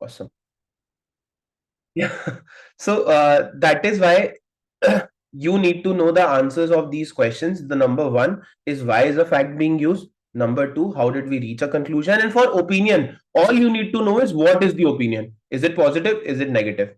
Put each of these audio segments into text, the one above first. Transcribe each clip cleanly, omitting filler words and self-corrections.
Awesome. Yeah. So that is why you need to know the answers of these questions. The number one is, why is a fact being used? Number two, how did we reach a conclusion? And for opinion, all you need to know is, what is the opinion? Is it positive? Is it negative?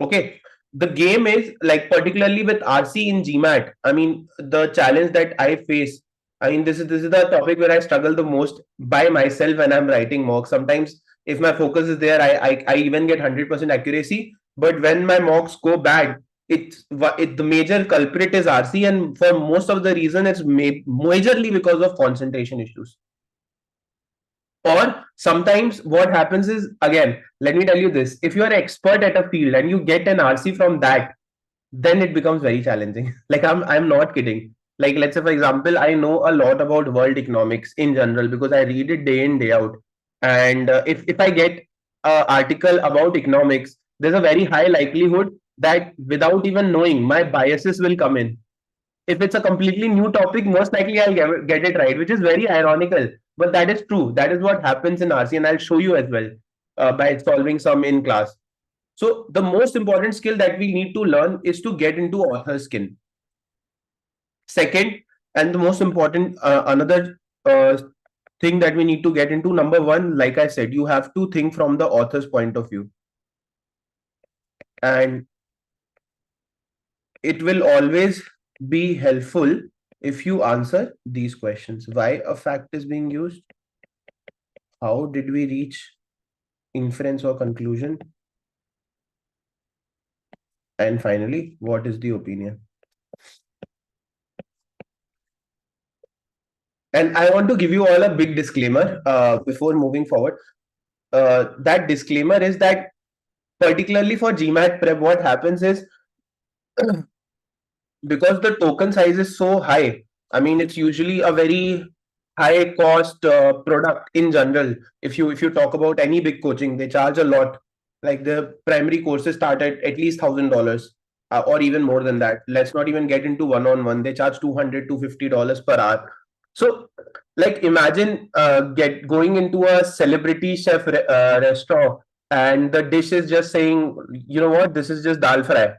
Okay. The game is like, particularly with RC in Gmat. I mean, the challenge that I face. I mean, this is the topic where I struggle the most by myself when I'm writing mocks. Sometimes, if my focus is there, I even get 100% accuracy. But when my mocks go bad, the major culprit is RC, and for most of the reason, it's majorly because of concentration issues. Or sometimes what happens is, again, let me tell you this: if you are expert at a field and you get an RC from that, then it becomes very challenging. Like, I'm not kidding. Like, let's say for example, I know a lot about world economics in general because I read it day in day out. And if I get an article about economics, there's a very high likelihood that without even knowing, my biases will come in. If it's a completely new topic, most likely I'll get it right, which is very ironical. But that is true. That is what happens in RC, and I'll show you as well by solving some in class. So the most important skill that we need to learn is to get into author skin. Second, and the most important, another thing that we need to get into, number one, like I said, you have to think from the author's point of view. And it will always be helpful if you answer these questions. Why a fact is being used? How did we reach inference or conclusion? And finally, what is the opinion? And I want to give you all a big disclaimer before moving forward. That disclaimer is that, particularly for Gmat prep, what happens is, because the token size is so high, I mean, it's usually a very high cost product in general. If you talk about any big coaching, they charge a lot. Like, the primary courses start at least $1,000, or even more than that. Let's not even get into one-on-one. They charge $200 to $50 per hour. So, like, imagine get going into a celebrity chef restaurant, and the dish is just saying, you know what, this is just dal fry.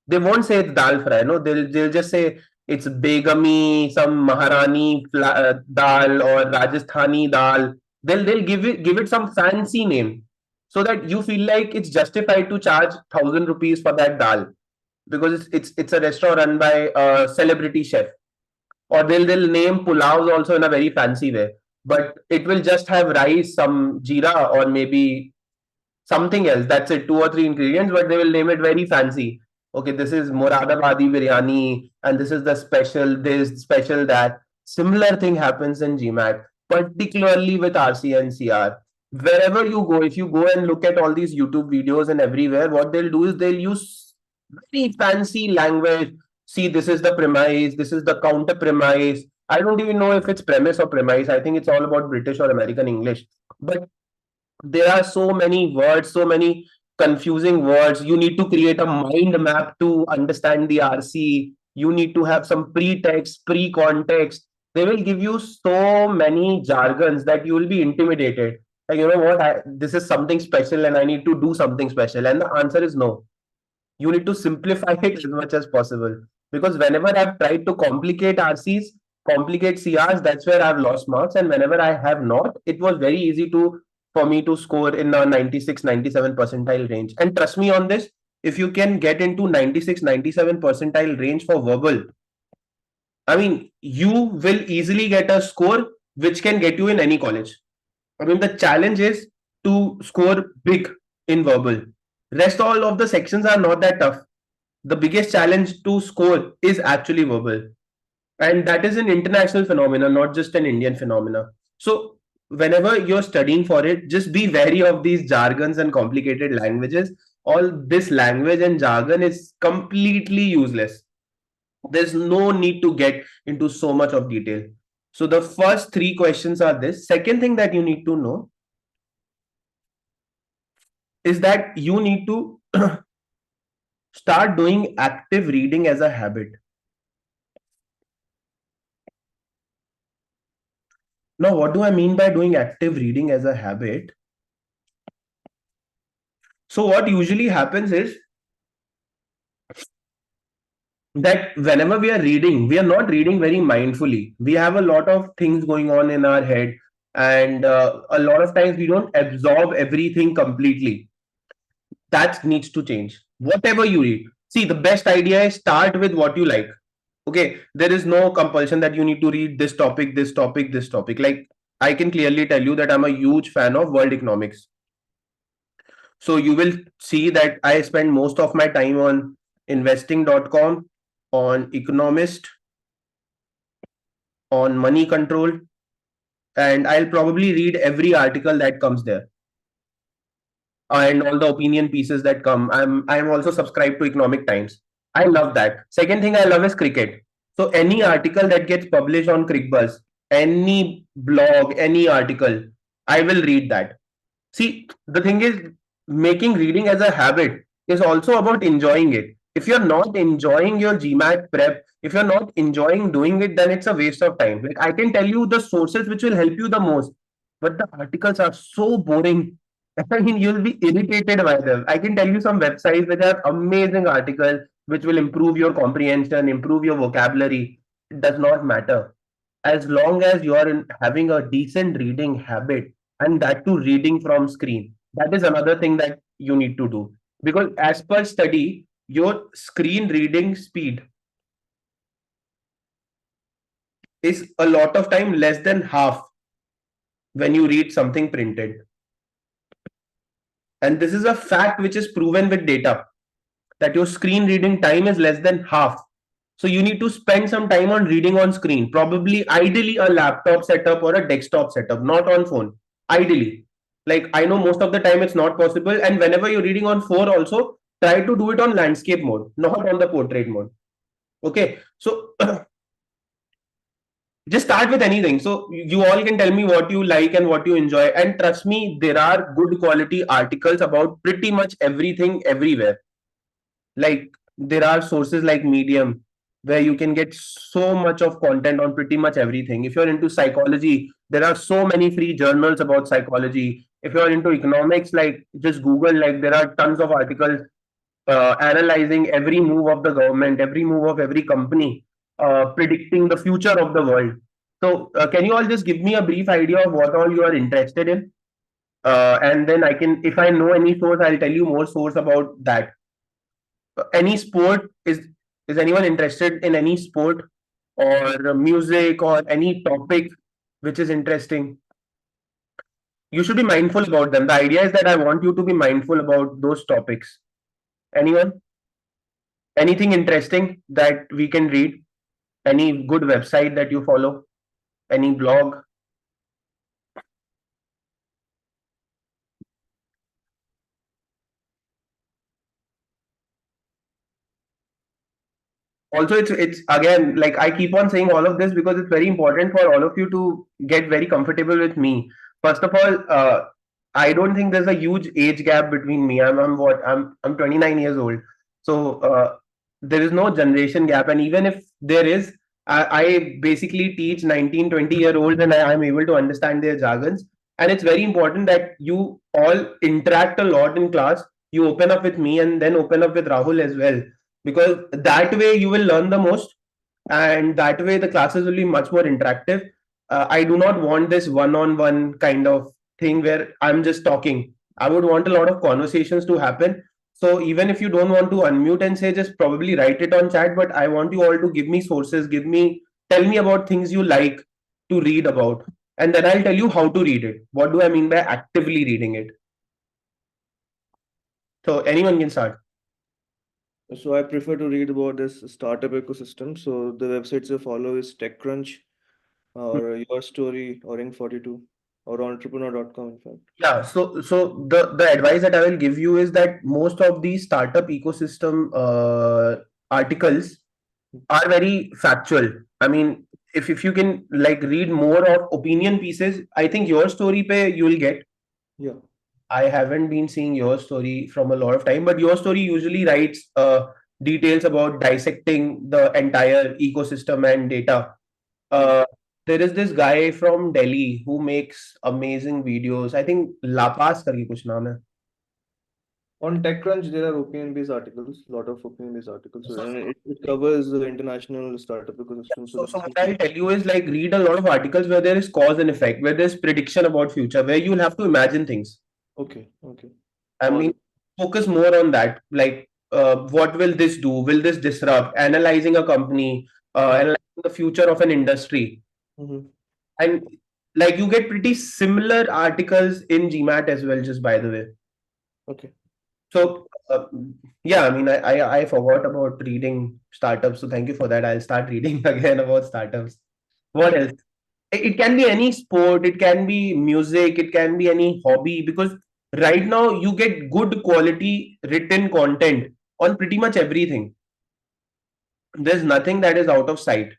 They won't say it's dal fry. No, they'll just say it's begami, some Maharani dal or Rajasthani dal. They'll give it some fancy name, so that you feel like it's justified to charge 1,000 rupees for that dal, because it's a restaurant run by a celebrity chef. Or they'll name pulaus also in a very fancy way, but it will just have rice, some jeera, or maybe something else. That's it, two or three ingredients, but they will name it very fancy. Okay, this is Moradabadi biryani, and this is the special this, special that. Similar thing happens in GMAT, particularly with RC and CR. Wherever you go, if you go and look at all these YouTube videos and everywhere, what they'll do is they'll use very fancy language. See, this is the premise, this is the counter premise. I don't even know if it's premise or premise. I think it's all about British or American English. But there are so many words, so many confusing words. You need to create a mind map to understand the RC. You need to have some pretext, pre-context. They will give you so many jargons that you will be intimidated. Like, you know what, this is something special and I need to do something special. And the answer is no. You need to simplify it as much as possible. Because whenever I've tried to complicate RCs, complicate CRs, that's where I've lost marks. And whenever I have not, it was very easy to for me to score in a 96, 97 percentile range. And trust me on this, if you can get into 96, 97 percentile range for verbal, I mean, you will easily get a score which can get you in any college. I mean, the challenge is to score big in verbal. Rest all of the sections are not that tough. The biggest challenge to score is actually verbal. And that is an international phenomenon, not just an Indian phenomenon. So whenever you're studying for it, just be wary of these jargons and complicated languages. All this language and jargon is completely useless. There's no need to get into so much of detail. So the first three questions are this. Second thing that you need to know is that you need to start doing active reading as a habit. Now, what do I mean by doing active reading as a habit? So what usually happens is that whenever we are reading, we are not reading very mindfully. We have a lot of things going on in our head, and a lot of times we don't absorb everything completely. That needs to change. Whatever you read, see, the best idea is start with what you like. Okay, there is no compulsion that you need to read this topic, this topic, this topic. Like, I can clearly tell you that I'm a huge fan of world economics. So you will see that I spend most of my time on investing.com, on economist, on money control, and I'll probably read every article that comes there and all the opinion pieces that come. I'm also subscribed to Economic Times. I love that. Second thing I love is cricket. So any article that gets published on CrickBuzz, any blog, any article, I will read that. See, the thing is, making reading as a habit is also about enjoying it. If you're not enjoying your Gmat prep, if you're not enjoying doing it, then it's a waste of time. Like, I can tell you the sources which will help you the most, but the articles are so boring. I mean, you'll be irritated by them. I can tell you some websites which have amazing articles which will improve your comprehension, improve your vocabulary. It does not matter. As long as you are having a decent reading habit, and that too reading from screen, that is another thing that you need to do. Because as per study, your screen reading speed is a lot of time less than half when you read something printed. And this is a fact which is proven with data, that your screen reading time is less than half. So you need to spend some time on reading on screen, probably ideally a laptop setup or a desktop setup, not on phone. Ideally. Like, I know most of the time it's not possible. And whenever you're reading on phone also, try to do it on landscape mode, not on the portrait mode. Okay. So just start with anything. So you all can tell me what you like and what you enjoy. And trust me, there are good quality articles about pretty much everything everywhere. Like, there are sources like Medium where you can get so much of content on pretty much everything. If you're into psychology, there are so many free journals about psychology. If you're into economics, like, just Google, like, there are tons of articles analyzing every move of the government, every move of every company, predicting the future of the world. So can you all just give me a brief idea of what all you are interested in, and then I can, if I know any source, I'll tell you more source about that. Any sport, is anyone interested in any sport or music or any topic which is interesting? You should be mindful about them. The idea is that I want you to be mindful about those topics. Anyone? Anything interesting that we can read? Any good website that you follow? Any blog? Also, it's again, like, I keep on saying all of this because it's very important for all of you to get very comfortable with me. First of all, I don't think there's a huge age gap between me. I'm 29 years old. So there is no generation gap, and even if there is, I basically teach 19, 20-year olds, and I'm able to understand their jargons. And it's very important that you all interact a lot in class. You open up with me and then open up with Rahul as well, because that way you will learn the most, and that way the classes will be much more interactive. I do not want this one-on-one kind of thing where I'm just talking. I would want a lot of conversations to happen. So even if you don't want to unmute and say, just probably write it on chat, but I want you all to give me sources, tell me about things you like to read about, and then I'll tell you how to read it. What do I mean by actively reading it? So anyone can start. So I prefer to read about this startup ecosystem. So the websites I follow is TechCrunch or Your Story or Inc 42 or entrepreneur.com, in fact. Yeah, so the advice that I will give you is that most of these startup ecosystem articles are very factual. I mean, if you can, like, read more of opinion pieces, I think Your Story pe you will get. Yeah. I haven't been seeing Your Story from a lot of time, but Your Story usually writes details about dissecting the entire ecosystem and data. Mm. uh, there is this guy from Delhi who makes amazing videos. I think La Paz करके कुछ नाम है. On TechCrunch, there are opinion-based articles, a lot of opinion-based articles. So, So, and it covers the international startup ecosystem. So so that's what I'll tell you is like read a lot of articles where there is cause and effect, where there's prediction about future, where you'll have to imagine things. okay. Okay. I All mean, right. focus more on that. Like, what will this do? Will this disrupt? Analyzing a company, Mm-hmm. analyzing the future of an industry, Mm-hmm. and like you get pretty similar articles in Gmat as well. Just by the way, Okay. so yeah, I mean, I forgot about reading startups, so thank you for that. I'll start reading again about startups. What else? It can be any sport, it can be music, it can be any hobby, because right now you get good quality written content on pretty much everything. There's nothing that is out of sight.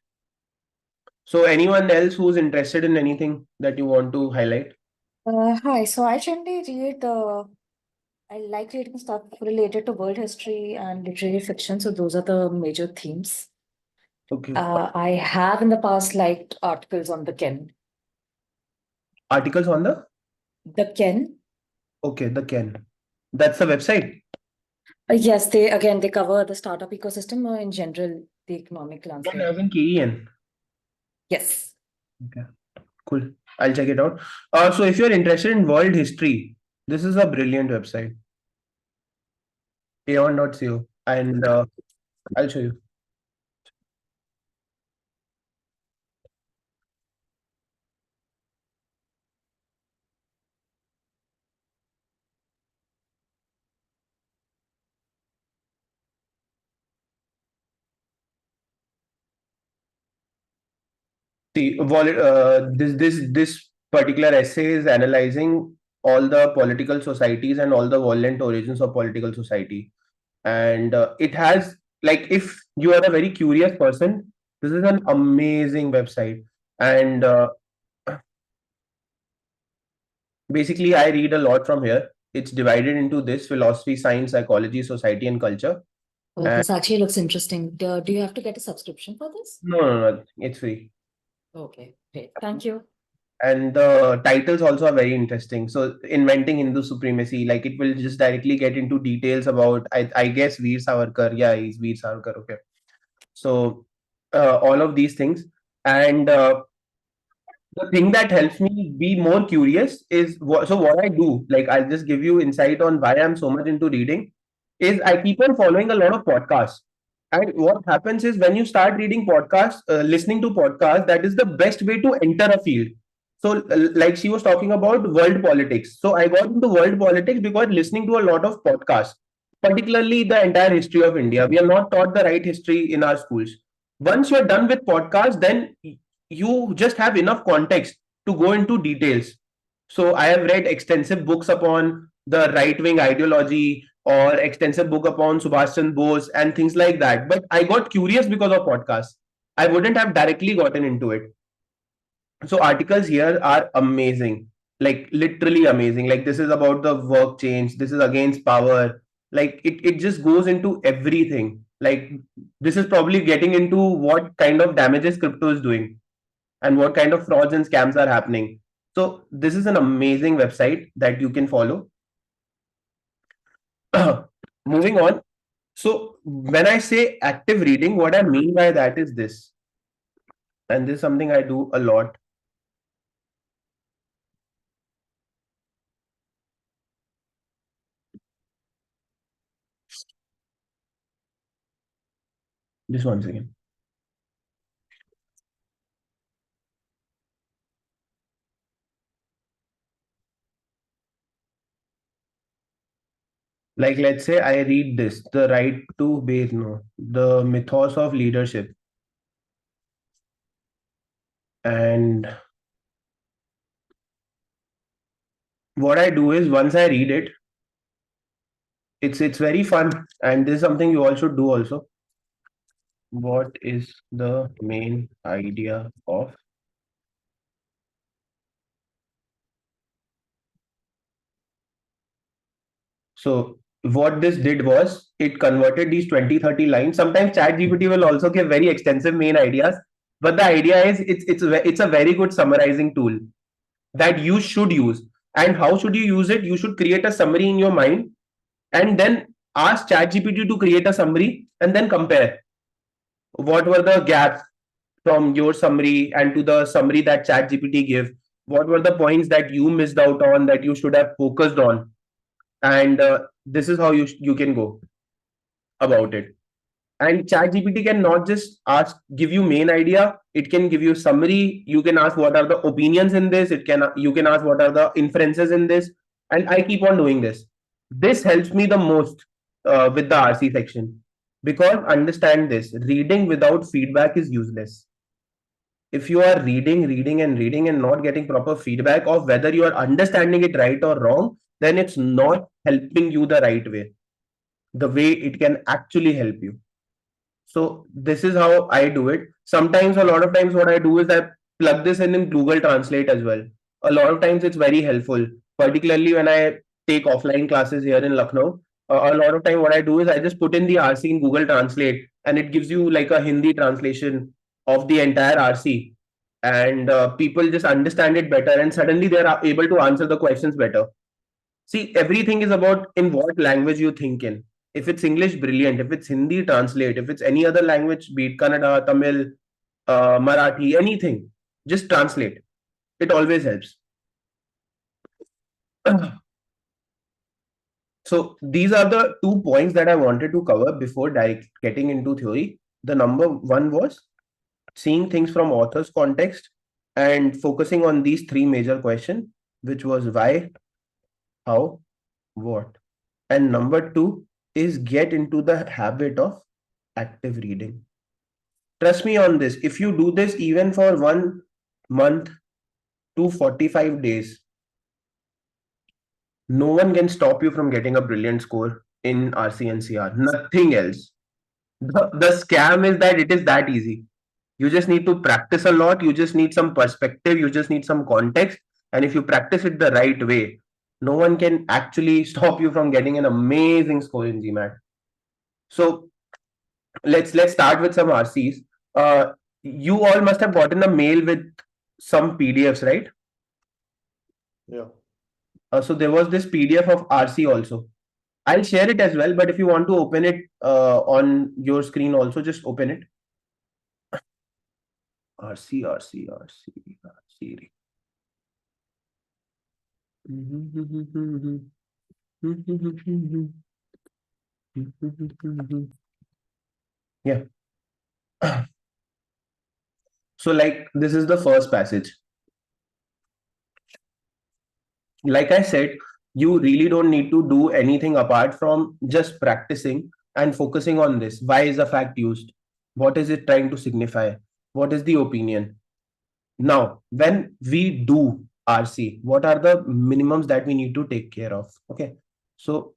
So anyone else who's interested in anything that you want to highlight? Hi, so I generally read I like reading stuff related to world history and literary fiction, so those are the major themes. Okay. I have in the past liked articles on the Ken. Articles on the, The Ken, okay, the Ken. That's the website. yes, they cover the startup ecosystem or in general the economic Ken landscape. as in KEN. Yes. Okay, cool. I'll check it out. So if you're interested in world history, this is a brilliant website, aeon.co, and I'll show you. See, this particular essay is analyzing all the political societies and all the violent origins of political society, and it has, like, if you are a very curious person, this is an amazing website, and basically I read a lot from here. It's divided into this: philosophy, science, psychology, society, and culture. Oh, And this actually looks interesting. Do you have to get a subscription for this? no, no, no, it's free. Okay, great. Thank you. And the titles also are very interesting. So, inventing Hindu supremacy, like it will just directly get into details about, I guess, Veer Savarkar. Yeah, he's Veer Savarkar. Okay. So, all of these things. And the thing that helps me be more curious is what I do. Like, I'll just give you insight on why I'm so much into reading. Is I keep on following a lot of podcasts. And what happens is when you start reading podcasts, listening to podcasts, that is the best way to enter a field. So, like she was talking about world politics. So, I got into world politics because listening to a lot of podcasts, particularly the entire history of India. We are not taught the right history in our schools. Once you're done with podcasts, then you just have enough context to go into details. So, I have read extensive books upon the right wing ideology, or extensive book upon Subhash Chandra Bose and things like that. But I got curious because of podcasts. I wouldn't have directly gotten into it. So articles here are amazing, like literally amazing. Like this is about the work change. This is against power. Like it just goes into everything. Like this is probably getting into what kind of damages crypto is doing and what kind of frauds and scams are happening. So this is an amazing website that you can follow. Moving on. So when I say active reading, what I mean by that is this, and this is something I do a lot. Just one second. Like let's say I read this, The Right to Bathe, no, The Mythos of Leadership. And what I do is once I read it, it's very fun. And this is something you all should do also. What is the main idea of? So what this did was it converted these 20-30 lines. Sometimes ChatGPT will also give very extensive main ideas, but the idea is it's a very good summarizing tool that you should use. And how should you use it? You should create a summary in your mind and then ask ChatGPT to create a summary and then compare what were the gaps from your summary and to the summary that ChatGPT gave. What were the points that you missed out on that you should have focused on? And this is how you can go about it. And ChatGPT can not just ask, give you main idea. It can give you summary. You can ask what are the opinions in this. You can ask what are the inferences in this. And I keep on doing this. This helps me the most with the RC section, because understand this: reading without feedback is useless. If you are reading and not getting proper feedback of whether you are understanding it right or wrong, then it's not helping you the right way, the way it can actually help you. So this is how I do it. Sometimes, a lot of times, what I do is I plug this in Google Translate as well. A lot of times, it's very helpful, particularly when I take offline classes here in Lucknow. A lot of time, what I do is I just put in the RC in Google Translate, and it gives you like a Hindi translation of the entire RC, and people just understand it better, and suddenly they are able to answer the questions better. See, everything is about in what language you think in. If it's English, brilliant. If it's Hindi, translate. If it's any other language, be it Kannada, Tamil, Marathi, anything, just translate. It always helps. So these are the 2 points that I wanted to cover before getting into theory. The number one was seeing things from author's context and focusing on these 3 major questions, which was why, how, what. And number 2 is get into the habit of active reading. Trust me on this. If you do this even for 1 month to 45 days, no one can stop you from getting a brilliant score in RCNCR. Nothing else. The scam is that it is that easy. You just need to practice a lot. You just need some perspective. You just need some context. And if you practice it the right way, no one can actually stop you from getting an amazing score in Gmat. So let's start with some RCs. You all must have gotten a mail with some PDFs, right? Yeah. So there was this PDF of RC also. I'll share it as well, but if you want to open it on your screen also, just open it. RC, RC, RC, RC. Yeah. So like this is the first passage. Like I said, you really don't need to do anything apart from just practicing and focusing on this. Why is a fact used? What is it trying to signify? What is the opinion? Now, when we do RC, what are the minimums that we need to take care of? Okay. So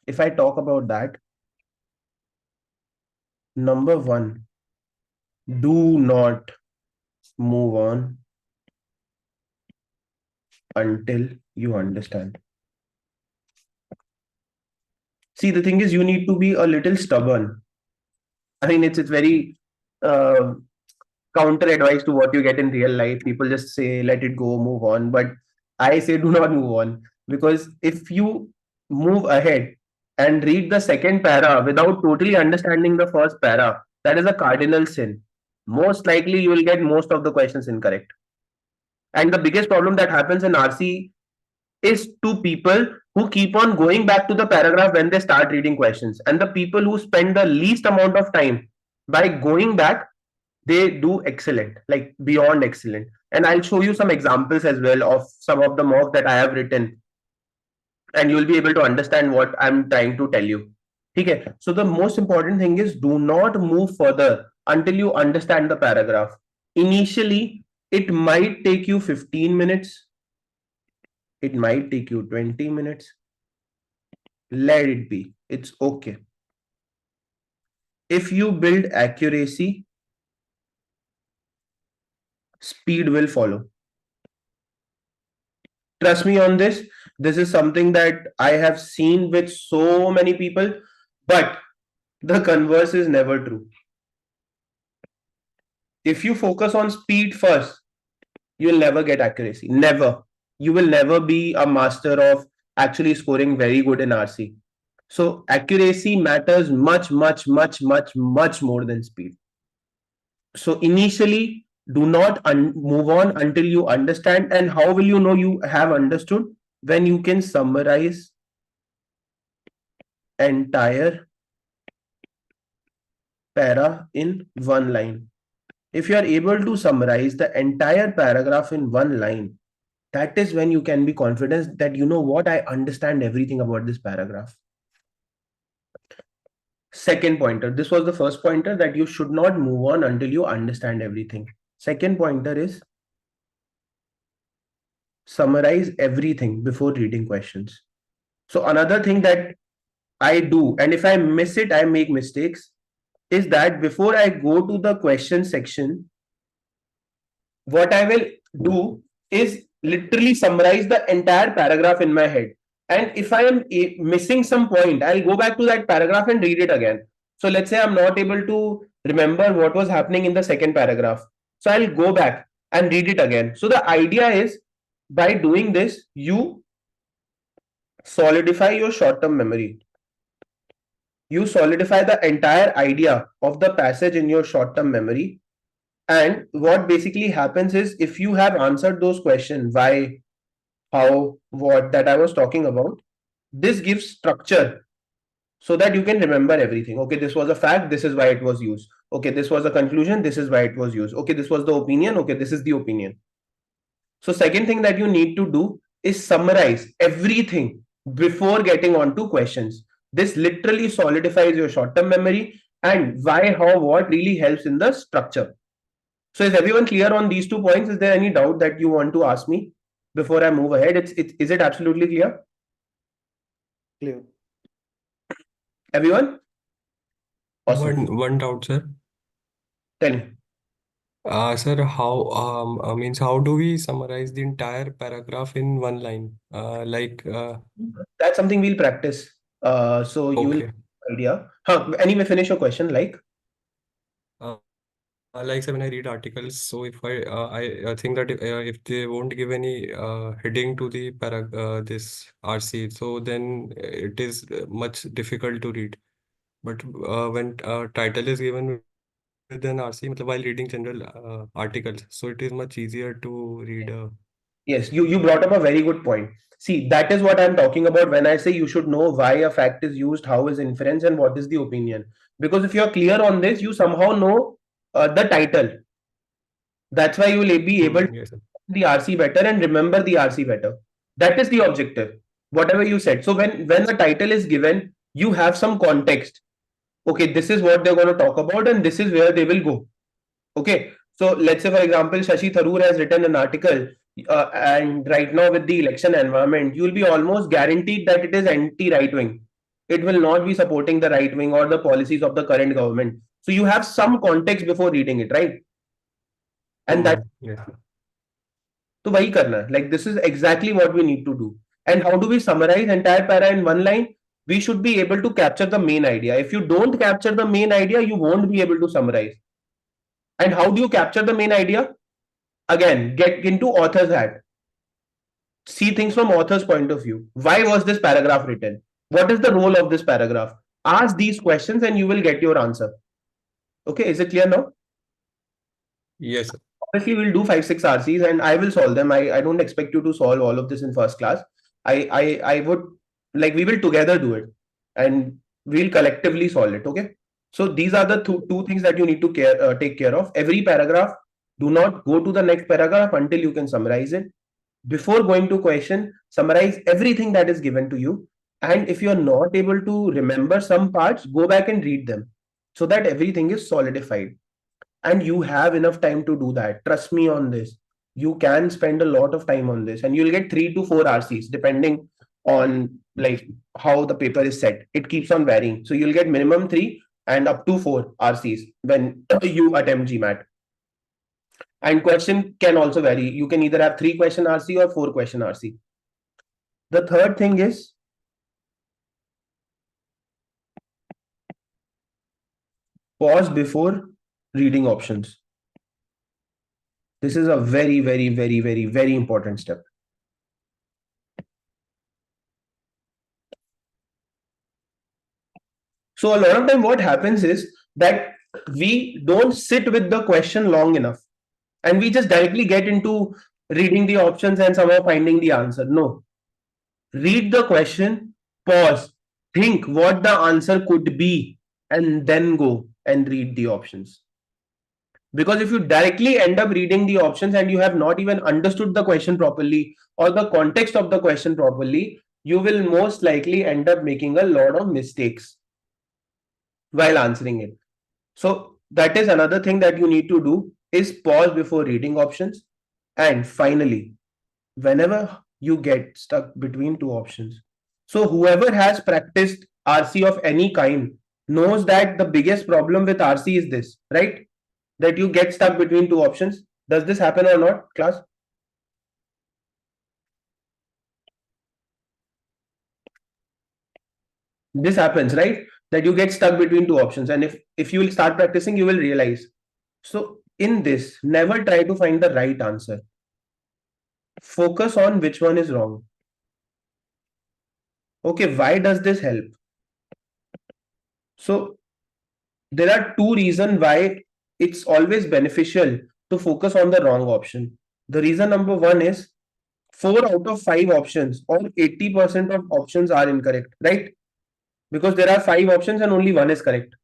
if I talk about that, number 1, do not move on until you understand. See, the thing is, you need to be a little stubborn. I mean, it's very uh, counter advice to what you get in real life. People just say, let it go, move on. But I say, do not move on. Because if you move ahead and read the second para without totally understanding the first para, that is a cardinal sin. Most likely, you will get most of the questions incorrect. And the biggest problem that happens in RC is to people who keep on going back to the paragraph when they start reading questions. And the people who spend the least amount of time by going back, they do excellent, like beyond excellent. And I'll show you some examples as well of some of the mocks that I have written, and you'll be able to understand what I'm trying to tell you. Okay. So the most important thing is do not move further until you understand the paragraph. Initially, it might take you 15 minutes. It might take you 20 minutes. Let it be. It's okay. If you build accuracy, speed will follow. Trust me on this. This is something that I have seen with so many people, but the converse is never true. If you focus on speed first, you will never get accuracy. Never. You will never be a master of actually scoring very good in RC. So accuracy matters much, much, much, much, much more than speed. So initially, do not move on until you understand. And how will you know you have understood? When you can summarize entire para in one line. If you are able to summarize the entire paragraph in one line, that is when you can be confident that, you know what, I understand everything about this paragraph. Second pointer, this was the first pointer, that you should not move on until you understand everything. Second pointer is summarize everything before reading questions. So another thing that I do, and if I miss it, I make mistakes, is that before I go to the question section, what I will do is literally summarize the entire paragraph in my head. And if I am missing some point, I'll go back to that paragraph and read it again. So let's say I'm not able to remember what was happening in the second paragraph. So I'll go back and read it again. So the idea is, by doing this, you solidify your short term memory. You solidify the entire idea of the passage in your short term memory. And what basically happens is, if you have answered those questions, why, how, what, that I was talking about, this gives structure so that you can remember everything. Okay, this was a fact, this is why it was used. Okay, this was a conclusion, this is why it was used. Okay, this was the opinion, okay, this is the opinion. So second thing that you need to do is summarize everything before getting on to questions. This literally solidifies your short-term memory, and why, how, what really helps in the structure. So is everyone clear on these 2 points? Is there any doubt that you want to ask me before I move ahead? Is it absolutely clear? Clear. Everyone? Awesome. One doubt, sir. Tell me. Sir, how do we summarize the entire paragraph in one line? That's something we'll practice. So you will Okay. have an idea. Anyway, finish your question. Like, sir, when I read articles, so if I think that if they won't give any heading to the this RC, so then it is much difficult to read. But when title is given with an RC, while reading general articles, so it is much easier to read. Yes, you brought up a very good point. See, that is what I'm talking about when I say you should know why a fact is used, how is inference, and what is the opinion. Because if you're clear on this, you somehow know the title. That's why you will be able to Yes, sir. the RC better and remember the RC better. That is the objective. Whatever you said. So when the title is given, you have some context. Okay, this is what they're going to talk about, and this is where they will go. Okay, so let's say, for example, Shashi Tharoor has written an article, and right now with the election environment, you will be almost guaranteed that it is anti-right wing. It will not be supporting the right wing or the policies of the current government. So you have some context before reading it, right? And that, Yes. तो वही करना है. Like, this is exactly what we need to do. And how do we summarize entire para in one line? We should be able to capture the main idea. If you don't capture the main idea, you won't be able to summarize. And how do you capture the main idea? Again, get into author's hat. See things from author's point of view. Why was this paragraph written? What is the role of this paragraph? Ask these questions and you will get your answer. Okay, is it clear now? Yes, sir. Obviously, we'll do 5-6 RCs and I will solve them. I don't expect you to solve all of this in first class. I would, like, we will together do it and we'll collectively solve it. Okay. So these are the two things that you need to take care of. Every paragraph, do not go to the next paragraph until you can summarize it. Before going to question, summarize everything that is given to you. And if you are not able to remember some parts, go back and read them so that everything is solidified. And you have enough time to do that. Trust me on this. You can spend a lot of time on this and you'll get 3 to 4 RCs depending on like how the paper is set. It keeps on varying. So you'll get minimum 3 and up to 4 RCs when you attempt Gmat. And question can also vary. You can either have 3 question RC or 4 question RC. The third thing is pause before reading options. This is a very, very, very, very, very important step. So a lot of time what happens is that we don't sit with the question long enough and we just directly get into reading the options and somehow finding the answer. No, read the question, pause, think what the answer could be, and then go and read the options. Because if you directly end up reading the options and you have not even understood the question properly or the context of the question properly, you will most likely end up making a lot of mistakes while answering it. So that is another thing that you need to do is pause before reading options. And finally, whenever you get stuck between two options, so whoever has practiced RC of any kind knows that the biggest problem with RC is this, right? That you get stuck between two options. Does this happen or not, class? This happens, right? That you get stuck between two options. And if you will start practicing, you will realize. So in this, never try to find the right answer. Focus on which one is wrong. Okay, why does this help? So there are two reasons why it's always beneficial to focus on the wrong option. The reason number one is 4 out of 5 options or 80% of options are incorrect, right? Because there are 5 options and only one is correct.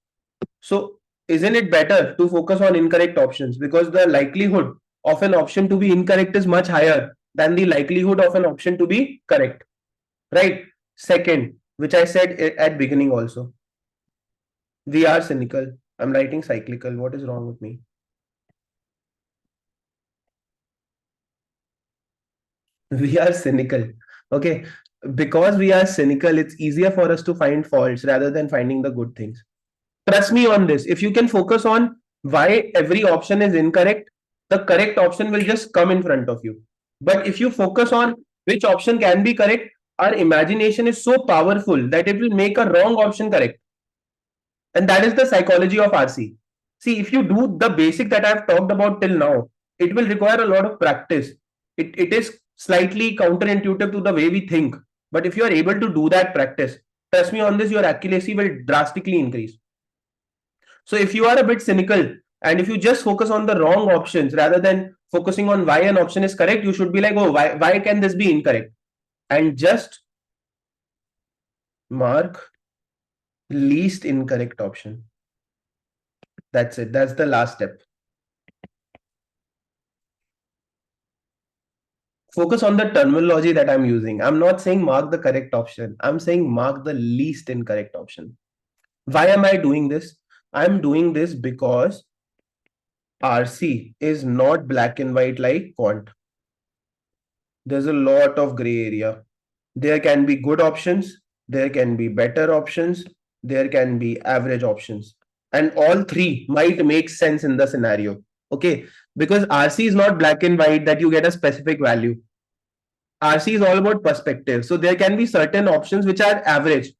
So isn't it better to focus on incorrect options because the likelihood of an option to be incorrect is much higher than the likelihood of an option to be correct, right? Second, which I said at beginning also, we are cynical. I'm writing cyclical. What is wrong with me? We are cynical. Okay. Because we are cynical, it's easier for us to find faults rather than finding the good things. Trust me on this. If you can focus on why every option is incorrect, the correct option will just come in front of you. But if you focus on which option can be correct, our imagination is so powerful that it will make a wrong option correct. And that is the psychology of RC. See, if you do the basic that I've talked about till now, it will require a lot of practice. It is slightly counterintuitive to the way we think. But if you are able to do that practice, trust me on this, your accuracy will drastically increase. So if you are a bit cynical and if you just focus on the wrong options rather than focusing on why an option is correct, you should be like, oh, why can this be incorrect? And just mark least incorrect option. That's it. That's the last step. Focus on the terminology that I'm using. I'm not saying mark the correct option. I'm saying mark the least incorrect option. Why am I doing this? I'm doing this because RC is not black and white like quant. There's a lot of gray area. There can be good options, there can be better options, there can be average options. And all three might make sense in the scenario. Okay. Because RC is not black and white that you get a specific value. RC is all about perspective. So there can be certain options which are average.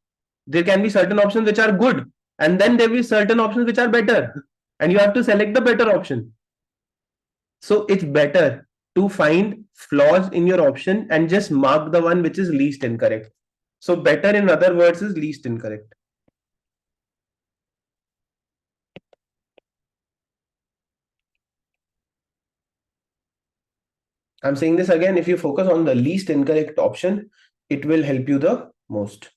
There can be certain options which are good. And then there will be certain options which are better. And you have to select the better option. So it's better to find flaws in your option and just mark the one which is least incorrect. So better in other words is least incorrect. I'm saying this again, if you focus on the least incorrect option, it will help you the most.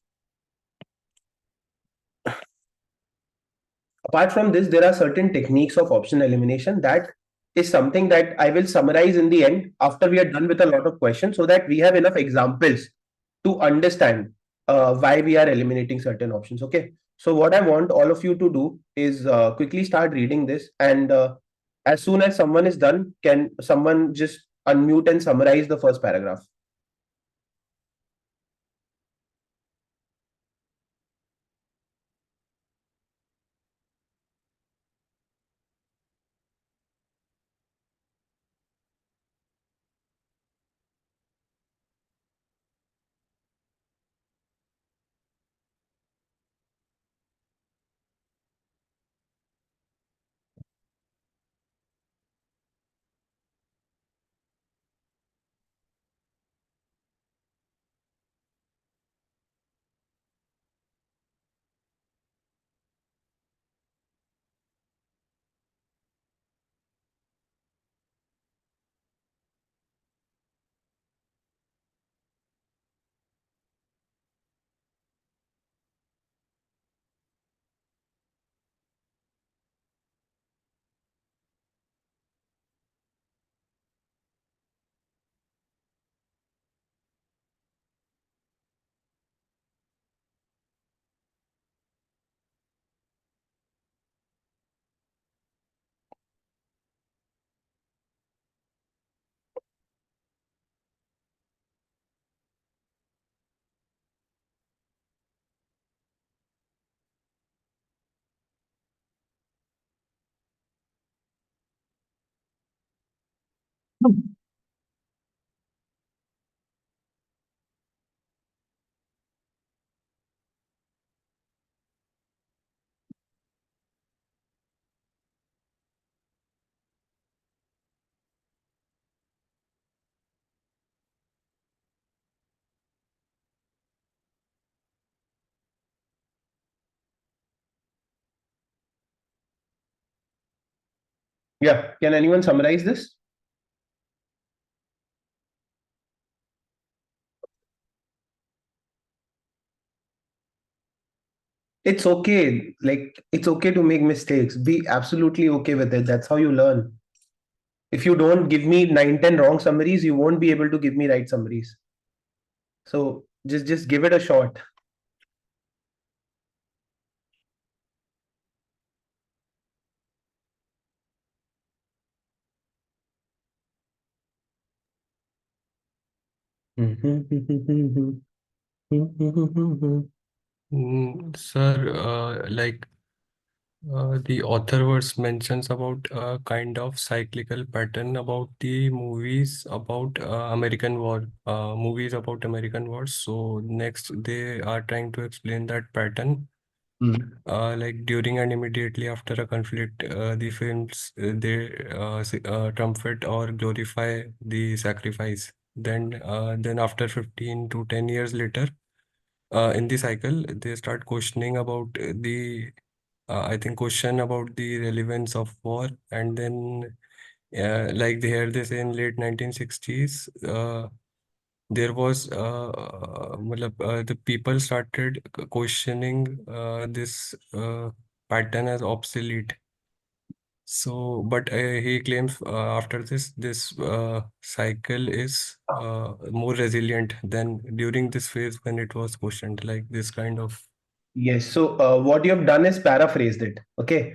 Apart from this, there are certain techniques of option elimination that is something that I will summarize in the end after we are done with a lot of questions so that we have enough examples to understand why we are eliminating certain options. Okay. So what I want all of you to do is quickly start reading this, and as soon as someone is done, can someone just unmute and summarize the first paragraph? Yeah, can anyone summarize this? It's okay. Like, it's okay to make mistakes. Be absolutely okay with it. That's how you learn. If you don't give me 9, 10 wrong summaries, you won't be able to give me right summaries. So just give it a shot. Sir, the author was mentions about a kind of cyclical pattern about the movies about American War, movies about American wars. So next, they are trying to explain that pattern. Like during and immediately after a conflict, the films they trumpet or glorify the sacrifice. Then after 15 to 10 years later, in the cycle, they start questioning about I think question about the relevance of war, and then like they hear this in late 1960s. There was the people started questioning this pattern as obsolete. So, but he claims after this cycle is more resilient than during this phase when it was questioned, like this kind of. Yes. So what you have done is paraphrased it. Okay.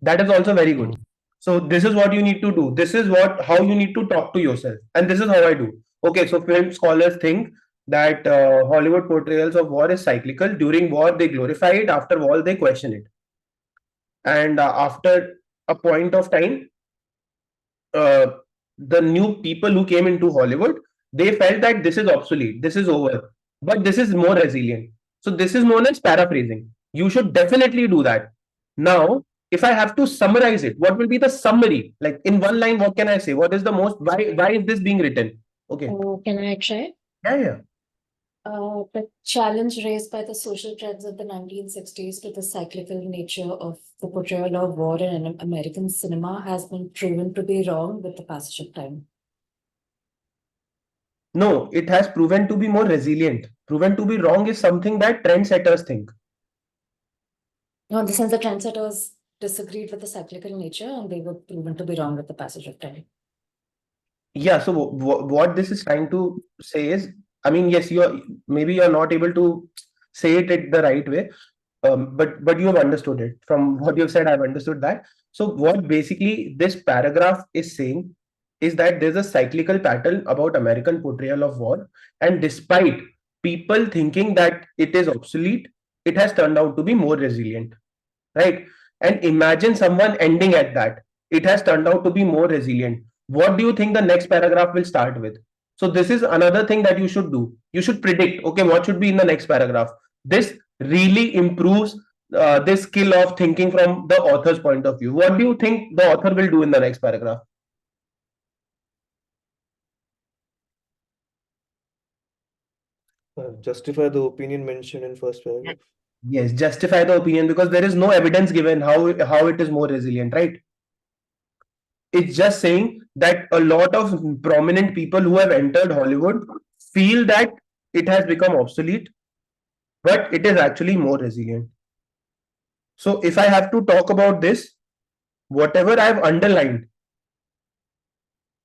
That is also very good. Mm. So this is what you need to do. This is what how you need to talk to yourself. And this is how I do. Okay. So film scholars think that Hollywood portrayals of war is cyclical. During war, they glorify it. After war, they question it. And after a point of time, uh, the new people who came into Hollywood, they felt that this is obsolete, this is over, but this is more resilient. So this is known as paraphrasing. You should definitely do that. Now, if I have to summarize it, what will be the summary? Like in one line, what can I say? What is the most why is this being written? Okay. Can I try? Yeah, yeah. The challenge raised by the social trends of the 1960s to the cyclical nature of the portrayal of war in American cinema has been proven to be wrong with the passage of time. No, it has proven to be more resilient. Proven to be wrong is something that trendsetters think. No, in the sense the trendsetters disagreed with the cyclical nature and they were proven to be wrong with the passage of time. Yeah, so what this is trying to say is, I mean, yes, you're not able to say it the right way, but you have understood it. From what you've said, I've understood that. So what basically this paragraph is saying is that there's a cyclical pattern about American portrayal of war, and despite people thinking that it is obsolete, it has turned out to be more resilient, right? And imagine someone ending at that. It has turned out to be more resilient. What do you think the next paragraph will start with? So this is another thing that you should do. You should predict, okay, what should be in the next paragraph. This really improves this skill of thinking from the author's point of view. What do you think the author will do in the next paragraph? Justify the opinion mentioned in first paragraph. Yes, justify the opinion because there is no evidence given how it is more resilient, right? It's just saying that a lot of prominent people who have entered Hollywood feel that it has become obsolete, but it is actually more resilient. So if I have to talk about this, whatever I've underlined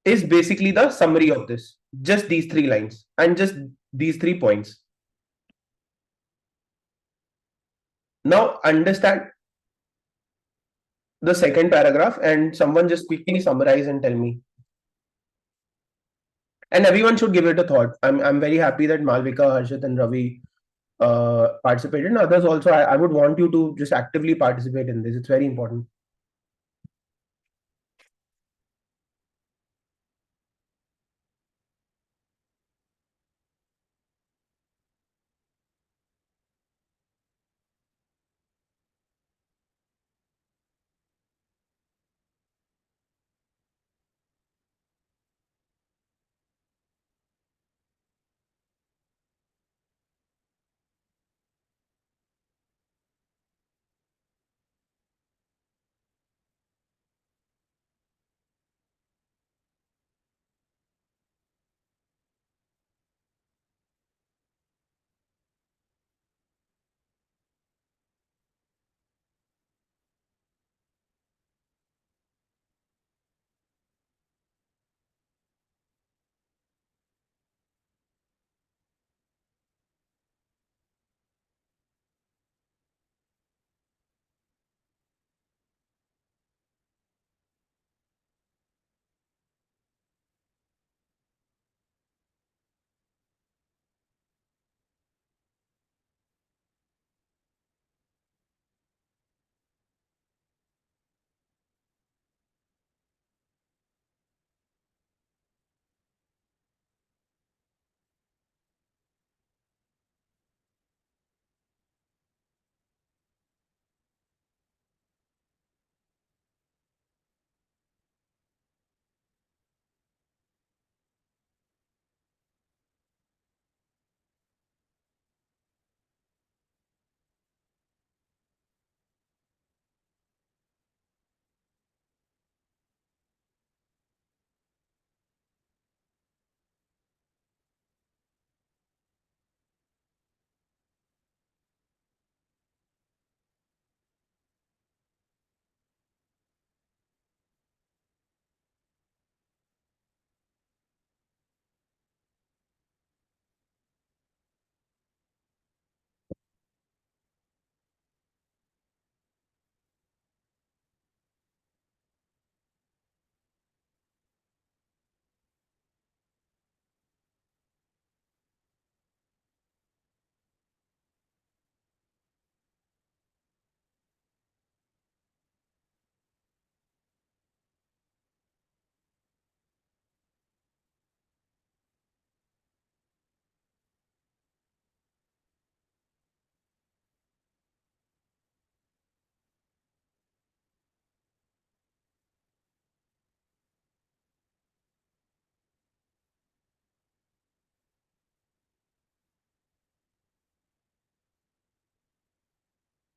is basically the summary of this. Just these 3 lines and just these 3 points. Now understand the second paragraph and someone just quickly summarize and tell me. And everyone should give it a thought. I'm very happy that Malvika, Harshit, and Ravi participated. And others also, I would want you to just actively participate in this. It's very important.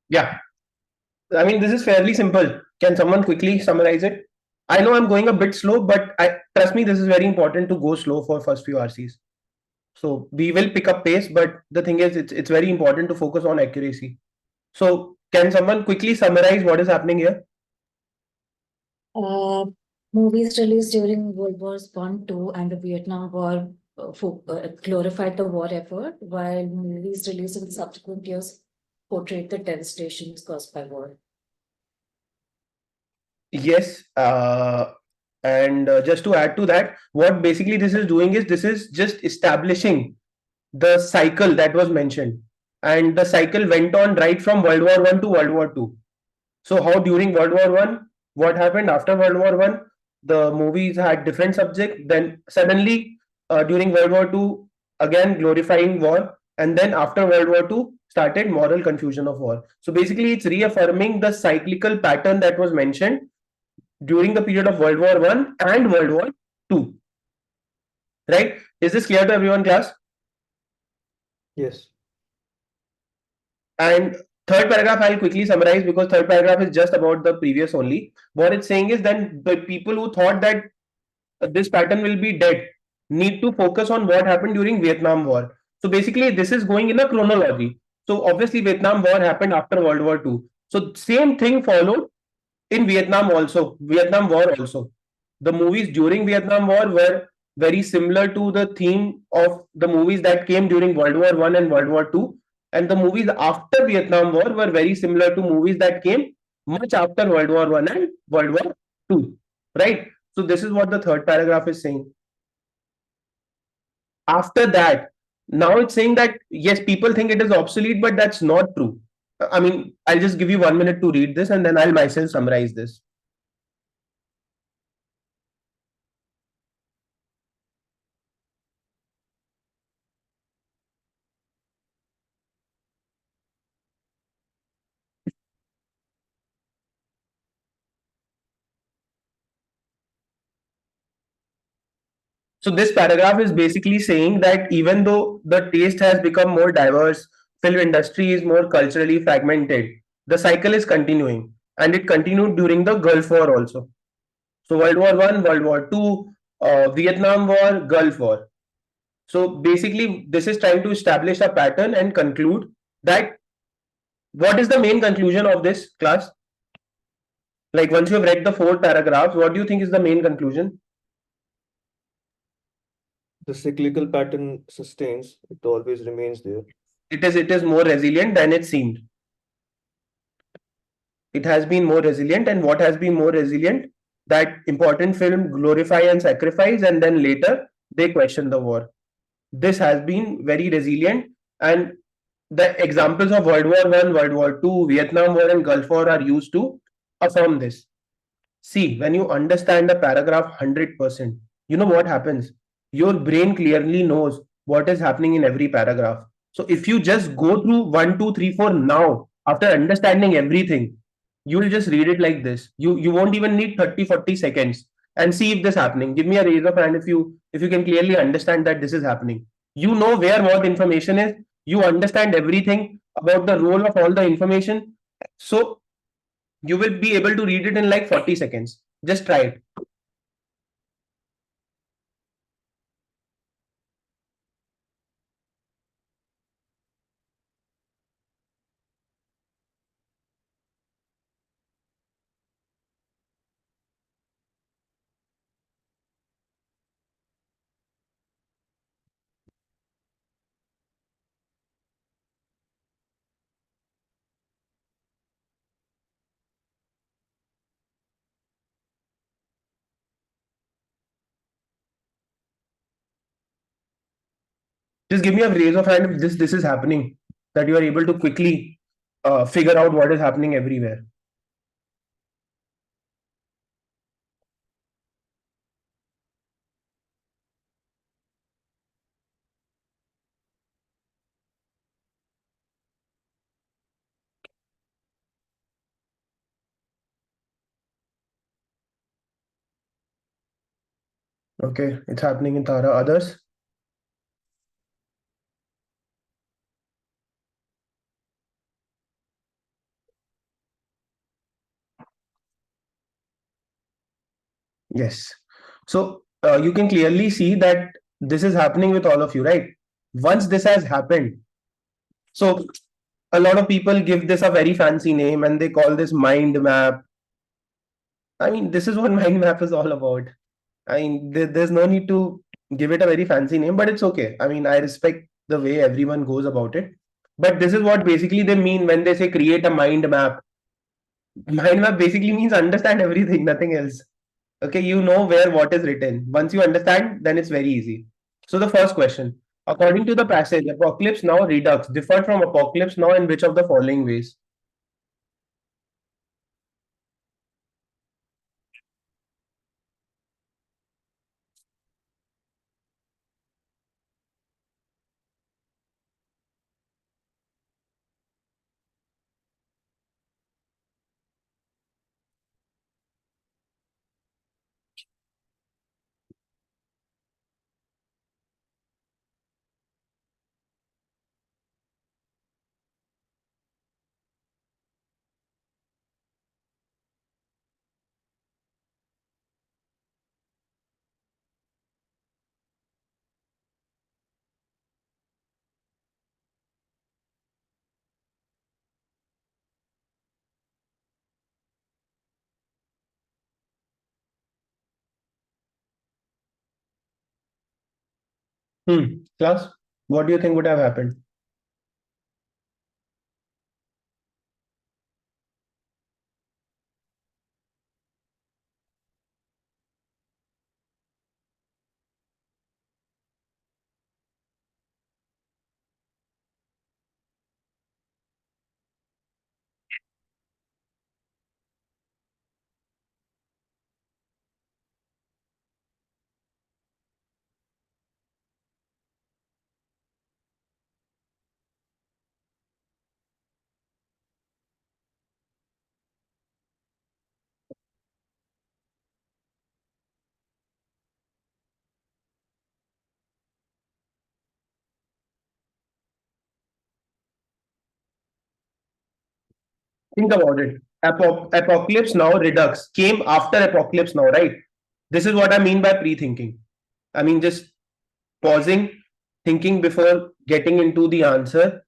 Yeah, I mean, this is fairly simple. Can someone quickly summarize it? I know I'm going a bit slow, but I trust me, this is very important to go slow for first few RCs. So we will pick up pace, but the thing is, it's very important to focus on accuracy. So can someone quickly summarize what is happening here? Uh, Movies released during World Wars One, Two, and the Vietnam War glorified the war effort, while movies released in subsequent years portrayed the devastations caused by war. Yes, and just to add to that, what basically this is doing is this is just establishing the cycle that was mentioned, and the cycle went on right from World War One to World War Two. So how during World War One, what happened after World War One? The movies had different subject. Then suddenly, during World War Two, again glorifying war, and then after World War Two, started moral confusion of war. So basically, it's reaffirming the cyclical pattern that was mentioned during the period of World War One and World War Two. Right? Is this clear to everyone, class? Yes. And third paragraph I'll quickly summarize because third paragraph is just about the previous only. What it's saying is then the people who thought that this pattern will be dead need to focus on what happened during Vietnam War. So basically, this is going in a chronology. So obviously, Vietnam War happened after World War Two. So same thing followed in Vietnam also, Vietnam War also. The movies during Vietnam War were very similar to the theme of the movies that came during World War One and World War Two, and the movies after Vietnam War were very similar to movies that came much after World War One and World War Two. Right. So this is what the third paragraph is saying. After that, now it's saying that yes, people think it is obsolete, but that's not true. I mean, I'll just give you 1 minute to read this and then I'll myself summarize this. So this paragraph is basically saying that even though the taste has become more diverse, film industry is more culturally fragmented, the cycle is continuing, and it continued during the Gulf War also. So World War One, World War Two, Vietnam War, Gulf War. So basically, this is trying to establish a pattern and conclude that what is the main conclusion of this class? Like once you have read the four paragraphs, what do you think is the main conclusion? The cyclical pattern sustains, it always remains there. It is more resilient than it seemed. It has been more resilient, and what has been more resilient? That important film glorify and sacrifice, and then later they question the war. This has been very resilient, and the examples of World War One, World War Two, Vietnam War, and Gulf War are used to affirm this. See, when you understand a paragraph 100%, you know what happens? Your brain clearly knows what is happening in every paragraph. So if you just go through 1, 2, 3, 4 now, after understanding everything, you will just read it like this. You won't even need 30, 40 seconds and see if this happening. Give me a raise of hand if you can clearly understand that this is happening. You know where what information is. You understand everything about the role of all the information. So you will be able to read it in like 40 seconds. Just try it. Just give me a raise of hand if this is happening, that you are able to quickly figure out what is happening everywhere. Okay, it's happening in Tara. Others? Yes. So you can clearly see that this is happening with all of you, right? Once this has happened, so a lot of people give this a very fancy name and they call this mind map. I mean, this is what mind map is all about. I mean, there's no need to give it a very fancy name, but it's okay. I mean, I respect the way everyone goes about it. But this is what basically they mean when they say create a mind map. Mind map basically means understand everything, nothing else. Okay, you know where what is written. Once you understand, then it's very easy. So the first question, according to the passage, apocalypse now redux differed from apocalypse now in which of the following ways? Class, what do you think would have happened? Think about it. Apocalypse now redux came after apocalypse now, right? This is what I mean by pre-thinking. I mean just pausing, thinking before getting into the answer.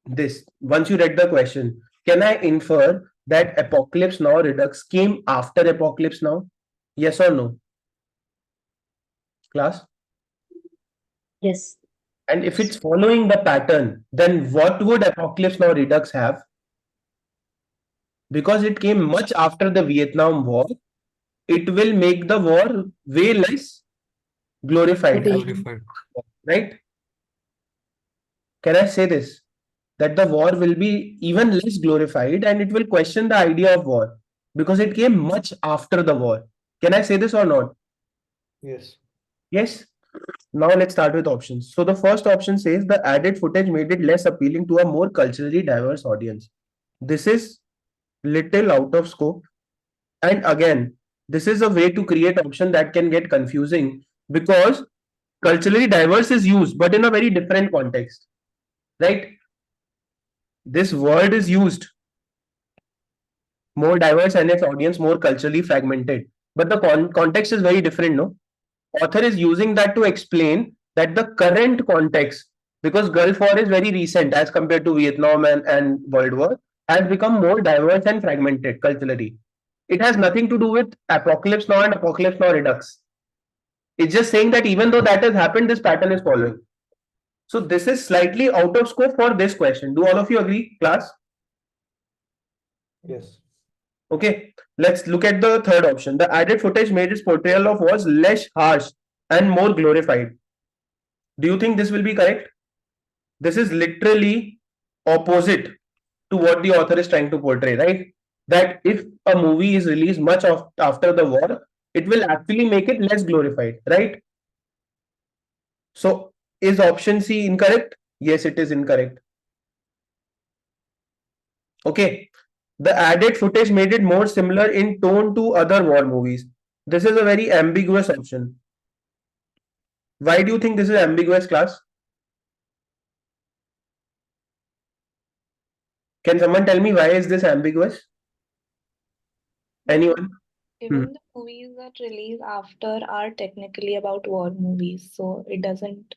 This once you read the question, can I infer that apocalypse now redux came after apocalypse now? Yes or no, class? Yes. And if it's following the pattern, then what would apocalypse now redux have? Because it came much after the Vietnam War, it will make the war way less glorified, Glorified. right? Can I say this? That the war will be even less glorified and it will question the idea of war because it came much after the war. Can I say this or not? Yes. Yes. Now let's start with options. So the first option says the added footage made it less appealing to a more culturally diverse audience. This is little out of scope. And again, this is a way to create option that can get confusing because culturally diverse is used, but in a very different context, right? This word is used more diverse and its audience more culturally fragmented. But the context is very different, no? Author is using that to explain that the current context, because Gulf War is very recent as compared to Vietnam and World War, has become more diverse and fragmented culturally. It has nothing to do with Apocalypse Now and Apocalypse Now Redux. It's just saying that even though that has happened, this pattern is following. So this is slightly out of scope for this question. Do all of you agree, class? Yes. Okay, let's look at the third option. The added footage made its portrayal of was less harsh and more glorified. Do you think this will be correct? This is literally opposite to what the author is trying to portray, right? That if a movie is released much of after the war, it will actually make it less glorified, right? So is option C incorrect? Yes, it is incorrect. Okay. The added footage made it more similar in tone to other war movies. This is a very ambiguous option. Why do you think this is ambiguous, class? Can someone tell me why is this ambiguous? Anyone? Even the movies that release after are technically about war movies, so it doesn't.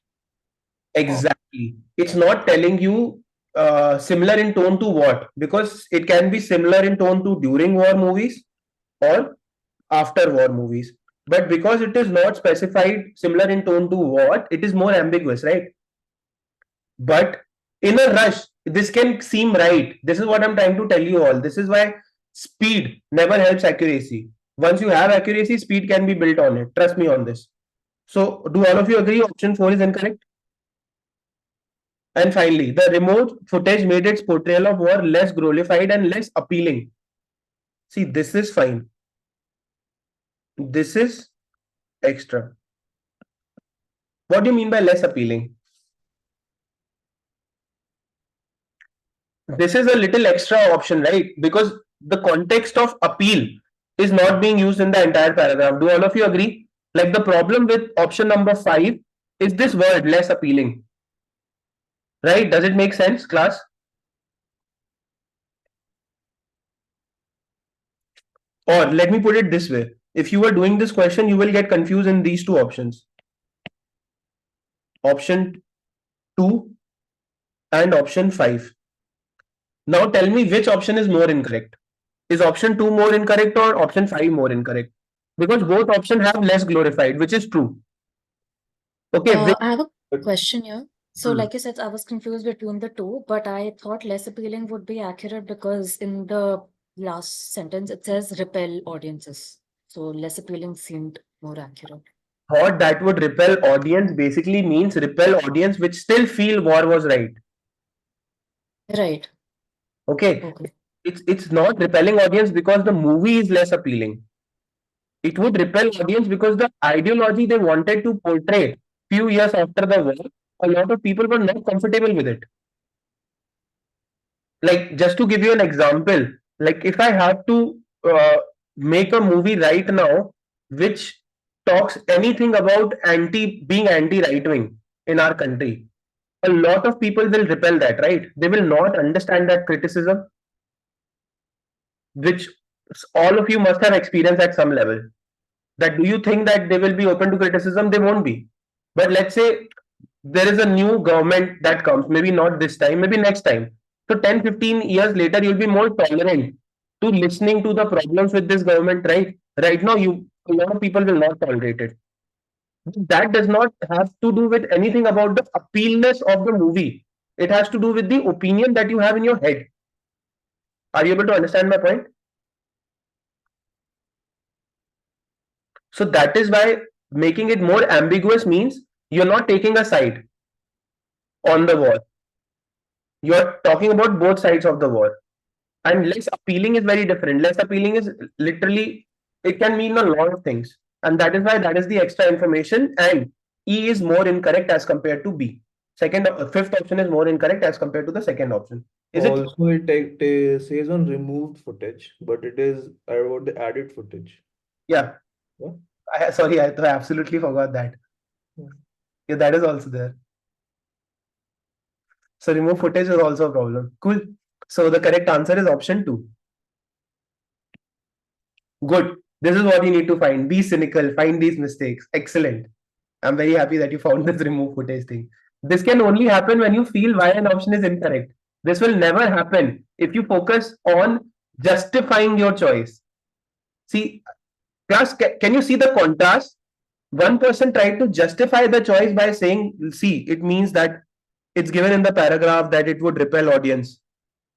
Exactly. It's not telling you similar in tone to what, because it can be similar in tone to during war movies or after war movies. But because it is not specified similar in tone to what, it is more ambiguous, right? But in a rush, this can seem right. This is what I'm trying to tell you all. This is why speed never helps accuracy. Once you have accuracy, speed can be built on it. Trust me on this. So, do all of you agree option 4 is incorrect? And finally, the remote footage made its portrayal of war less glorified and less appealing. See, this is fine. This is extra. What do you mean by less appealing? This is a little extra option, right? Because the context of appeal is not being used in the entire paragraph. Do all of you agree? Like the problem with option number 5 is this word less appealing. Right? Does it make sense, class? Or let me put it this way. If you are doing this question, you will get confused in these two options. Option 2 and option 5. Now tell me which option is more incorrect. Is option 2 more incorrect or option 5 more incorrect? Because both options have less glorified, which is true. Okay. I have a But question here. So, Hmm. like you said, I was confused between the two, but I thought less appealing would be accurate because in the last sentence it says repel audiences. So, less appealing seemed more accurate. Thought that would repel audience basically means repel audience which still feel war was right. Right. Okay. Okay. It's not repelling audience because the movie is less appealing. It would repel audience because the ideology they wanted to portray few years after the war, a lot of people were not comfortable with it. Like, just to give you an example, like if I have to make a movie right now which talks anything about being anti right wing in our country, a lot of people will repel that, right? They will not understand that criticism, which all of you must have experienced at some level. That do you think that they will be open to criticism? They won't be. But let's say there is a new government that comes, maybe not this time, maybe next time. So 10, 15 years later, you'll be more tolerant to listening to the problems with this government, right? Right now, a lot of people will not tolerate it. That does not have to do with anything about the appealness of the movie. It has to do with the opinion that you have in your head. Are you able to understand my point? So that is why making it more ambiguous means you're not taking a side on the war. You're talking about both sides of the war. And less appealing is very different. Less appealing is literally, it can mean a lot of things. And that is why that is the extra information. And E is more incorrect as compared to B. Fifth option is more incorrect as compared to the second option. Is it? also it says on removed footage, but it is about the added footage. Yeah. Yeah. Sorry, I absolutely forgot that. Yeah. Yeah, that is also there. So remove footage is also a problem. Cool. So the correct answer is option 2. Good. This is what you need to find. Be cynical. Find these mistakes. Excellent. I'm very happy that you found this remove footage thing. This can only happen when you feel why an option is incorrect. This will never happen if you focus on justifying your choice. See, class, can you see the contrast? One person tried to justify the choice by saying, see, it means that it's given in the paragraph that it would repel audience.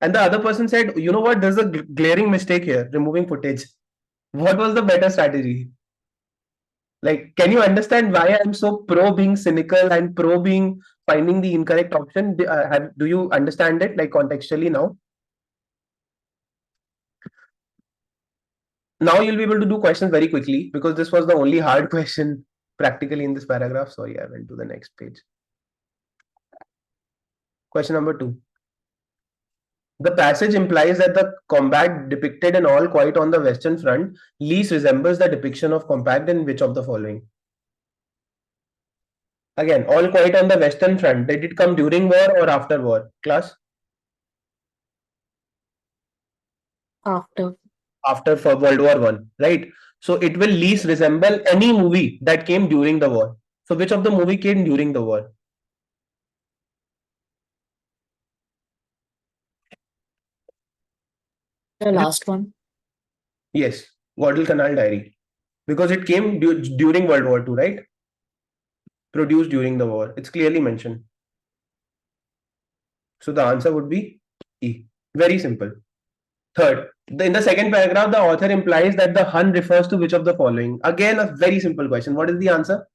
And the other person said, you know what, there's a glaring mistake here, removing footage. What was the better strategy? Like, can you understand why I'm so pro being cynical and pro being finding the incorrect option? Do you understand it, like contextually now? Now you'll be able to do questions very quickly because this was the only hard question practically in this paragraph. Sorry, I went to the next page. Question number 2. The passage implies that the combat depicted in All Quiet on the Western Front least resembles the depiction of combat in which of the following? Again, All Quiet on the Western Front. Did it come during war or after war? Class? After. After for World War I, right? So it will least resemble any movie that came during the war. So which of the movie came during the war? The last one. Yes, Guadalcanal Diary. Because it came during World War II, right? Produced during the war. It's clearly mentioned. So the answer would be E. Very simple. Third, in the second paragraph, the author implies that the Hun refers to which of the following? Again, a very simple question. What is the answer?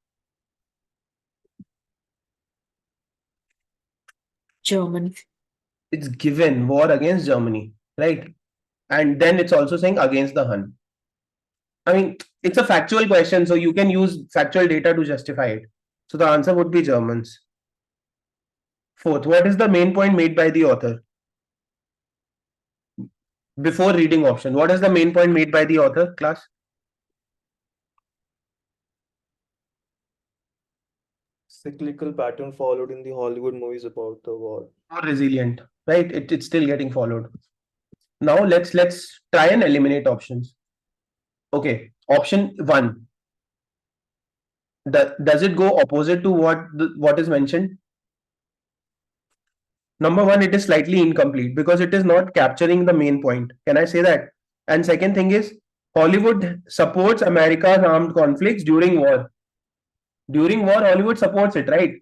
German. It's given war against Germany, right? And then it's also saying against the Hun. I mean, it's a factual question, so you can use factual data to justify it. So the answer would be Germans. Fourth, what is the main point made by the author? Before reading option, what is the main point made by the author, class? Cyclical pattern followed in the Hollywood movies about the war. More resilient, right? It's still getting followed. Now let's try and eliminate options. Okay, option one. Does it go opposite to what is mentioned? Number one, it is slightly incomplete because it is not capturing the main point. Can I say that? And second thing is, Hollywood supports America's armed conflicts during war. During war, Hollywood supports it, right?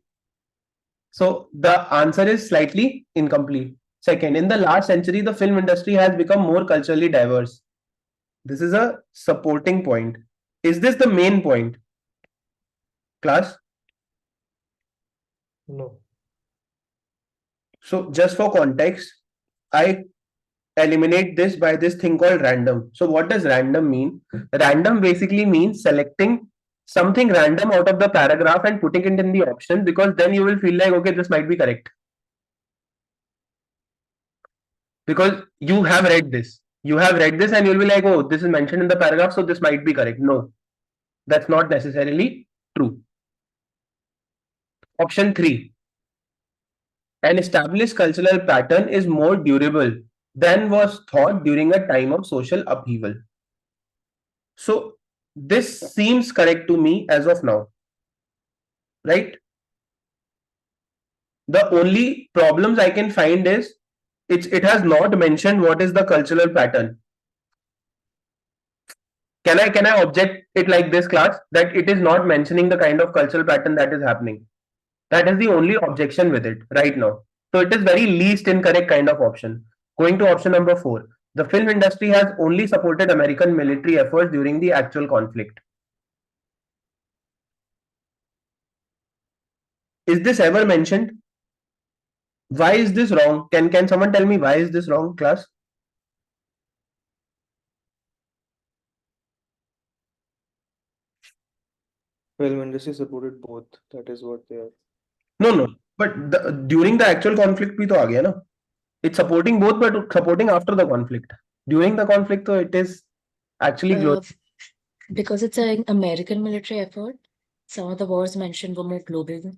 So the answer is slightly incomplete. Second, in the last century, the film industry has become more culturally diverse. This is a supporting point. Is this the main point? Class? No. So just for context, I eliminate this by this thing called random. So what does random mean? Random basically means selecting something random out of the paragraph and putting it in the option, because then you will feel like, okay, this might be correct. Because you have read this. You have read this and you'll be like, oh, this is mentioned in the paragraph, so this might be correct. No, that's not necessarily true. Option 3. An established cultural pattern is more durable than was thought during a time of social upheaval. So this seems correct to me as of now, right? The only problems I can find is it has not mentioned what is the cultural pattern. Can I object it like this, class, that it is not mentioning the kind of cultural pattern that is happening? That is the only objection with it right now. So it is very least incorrect kind of option. Going to option number 4. The film industry has only supported American military efforts during the actual conflict. Is this ever mentioned? Why is this wrong? Can someone tell me why is this wrong, class? Film industry supported both. That is what they are. No. But during the actual conflict भी तो आ गया ना. It's supporting both, but supporting after the conflict. During the conflict, so it is actually Because it's an American military effort, some of the wars mentioned were more global,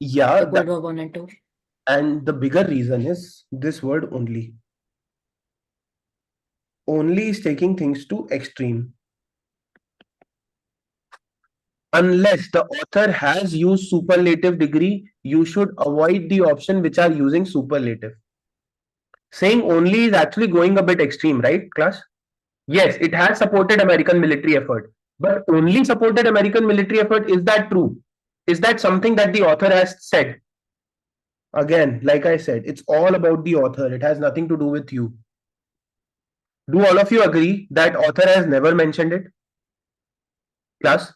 yeah. like World War One and Two. And the bigger reason is this word only. Only is taking things to extreme. Unless the author has used superlative degree, you should avoid the option which are using superlative. Saying only is actually going a bit extreme, right, class? Yes, it has supported American military effort, but only supported American military effort. Is that true? Is that something that the author has said? Again, like I said, it's all about the author. It has nothing to do with you. Do all of you agree that author has never mentioned it? Class?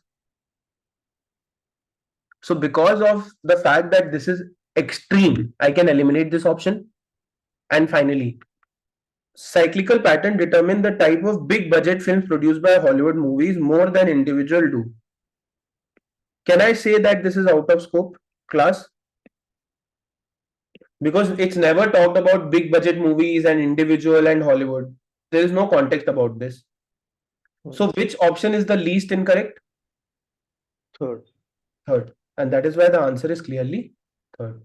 So because of the fact that this is extreme, I can eliminate this option. And finally, cyclical pattern determine the type of big budget films produced by Hollywood movies more than individual do. Can I say that this is out of scope, class? Because it's never talked about big budget movies and individual and Hollywood. There is no context about this. So which option is the least incorrect? Third. Third. And that is why the answer is clearly third.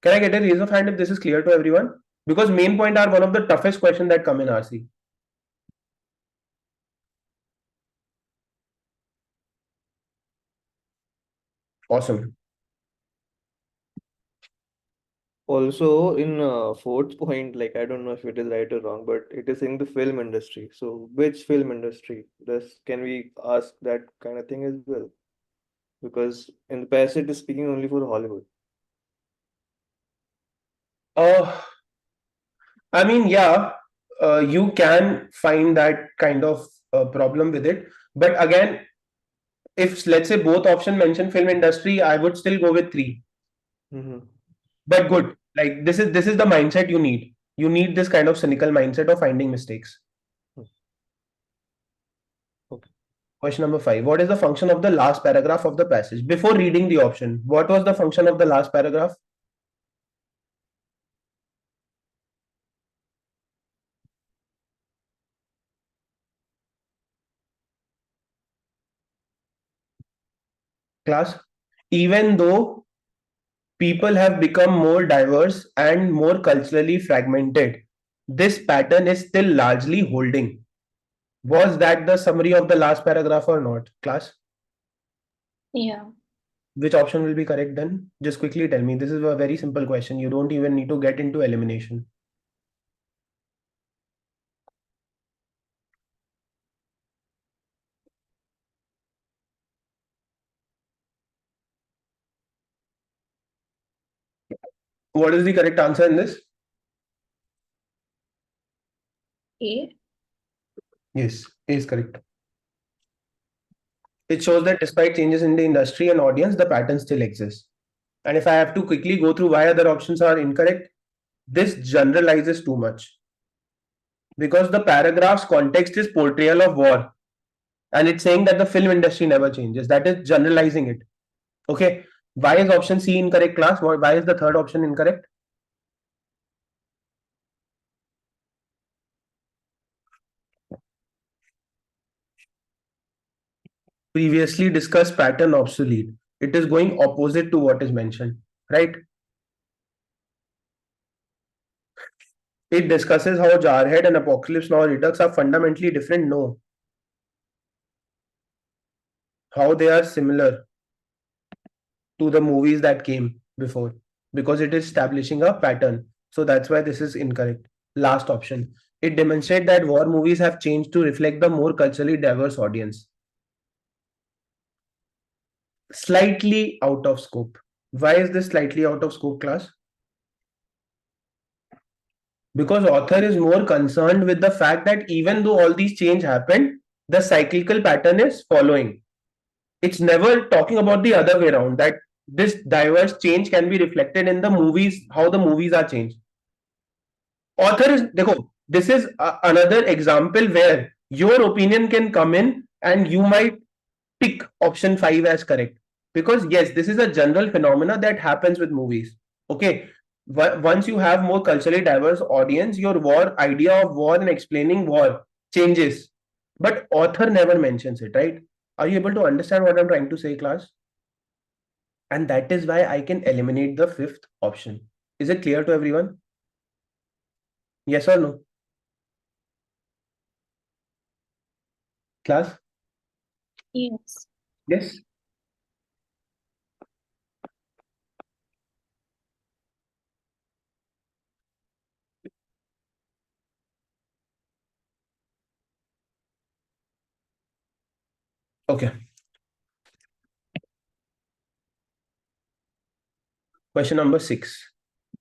Can I get a raise of hand if this is clear to everyone? Because main point are one of the toughest questions that come in RC. Awesome. Also, in fourth point, like I don't know if it is right or wrong, but it is in the film industry. So, which film industry? This can we ask that kind of thing as well? Because in the past, it is speaking only for Hollywood. Uh, I mean, yeah, you can find that kind of problem with it. But again, if let's say both option mention film industry, I would still go with three. Mm-hmm. But good. Like this is the mindset you need. You need this kind of cynical mindset of finding mistakes. Okay. Question number 5. What is the function of the last paragraph of the passage? Before reading the option, what was the function of the last paragraph? Class? Even though people have become more diverse and more culturally fragmented, this pattern is still largely holding. Was that the summary of the last paragraph or not, class? Yeah. Which option will be correct then? Just quickly tell me. This is a very simple question. You don't even need to get into elimination. What is the correct answer in this? A. Yes, A is correct. It shows that despite changes in the industry and audience, the pattern still exists. And if I have to quickly go through why other options are incorrect, this generalizes too much. Because the paragraph's context is portrayal of war. And it's saying that the film industry never changes. That is generalizing it. Okay. Why is option C incorrect, class? Why is the third option incorrect? Previously discussed pattern obsolete. It is going opposite to what is mentioned, right? It discusses how Jarhead and Apocalypse Now Redux are fundamentally different. No. How they are similar to the movies that came before because it is establishing a pattern. So that's why this is incorrect. Last option. It demonstrates that war movies have changed to reflect the more culturally diverse audience. Slightly out of scope. Why is this slightly out of scope, class? Because author is more concerned with the fact that even though all these change happened, the cyclical pattern is following. It's never talking about the other way around, that this diverse change can be reflected in the movies, how the movies are changed. Author is, देखो, this is another example where your opinion can come in and you might pick option 5 as correct. Because yes, this is a general phenomena that happens with movies. Okay. Once you have more culturally diverse audience, your war idea of war and explaining war changes. But author never mentions it, right? Are you able to understand what I'm trying to say, class? And that is why I can eliminate the fifth option. Is it clear to everyone? Yes or no? Class? Yes. Yes. Okay. Question number 6.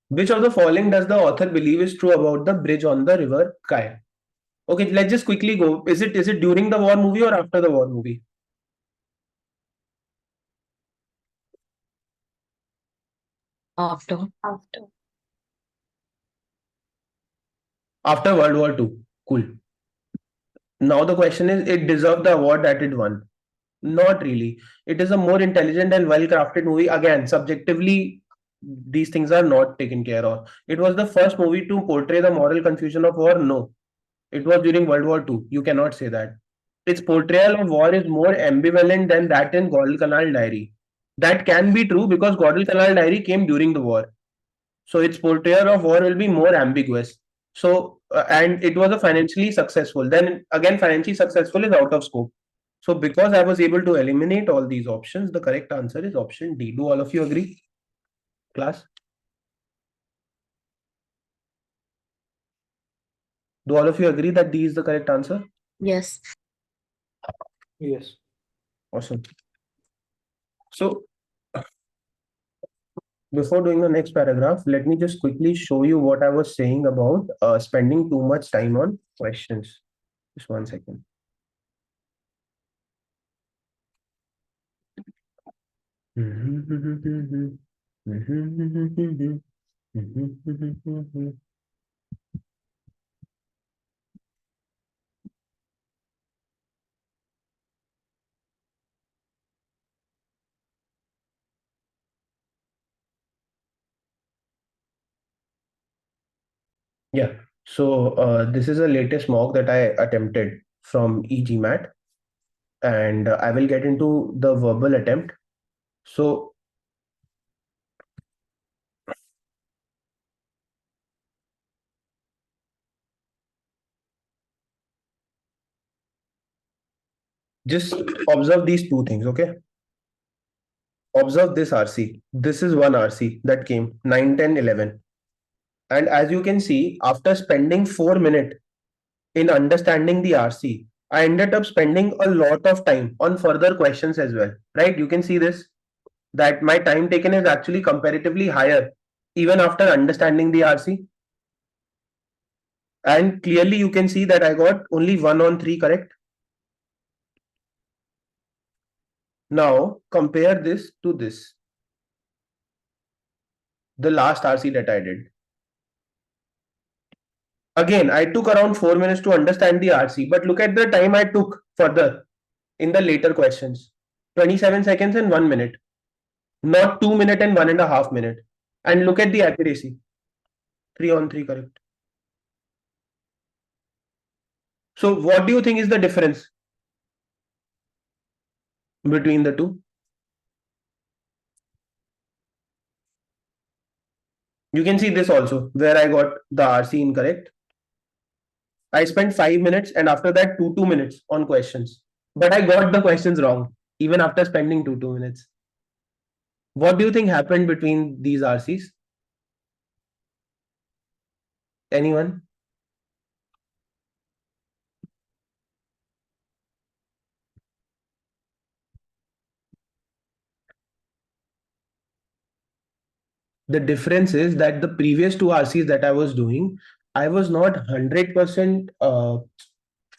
Which of the following does the author believe is true about the bridge on the river Kai? Okay, let's just quickly go. Is it during the war movie or after the war movie? After. After. After World War II. Cool. Now the question is, it deserved the award that it won. Not really. It is a more intelligent and well-crafted movie. Again, subjectively, these things are not taken care of. It was the first movie to portray the moral confusion of war. No, it was during World War II. You cannot say that. Its portrayal of war is more ambivalent than that in Guadalcanal Diary. That can be true because Guadalcanal Diary came during the war. So its portrayal of war will be more ambiguous. So, and it was a financially successful. Then again, financially successful is out of scope. So because I was able to eliminate all these options, the correct answer is option D. Do all of you agree, class? Do all of you agree that D is the correct answer? Yes. Yes. Awesome. So before doing the next paragraph, let me just quickly show you what I was saying about spending too much time on questions. Just 1 second. Yeah. So this is a latest mock that I attempted from Gmat, and I will get into the verbal attempt. So just observe these two things, okay? Observe this RC. This is one RC that came 9, 10, 11. And as you can see, after spending 4 minutes in understanding the RC, I ended up spending a lot of time on further questions as well, right? You can see this, that my time taken is actually comparatively higher even after understanding the RC. And clearly you can see that I got only 1 on 3 correct. Now compare this to this, the last RC that I did. Again, I took around 4 minutes to understand the RC, but look at the time I took further in the later questions. 27 seconds and 1 minute, not 2 minutes and 1.5 minutes. And look at the accuracy, 3 on 3 correct. So what do you think is the difference between the two? You can see this also, where I got the RC incorrect. I spent 5 minutes and after that 2 minutes on questions. But I got the questions wrong, even after spending 2 minutes. What do you think happened between these RCs? Anyone? The difference is that the previous two RCs that I was doing, I was not 100%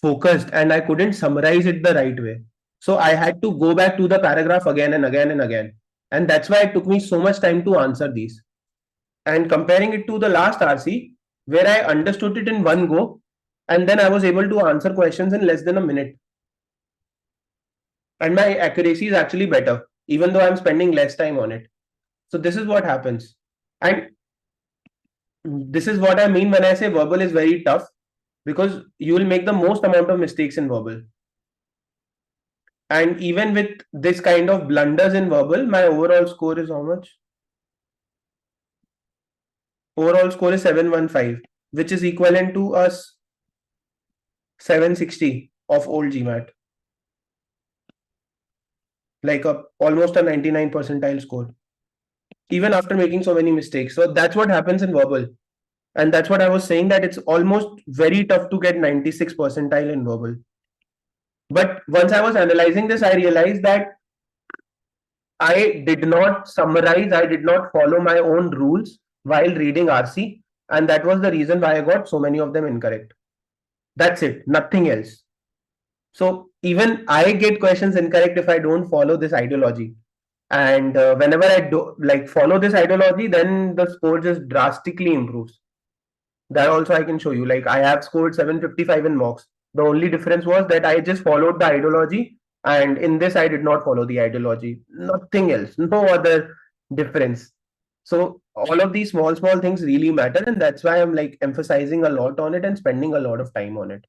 focused and I couldn't summarize it the right way. So I had to go back to the paragraph again and again and again. And that's why it took me so much time to answer these. And comparing it to the last RC, where I understood it in one go, and then I was able to answer questions in less than a minute. And my accuracy is actually better, even though I'm spending less time on it. So this is what happens. And this is what I mean when I say verbal is very tough, because you will make the most amount of mistakes in verbal. And even with this kind of blunders in verbal, my overall score is how much? Overall score is 715, which is equivalent to us 760 of old Gmat. Like almost a 99 percentile score, even after making so many mistakes. So that's what happens in verbal. And that's what I was saying, that it's almost very tough to get 96 percentile in verbal. But once I was analyzing this, I realized that I did not summarize, I did not follow my own rules while reading RC. And that was the reason why I got so many of them incorrect. That's it, nothing else. So even I get questions incorrect if I don't follow this ideology. And whenever I do follow this ideology, then the score just drastically improves. That also I can show you. Like I have scored 755 in mocks. The only difference was that I just followed the ideology, and in this I did not follow the ideology. Nothing else, no other difference. So all of these small things really matter, and that's why I'm like emphasizing a lot on it and spending a lot of time on it.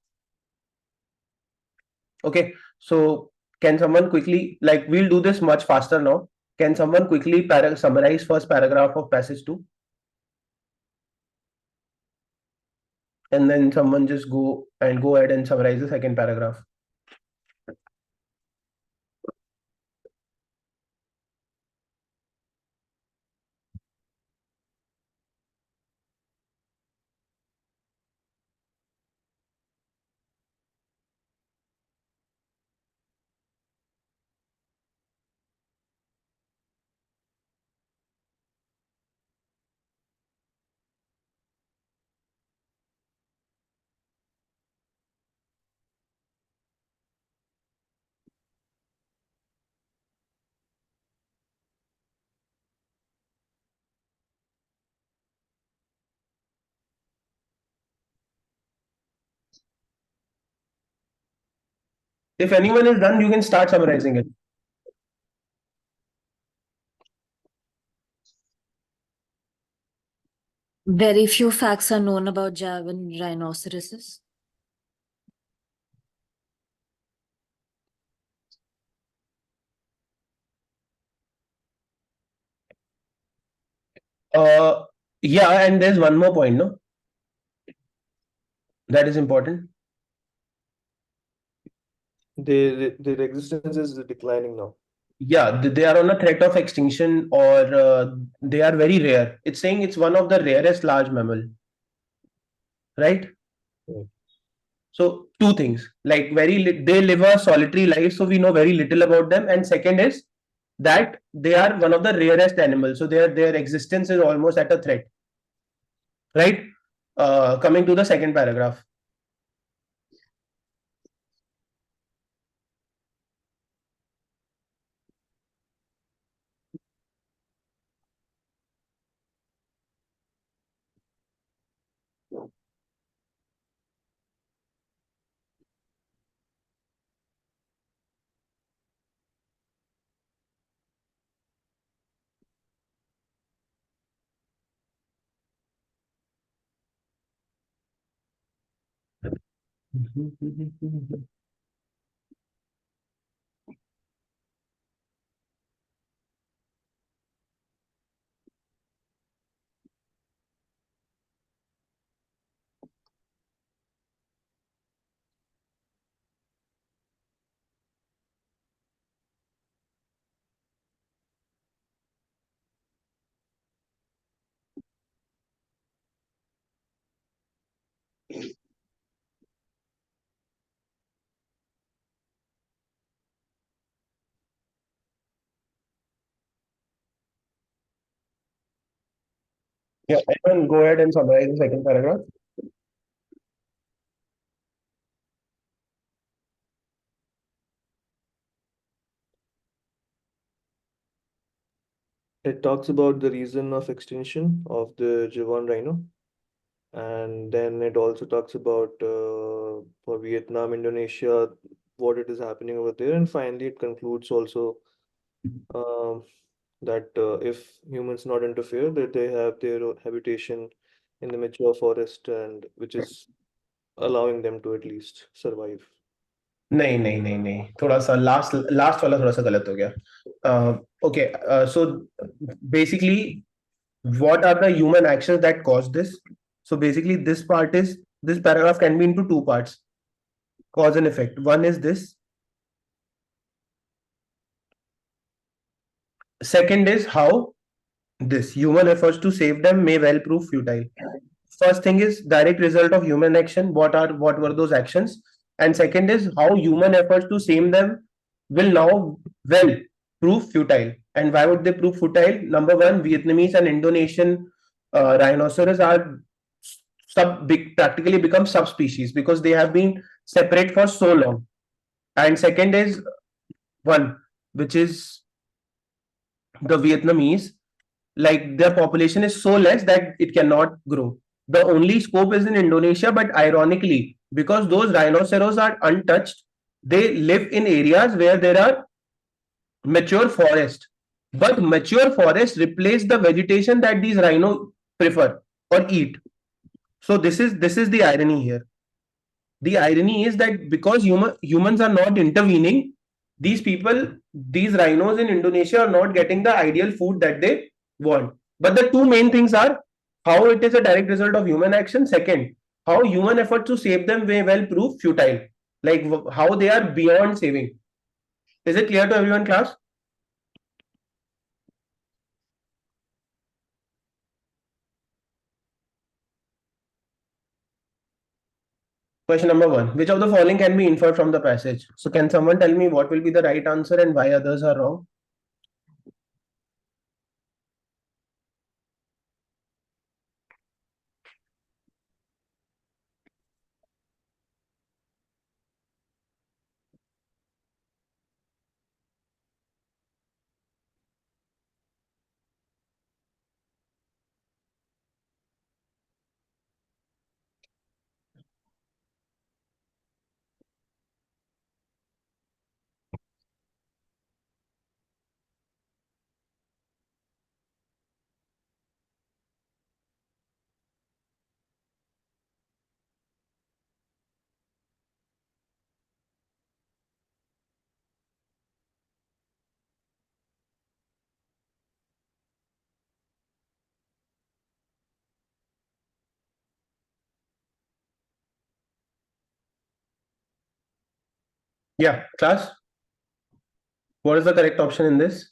Okay, so can someone quickly, like we'll do this much faster now. Can someone quickly summarize first paragraph of passage 2? And then someone just go ahead and summarize the second paragraph. If anyone is done, you can start summarizing it. Very few facts are known about Javan rhinoceroses. Uh, yeah, and there's one more point, no, that is important. Their existence is declining now. Yeah, they are on a threat of extinction, or they are very rare. It's saying it's one of the rarest large mammal, right? Right. So two things, like they live a solitary life, so we know very little about them. And second is that they are one of the rarest animals, so their existence is almost at a threat, right? Coming to the second paragraph. Yeah, everyone go ahead and summarize the second paragraph. It talks about the reason of extinction of the Javan rhino, and then it also talks about for Vietnam, Indonesia, what it is happening over there, and finally it concludes also um, that if humans not interfere, that they have their own habitation in the mature forest, and which is allowing them to at least survive. नहीं नहीं नहीं नहीं, थोड़ा सा last last वाला थोड़ा सा गलत हो गया. Okay, so basically what are the human actions that cause this? So basically this paragraph can be into two parts, cause and effect. One is this, second is how this human efforts to save them may well prove futile. First thing is direct result of human action. What were those actions? And second is how human efforts to save them will now well prove futile. And why would they prove futile? Number one, Vietnamese and Indonesian rhinoceros are practically become subspecies because they have been separate for so long. And second is one, which is the Vietnamese, like their population is so less that it cannot grow. The only scope is in Indonesia, but ironically, because those rhinoceros are untouched, they live in areas where there are mature forest. But mature forest replace the vegetation that these rhino prefer or eat. So this is the irony here. The irony is that because humans are not intervening, these rhinos in Indonesia are not getting the ideal food that they want. But the two main things are how it is a direct result of human action. Second, how human effort to save them may well prove futile. Like how they are beyond saving. Is it clear to everyone, class? Question number one. Which of the following can be inferred from the passage? So can someone tell me what will be the right answer and why others are wrong? Yeah, class. What is the correct option in this?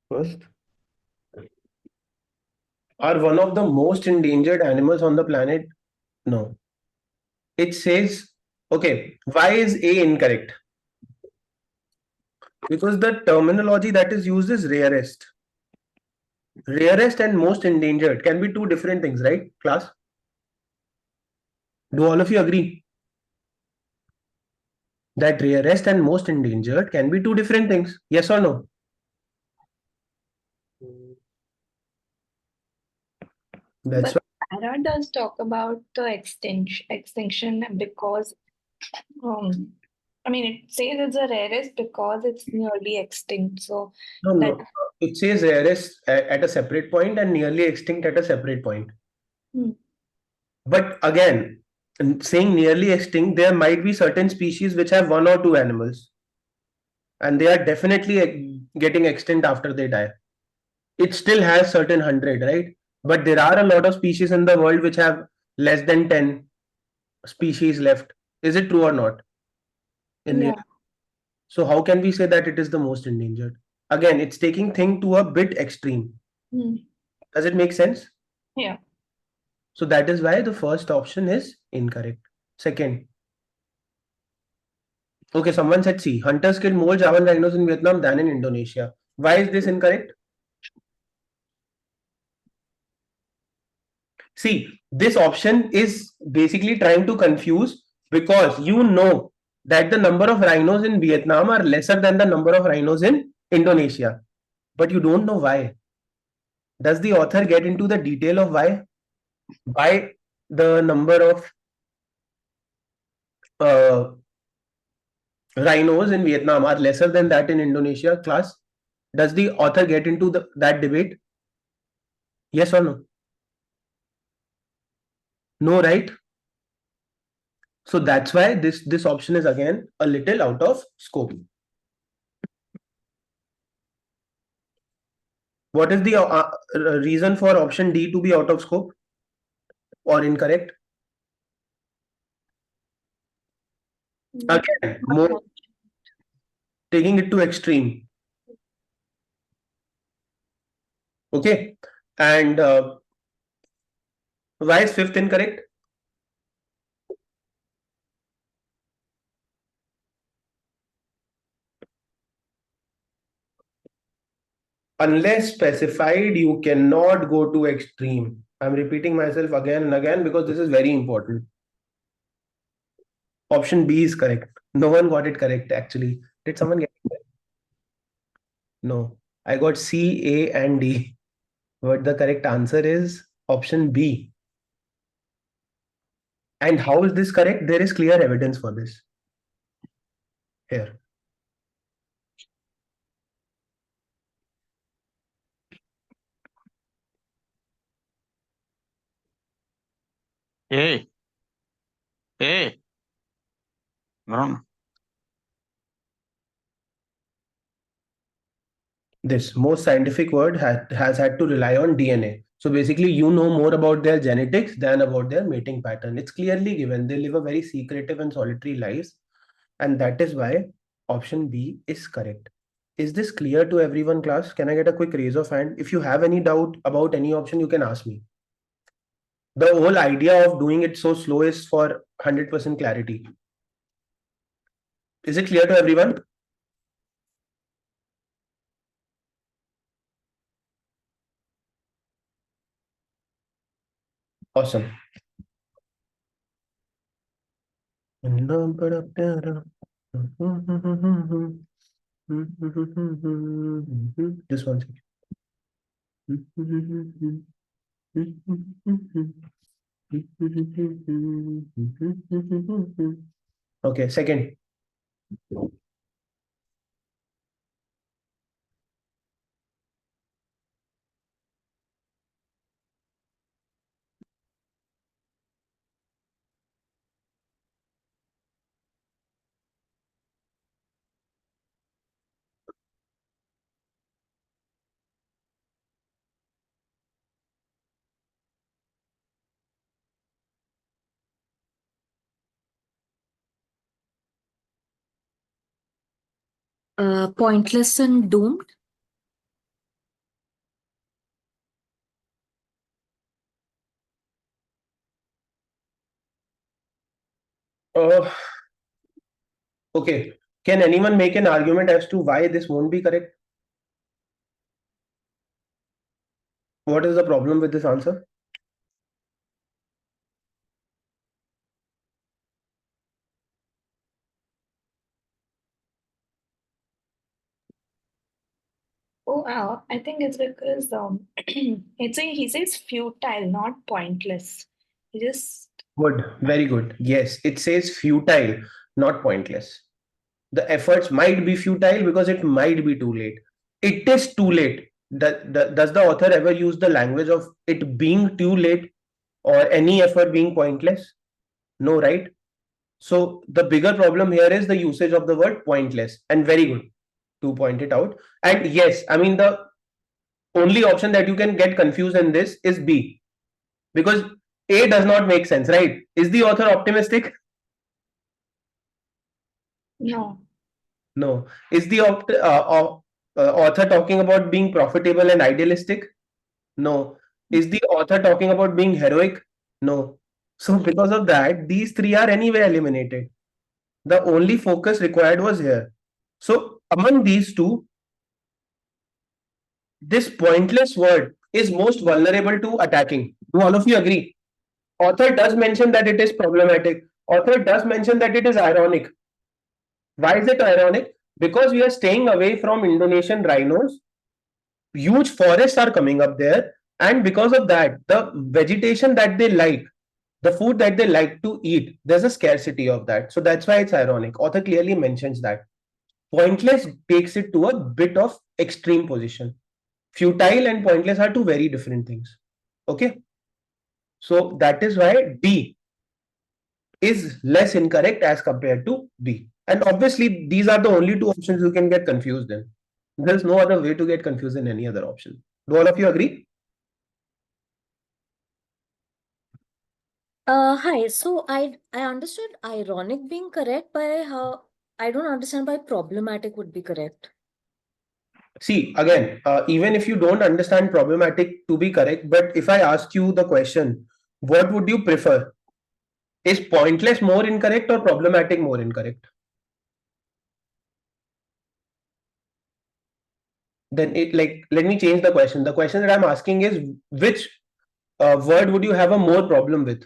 First, Are one of the most endangered animals on the planet? No. It says, okay, why is A incorrect? Because the terminology that is used is rarest. Rarest and most endangered can be two different things, right, class? Do all of you agree that rarest and most endangered can be two different things? Yes or no? That's But Para does talk about the extinction because I mean it says it's the rarest because it's nearly extinct. So no, that no. It says rarest at a separate point and nearly extinct at a separate point. Hmm. But again, saying nearly extinct, there might be certain species which have one or two animals, and they are definitely getting extinct after they die. It still has certain hundred, right? But there are a lot of species in the world which have less than 10 species left. Is it true or not? In real, yeah. so how can we say that it is the most endangered? Again, it's taking thing to a bit extreme. Hmm. Does it make sense? Yeah. So that is why the first option is incorrect. Second, okay, someone said C. Hunters killed more Javan rhinos in Vietnam than in Indonesia. Why is this incorrect? See, this option is basically trying to confuse because you know that the number of rhinos in Vietnam are lesser than the number of rhinos in Indonesia, but you don't know why. Does the author get into the detail of why? Why the number of uh, rhinos in Vietnam are lesser than that in Indonesia, class? Does the author get into that debate? Yes or no? No, right? So that's why this option is again a little out of scope. What is the reason for option D to be out of scope or incorrect? Again, more taking it to extreme. Okay, and why is fifth incorrect? Unless specified, you cannot go to extreme. I'm repeating myself again and again because this is very important. Option B is correct. No one got it correct actually. Did someone get it? No. I got C, A, and D. But the correct answer is option B. And how is this correct? There is clear evidence for this. Here. Hey, hey, Varun. This most scientific word has had to rely on DNA. So basically, you know more about their genetics than about their mating pattern. It's clearly given. They live a very secretive and solitary lives. And that is why option B is correct. Is this clear to everyone, class? Can I get a quick raise of hand? If you have any doubt about any option, you can ask me. The whole idea of doing it so slow is for 100% clarity. Is it clear to everyone? Awesome. Just one second. Okay, second. Pointless and doomed. Uh, okay. Can anyone make an argument as to why this won't be correct? What is the problem with this answer? Oh, I think it's because he says futile, not pointless. He just Good, very good. Yes, it says futile, not pointless. The efforts might be futile because it might be too late. It is too late. Does the author ever use the language of it being too late or any effort being pointless? No, right? So the bigger problem here is the usage of the word pointless, and very good to point it out. And yes, I mean, the only option that you can get confused in this is B, because A does not make sense, right? Is the author optimistic? no. No. Is the author talking about being profitable and idealistic? No. Is the author talking about being heroic? No. So because of that, these three are anyway eliminated. The only focus required was here. So among these two, this pointless word is most vulnerable to attacking. Do all of you agree? Author does mention that it is problematic. Author does mention that it is ironic. Why is it ironic? Because we are staying away from Indonesian rhinos. Huge forests are coming up there, and because of that, the vegetation that they like, the food that they like to eat, there's a scarcity of that. So that's why it's ironic. Author clearly mentions that. Pointless takes it to a bit of extreme position. Futile and pointless are two very different things. Okay, so that is why D is less incorrect as compared to B. And obviously, these are the only two options you can get confused in. There's no other way to get confused in any other option. Do all of you agree? Hi. So I understood ironic being correct by how I don't understand why problematic would be correct. See, again, even if you don't understand problematic to be correct, but if I ask you the question, what would you prefer? Is pointless more incorrect or problematic more incorrect? Then it, like, let me change the question. The question that I'm asking is, which word would you have a more problem with?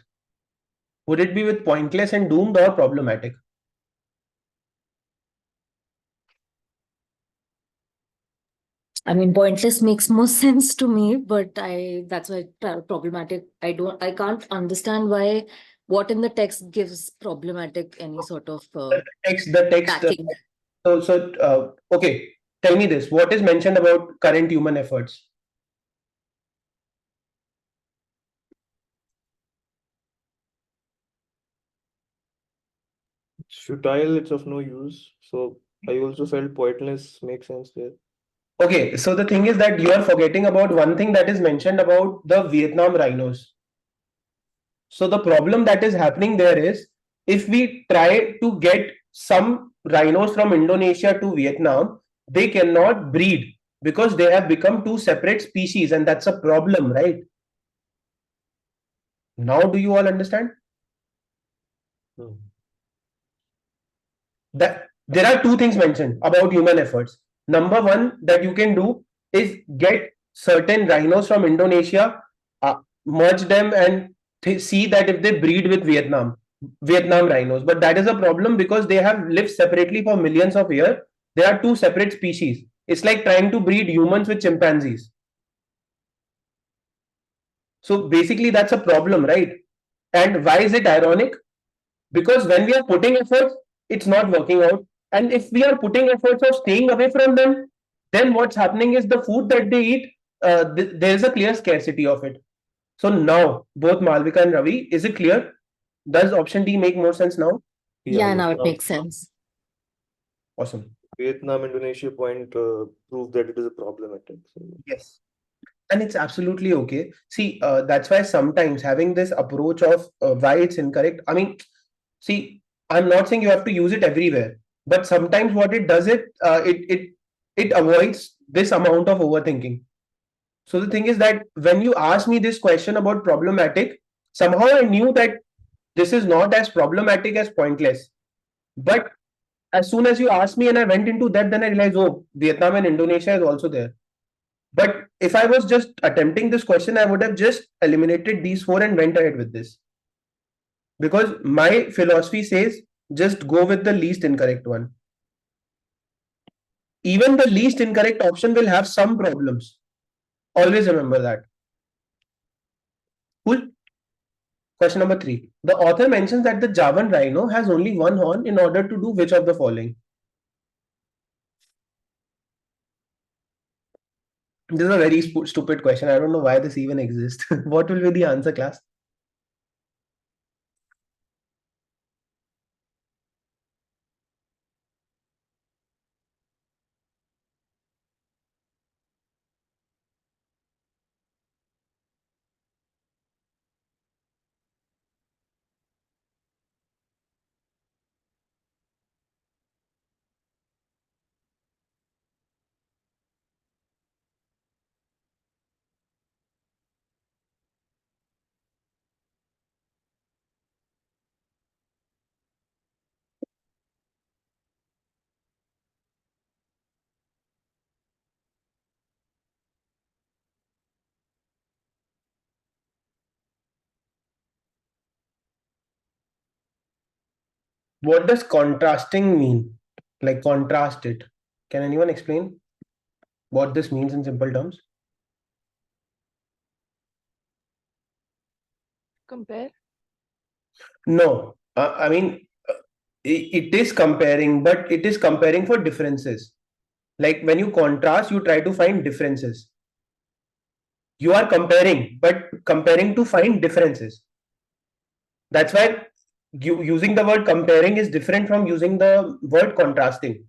Would it be with pointless and doomed or problematic? I mean, pointless makes more sense to me, but that's why problematic. I can't understand why what in the text gives problematic any sort of The text. backing. Okay. Tell me this. What is mentioned about current human efforts? It's futile, it's of no use. So I also felt pointless makes sense there. Okay, so the thing is that you are forgetting about one thing that is mentioned about the Vietnam rhinos. So the problem that is happening there is, if we try to get some rhinos from Indonesia to Vietnam, they cannot breed because they have become two separate species, and that's a problem, right? Now, do you all understand? Hmm. That there are two things mentioned about human efforts. Number one, that you can do is get certain rhinos from Indonesia, merge them, and see that if they breed with Vietnam rhinos. But that is a problem because they have lived separately for millions of years. They are two separate species. It's like trying to breed humans with chimpanzees. So basically, that's a problem, right? And why is it ironic? Because when we are putting efforts, it's not working out. And if we are putting efforts of staying away from them, then what's happening is the food that they eat, there is a clear scarcity of it. So now, both Malvika and Ravi, is it clear? Does option D make more sense now? Yeah, now it Vietnam, makes sense. Awesome. Vietnam, Indonesia point proved that it is a problematic. So Yes. And it's absolutely okay. See, that's why sometimes having this approach of why it's incorrect. I mean, see, I'm not saying you have to use it everywhere, but sometimes what it does it avoids this amount of overthinking. So the thing is that when you ask me this question about problematic, somehow I knew that this is not as problematic as pointless. But as soon as you asked me and I went into that, then I realized, oh, Vietnam and Indonesia is also there. But if I was just attempting this question, I would have just eliminated these four and went ahead with this. Because my philosophy says just go with the least incorrect one. Even the least incorrect option will have some problems. Always remember that. Cool. Question number 3. The author mentions that the Javan rhino has only one horn in order to do which of the following? This is a very stupid question. I don't know why this even exists. What will be the answer, class? What does contrasting mean? Like contrast it. Can anyone explain what this means in simple terms? Compare. No, I mean, it is comparing, but it is comparing for differences. Like when you contrast, you try to find differences. You are comparing, but comparing to find differences. That's why using the word comparing is different from using the word contrasting.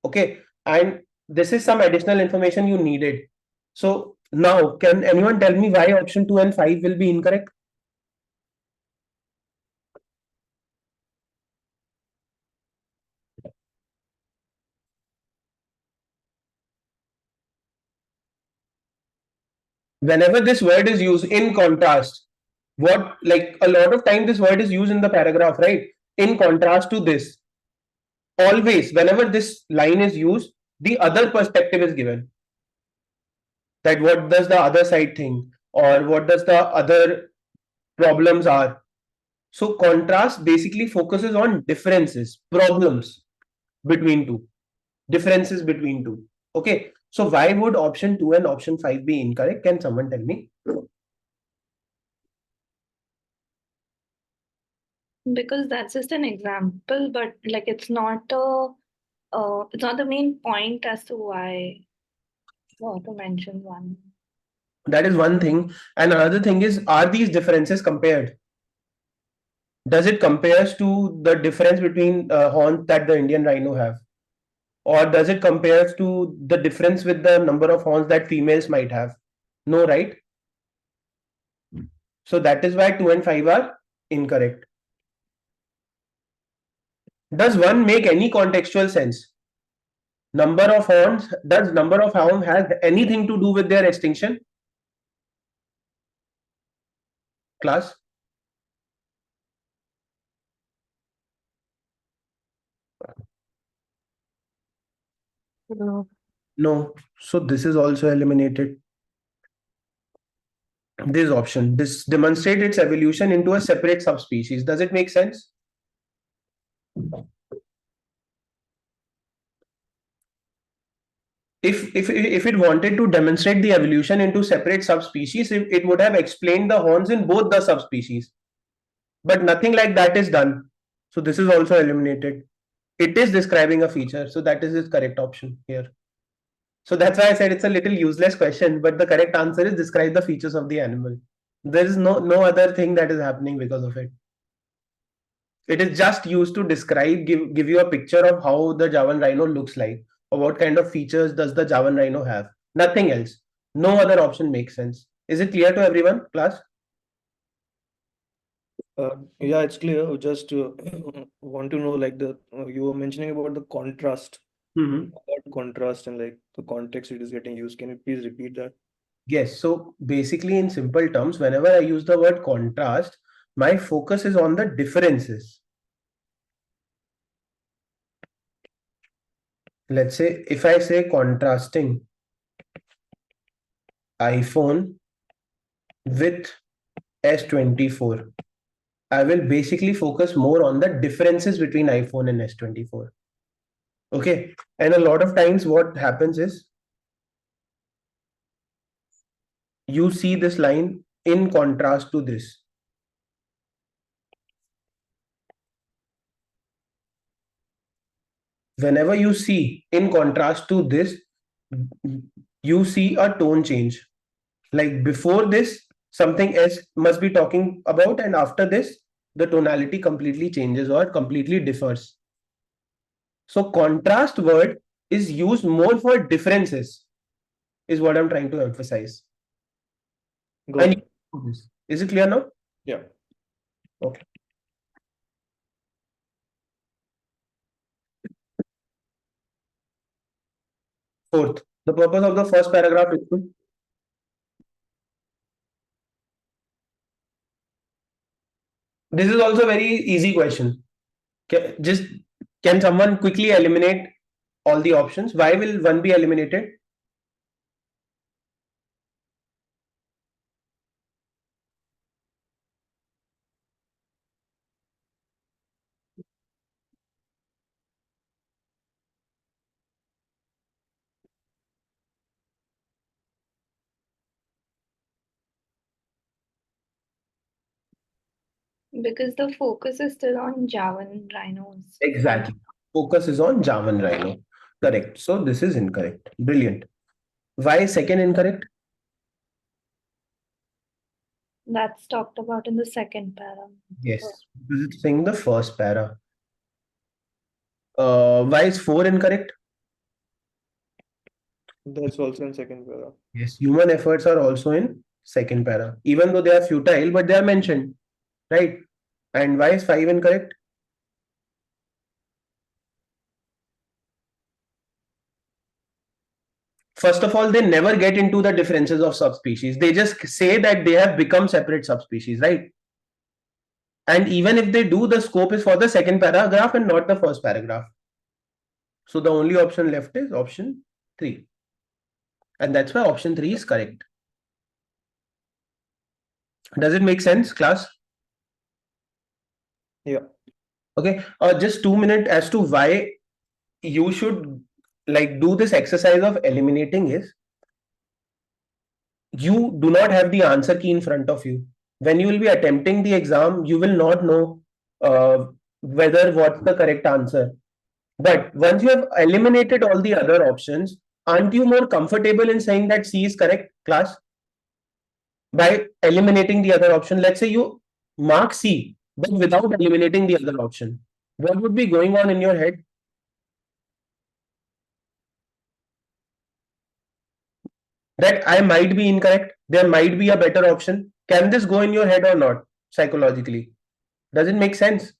Okay. And this is some additional information you needed. So now, can anyone tell me why option 2 and 5 will be incorrect? Whenever this word is used in contrast, what, like a lot of time this word is used in the paragraph, right? In contrast to this, always whenever this line is used, the other perspective is given, that what does the other side think or what does the other problems are. So contrast basically focuses on differences, problems between two, differences between two. Okay, so why would option 2 and option 5 be incorrect? Can someone tell me? Because that's just an example, but like it's not the main point as to why the author mentions one. That is one thing. And another thing is, are these differences compared? Does it compares to the difference between horns that the Indian rhino have? Or does it compares to the difference with the number of horns that females might have? No, right? So that is why 2 and 5 are incorrect. Does 1 make any contextual sense? Number of horns, does number of horns have anything to do with their extinction? Class? No. No. So this is also eliminated. This option, this demonstrate its evolution into a separate subspecies. Does it make sense? If it wanted to demonstrate the evolution into separate subspecies, it would have explained the horns in both the subspecies. But nothing like that is done. So this is also eliminated. It is describing a feature, so that is its correct option here. So that's why I said it's a little useless question, but the correct answer is describe the features of the animal. There is no other thing that is happening because of it. It is just used to describe, give you a picture of how the Javan rhino looks like, or what kind of features does the Javan rhino have. Nothing else. No other option makes sense. Is it clear to everyone, class? Yeah, it's clear. Just want to know, like, you were mentioning about the contrast, about contrast and like the context it is getting used. Can you please repeat that? Yes. So basically, in simple terms, whenever I use the word contrast, my focus is on the differences. Let's say if I say contrasting iPhone with S24, I will basically focus more on the differences between iPhone and S24. Okay. And a lot of times what happens is you see this line in contrast to this. Whenever you see in contrast to this, you see a tone change. Like before this, something else must be talking about, and after this, the tonality completely changes or completely differs. So contrast word is used more for differences, is what I'm trying to emphasize. Got And it. is it clear now? Yeah. Okay. Fourth, the purpose of the first paragraph is to this is also a very easy question. Can someone quickly eliminate all the options? Why will one be eliminated? Because the focus is still on Javan rhinos. Exactly. Focus is on Javan rhino. Correct. So this is incorrect. Brilliant. Why second incorrect? That's talked about in the second para. Yes. Because it's saying the first para. Why is 4 incorrect? That's also in second para. Yes. Human efforts are also in second para. Even though they are futile, but they are mentioned. Right. And why is 5 incorrect? First of all, they never get into the differences of subspecies. They just say that they have become separate subspecies, right? And even if they do, the scope is for the second paragraph and not the first paragraph. So the only option left is option 3. And that's why option 3 is correct. Does it make sense, class? Yeah. Okay. Just 2 minutes as to why you should like do this exercise of eliminating is you do not have the answer key in front of you. When you will be attempting the exam, you will not know whether what's the correct answer. But once you have eliminated all the other options, aren't you more comfortable in saying that C is correct, class? By eliminating the other option, let's say you mark C, but without eliminating the other option. What would be going on in your head? That I might be incorrect, there might be a better option. Can this go in your head or not psychologically? Does it make sense?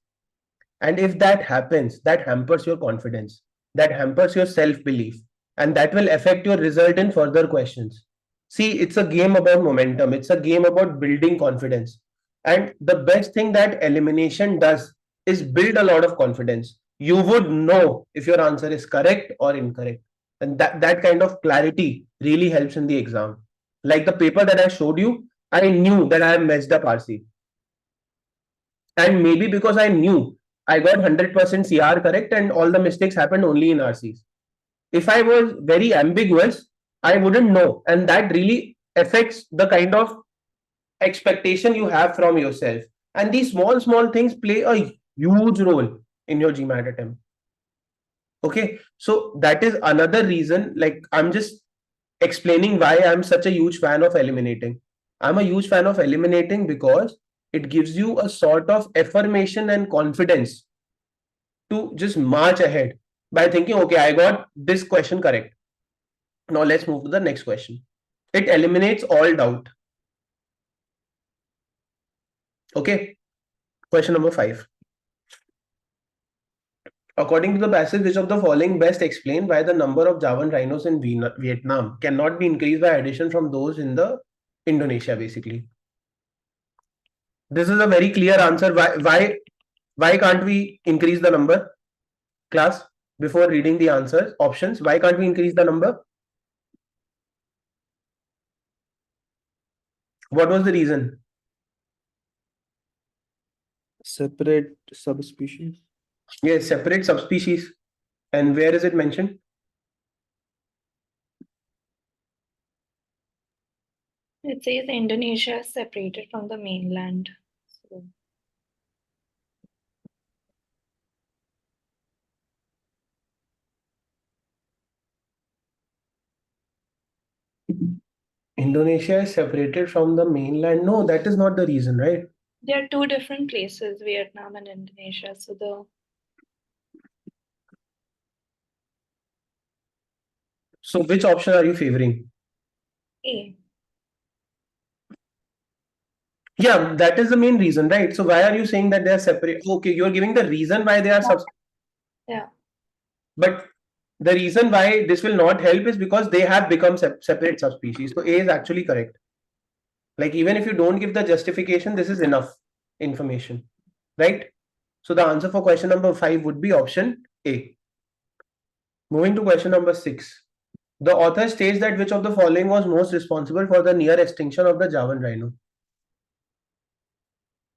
And if that happens, that hampers your confidence, that hampers your self belief, and that will affect your result in further questions. See, it's a game about momentum, it's a game about building confidence. And the best thing that elimination does is build a lot of confidence. You would know if your answer is correct or incorrect. And that kind of clarity really helps in the exam. Like the paper that I showed you, I knew that I have messed up RC. And maybe because I knew I got 100% CR correct and all the mistakes happened only in RCs. If I was very ambiguous, I wouldn't know. And that really affects the kind of expectation you have from yourself. And these small things play a huge role in your GMAT attempt. Okay, so that is another reason. Like, I'm just explaining why I'm such a huge fan of eliminating. I'm a huge fan of eliminating because it gives you a sort of affirmation and confidence to just march ahead by thinking, okay, I got this question correct. Now let's move to the next question. It eliminates all doubt. Okay, question number 5. According to the passage, which of the following best explain why the number of Javan rhinos in Vietnam cannot be increased by addition from those in the Indonesia, basically? This is a very clear answer. Why can't we increase the number, class? Before reading the answers, options, why can't we increase the number? What was the reason? Separate subspecies. Yes, separate subspecies. And where is it mentioned? It says Indonesia is separated from the mainland. So Indonesia is separated from the mainland. No, that is not the reason, right? there are two different places, Vietnam and Indonesia. So the So which option are you favoring? A. Yeah, that is the main reason, right? So why are you saying that they are separate? Okay, you're giving the reason why they are Yeah. but the reason why this will not help is because they have become separate subspecies. So A is actually correct. Like, even if you don't give the justification, this is enough information, right? So the answer for question number 5 would be option A. Moving to question number 6. The author states that which of the following was most responsible for the near extinction of the Javan rhino?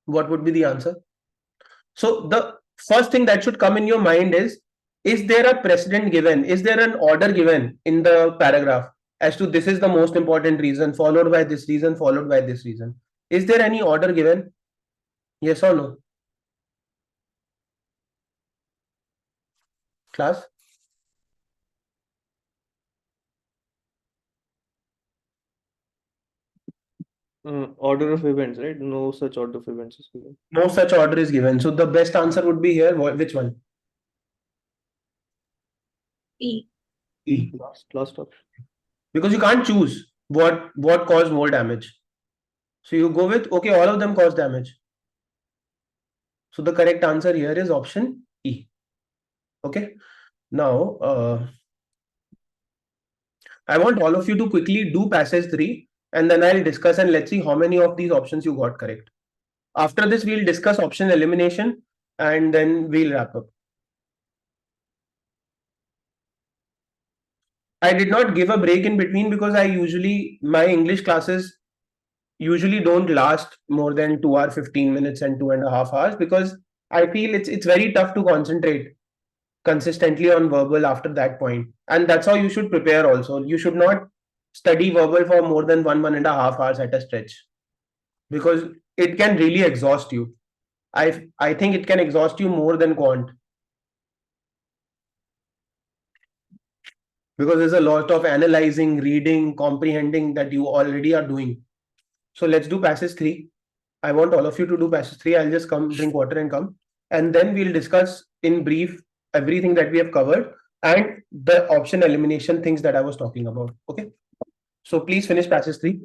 What would be the answer? So the first thing that should come in your mind is there a precedent given? Is there an order given in the paragraph as to this is the most important reason, followed by this reason, followed by this reason? Is there any order given? Yes or no? Class? Order of events, right? No such order of events is given. No such order is given. So the best answer would be here. Which one? E. E. Last option. Because you can't choose what caused more damage. So you go with, okay, all of them cause damage. So the correct answer here is option E. Okay. Now, I want all of you to quickly do passage 3 and then I'll discuss and let's see how many of these options you got correct. After this, we'll discuss option elimination and then we'll wrap up. I did not give a break in between because my English classes usually don't last more than 2 hours 15 minutes and 2.5 hours because I feel it's very tough to concentrate consistently on verbal after that point. And that's how you should prepare also. You should not study verbal for more than 1.5 hours at a stretch because it can really exhaust you. I think it can exhaust you more than quant because there's a lot of analyzing, reading, comprehending that you already are doing. So let's do passage 3. I want all of you to do passage 3. I'll just come drink water and come. And then we'll discuss in brief everything that we have covered and the option elimination things that I was talking about. Okay. So please finish passage 3.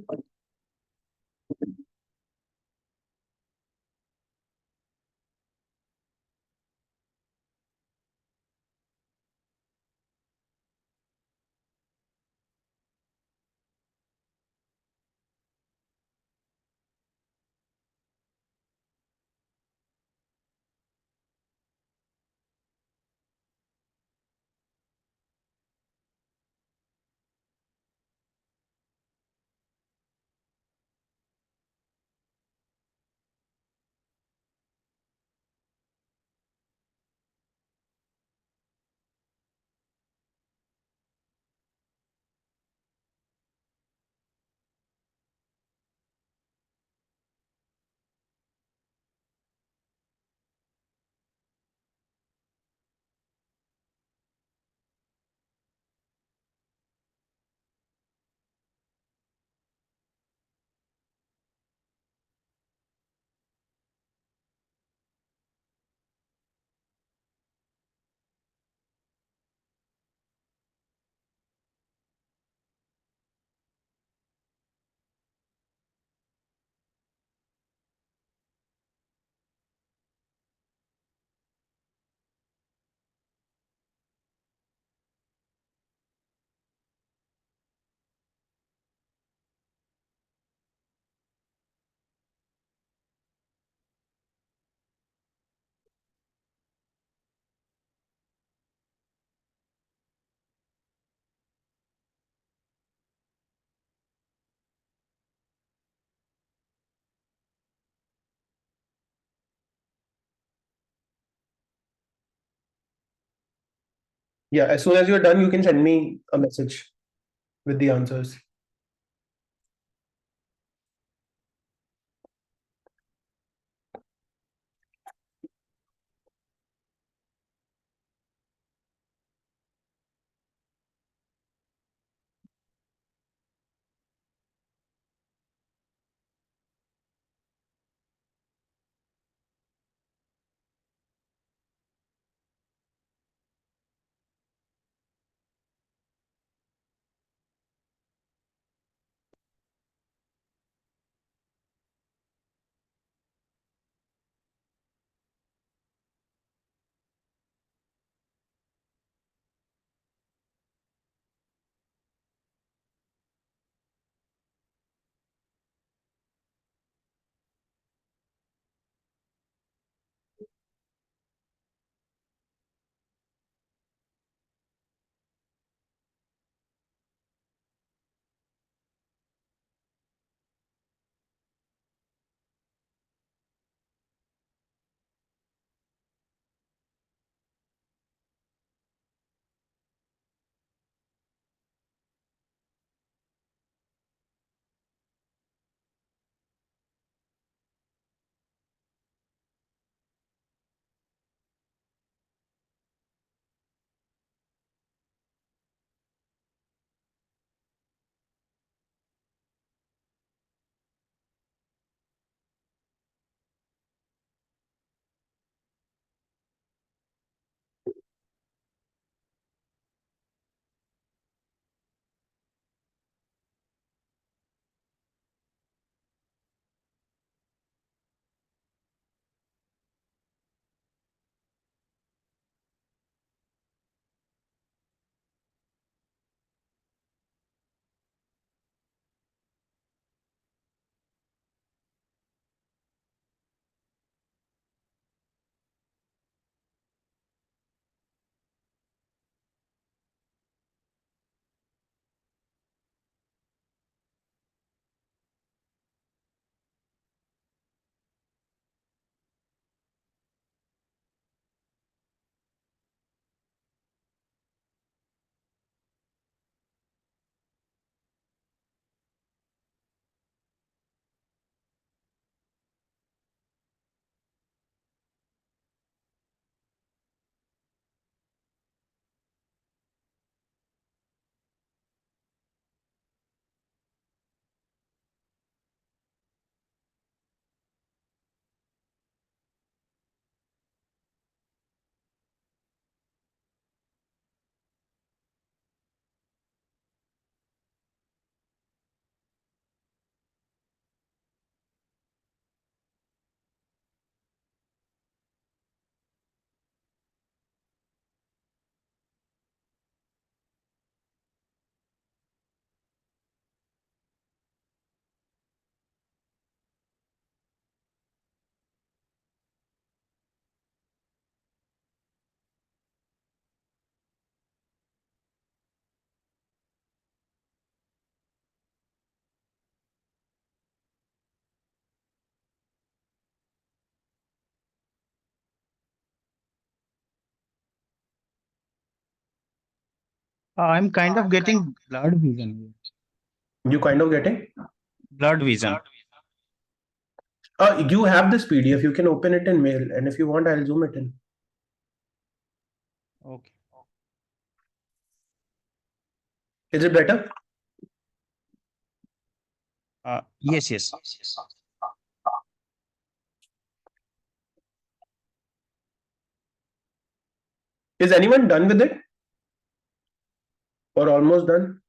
Yeah, as soon as you're done, you can send me a message with the answers. I'm kind of getting blurred vision. You kind of getting? Blurred vision. You have this PDF. You can open it in mail, and if you want, I'll zoom it in. Okay. Is it better? Yes, yes. Is anyone done with it or almost done?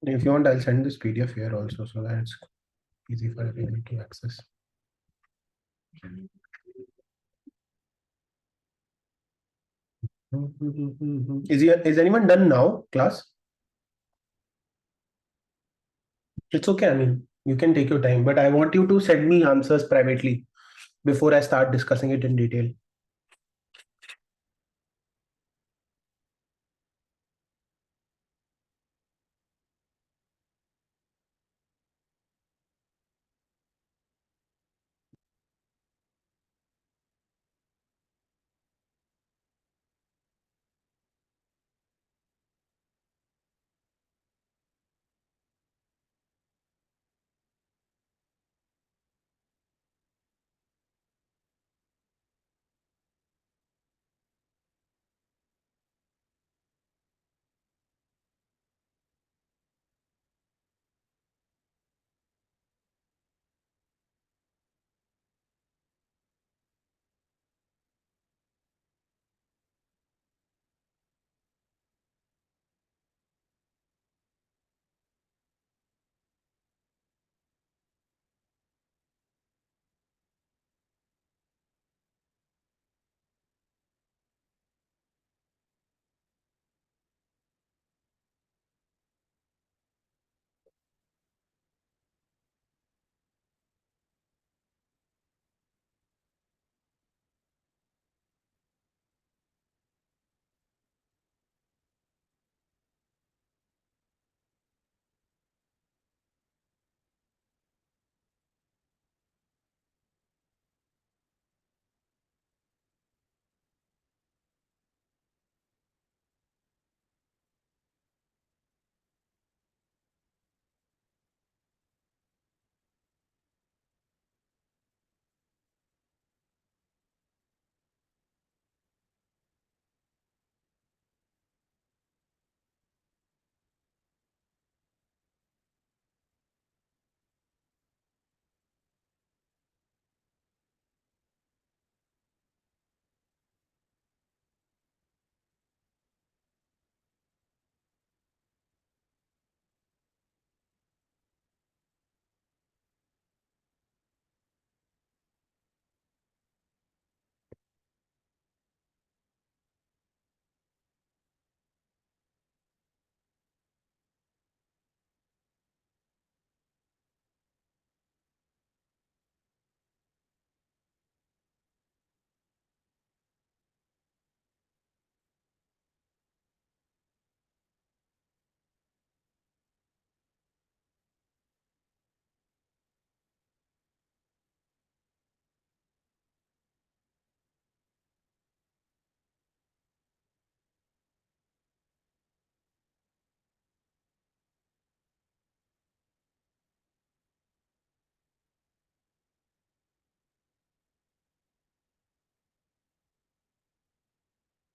If you want, I'll send this PDF here also so that it's easy for everyone to access. Is anyone done now, class? It's okay. I mean, you can take your time, but I want you to send me answers privately before I start discussing it in detail.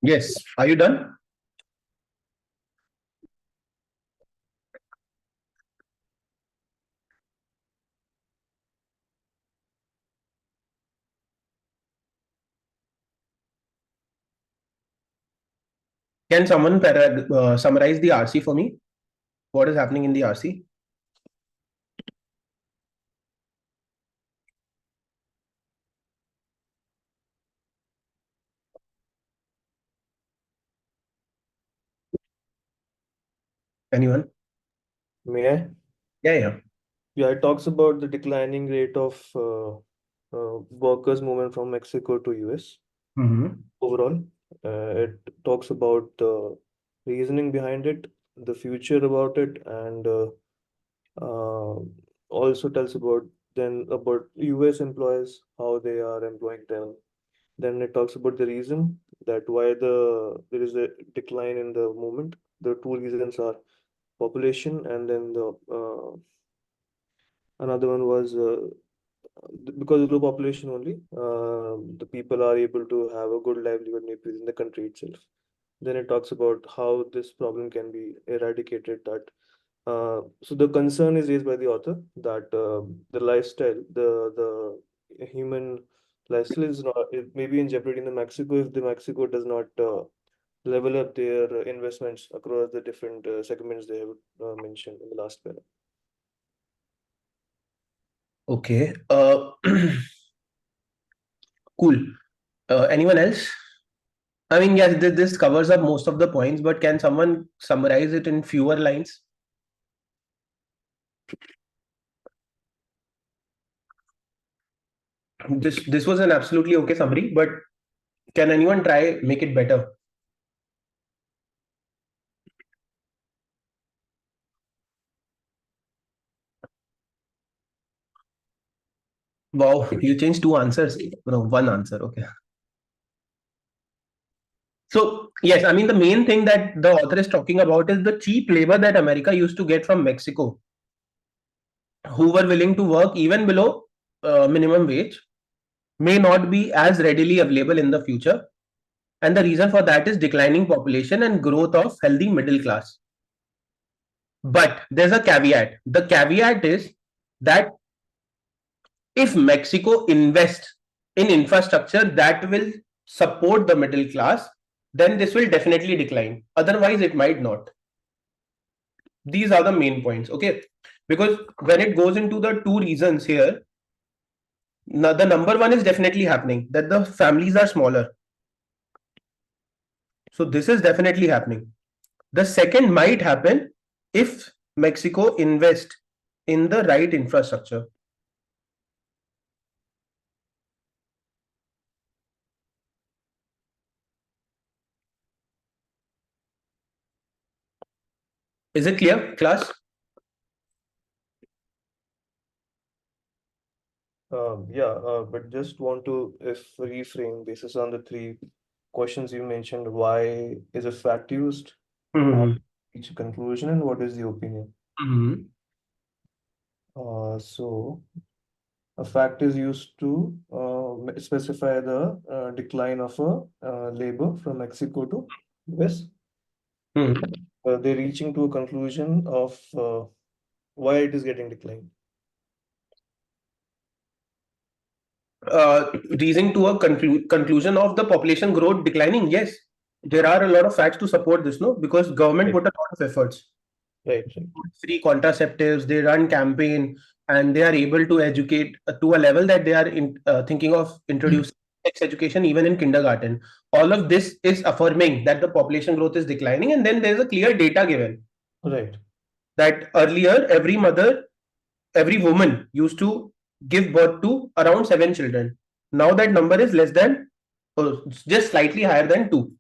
Yes. Are you done? Can someone summarize the RC for me? What is happening in the RC? Anyone? May I? Yeah. Yeah, it talks about the declining rate of workers' movement from Mexico to US Mm-hmm. overall. It talks about the reasoning behind it, the future about it, and uh, also tells about then about US employees, how they are employing them, Then it talks about the reason that why there is a decline in the movement. The two reasons are population, and then the another one was because of low population only, the people are able to have a good livelihood within the country itself. Then it talks about how this problem can be eradicated. That so the concern is raised by the author that the lifestyle, the human lifestyle is not, it may be in jeopardy in the Mexico if the Mexico does not level up their investments across the different segments they have mentioned in the last paragraph. Okay. Cool. Anyone else? I mean, yes, this covers up most of the points, but can someone summarize it in fewer lines? This was an absolutely okay summary, but can anyone try make it better? Wow, you changed two answers. No, one answer. Okay. So yes, I mean the main thing that the author is talking about is the cheap labor that America used to get from Mexico, who were willing to work even below minimum wage, may not be as readily available in the future. And the reason for that is declining population and growth of healthy middle class. But there's a caveat. The caveat is that if Mexico invests in infrastructure that will support the middle class, then this will definitely decline. Otherwise, it might not. These are the main points, okay? Because when it goes into the two reasons here, now the number one is definitely happening, that the families are smaller. So this is definitely happening. The second might happen if Mexico invest in the right infrastructure. Is it clear, class? But just want to if reframe basis on the three questions you mentioned. Why is a fact used? How to reach a conclusion, and what is the opinion? So a fact is used to specify the decline of labor from Mexico to US. They're reaching to a conclusion of why it is getting declined. Reasoning to a conclusion of the population growth declining, yes, there are a lot of facts to support this, no, because government put a lot of efforts. Right. Free contraceptives, they run campaign, and they are able to educate to a level that they are thinking of introducing sex education even in kindergarten. All of this is affirming that the population growth is declining, and then there's a clear data given. Right. That earlier every woman used to give birth to around 7 children. Now that number is less than, just slightly higher than 2.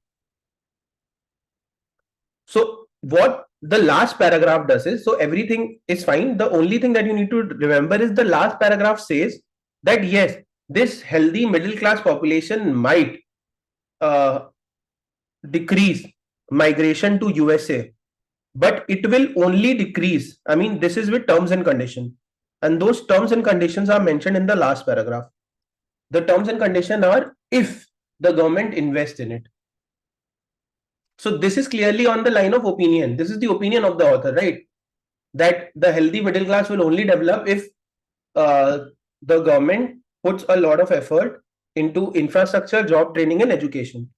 So what the last paragraph does is, so everything is fine. The only thing that you need to remember is the last paragraph says that yes, this healthy middle class population might decrease migration to USA, but it will only decrease. I mean, this is with terms and condition, and those terms and conditions are mentioned in the last paragraph. The terms and condition are if the government invests in it. So this is clearly on the line of opinion. This is the opinion of the author, right? That the healthy middle class will only develop if the government puts a lot of effort into infrastructure, job training, and education.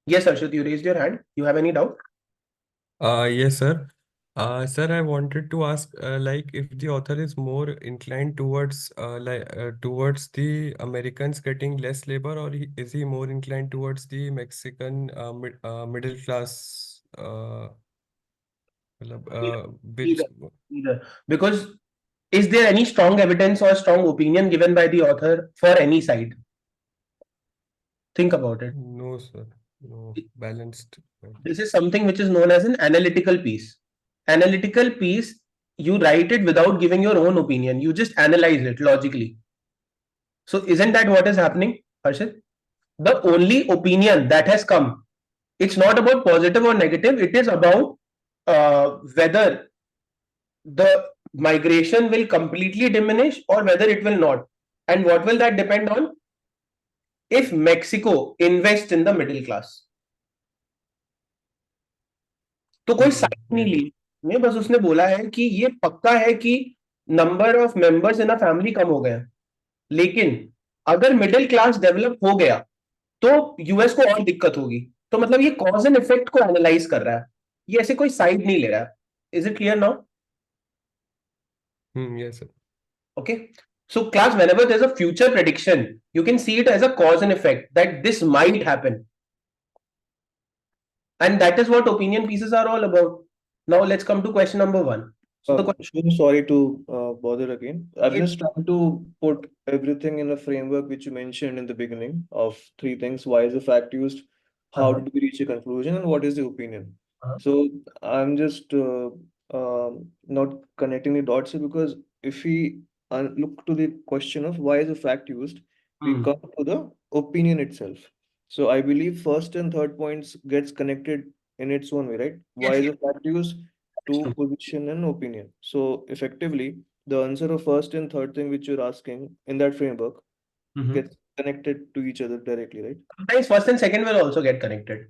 Yes, Arshad, you raised your hand. You have any doubt? Yes, sir. Sir, I wanted to ask, like, if the author is more inclined towards, towards the Americans getting less labor, or is he more inclined towards the Mexican middle class, which? Either. Because is there any strong evidence or strong opinion given by the author for any side? Think about it. No, sir. No, balanced. This is something which is known as an analytical piece. Analytical piece, you write it without giving your own opinion. You just analyze it logically. So isn't that what is happening, Harshit? The only opinion that has come, it's not about positive or negative, it is about whether the migration will completely diminish or whether it will not. And what will that depend on? If Mexico invests in the middle class. तो कोई side नहीं ली, मैं बस उसने बोला है कि ये पक्का है कि number of members in a family कम हो गया, लेकिन अगर मिडिल क्लास डेवलप हो गया तो यूएस को और दिक्कत होगी. तो मतलब ये कॉज एंड इफेक्ट को एनालाइज कर रहा है, ये ऐसे कोई साइड नहीं ले रहा है. Is it clear now? Yes, sir. Okay. So class, whenever there's a future prediction, you can see it as a cause and effect that this might happen. And that is what opinion pieces are all about. Now let's come to question number 1. So the question, I'm sorry to bother again. I'm It- just trying to put everything in a framework which you mentioned in the beginning of 3 things. Why is the fact used? How Uh-huh. did we reach a conclusion? And what is the opinion? Uh-huh. So I'm just not connecting the dots here, because if we look to the question of why is the fact used, we come to the opinion itself. So I believe first and third points gets connected in its own way, right? Why is the fact used? To position and opinion. So effectively, the answer of first and third thing which you're asking in that framework gets connected to each other directly, right? Sometimes first and second will also get connected.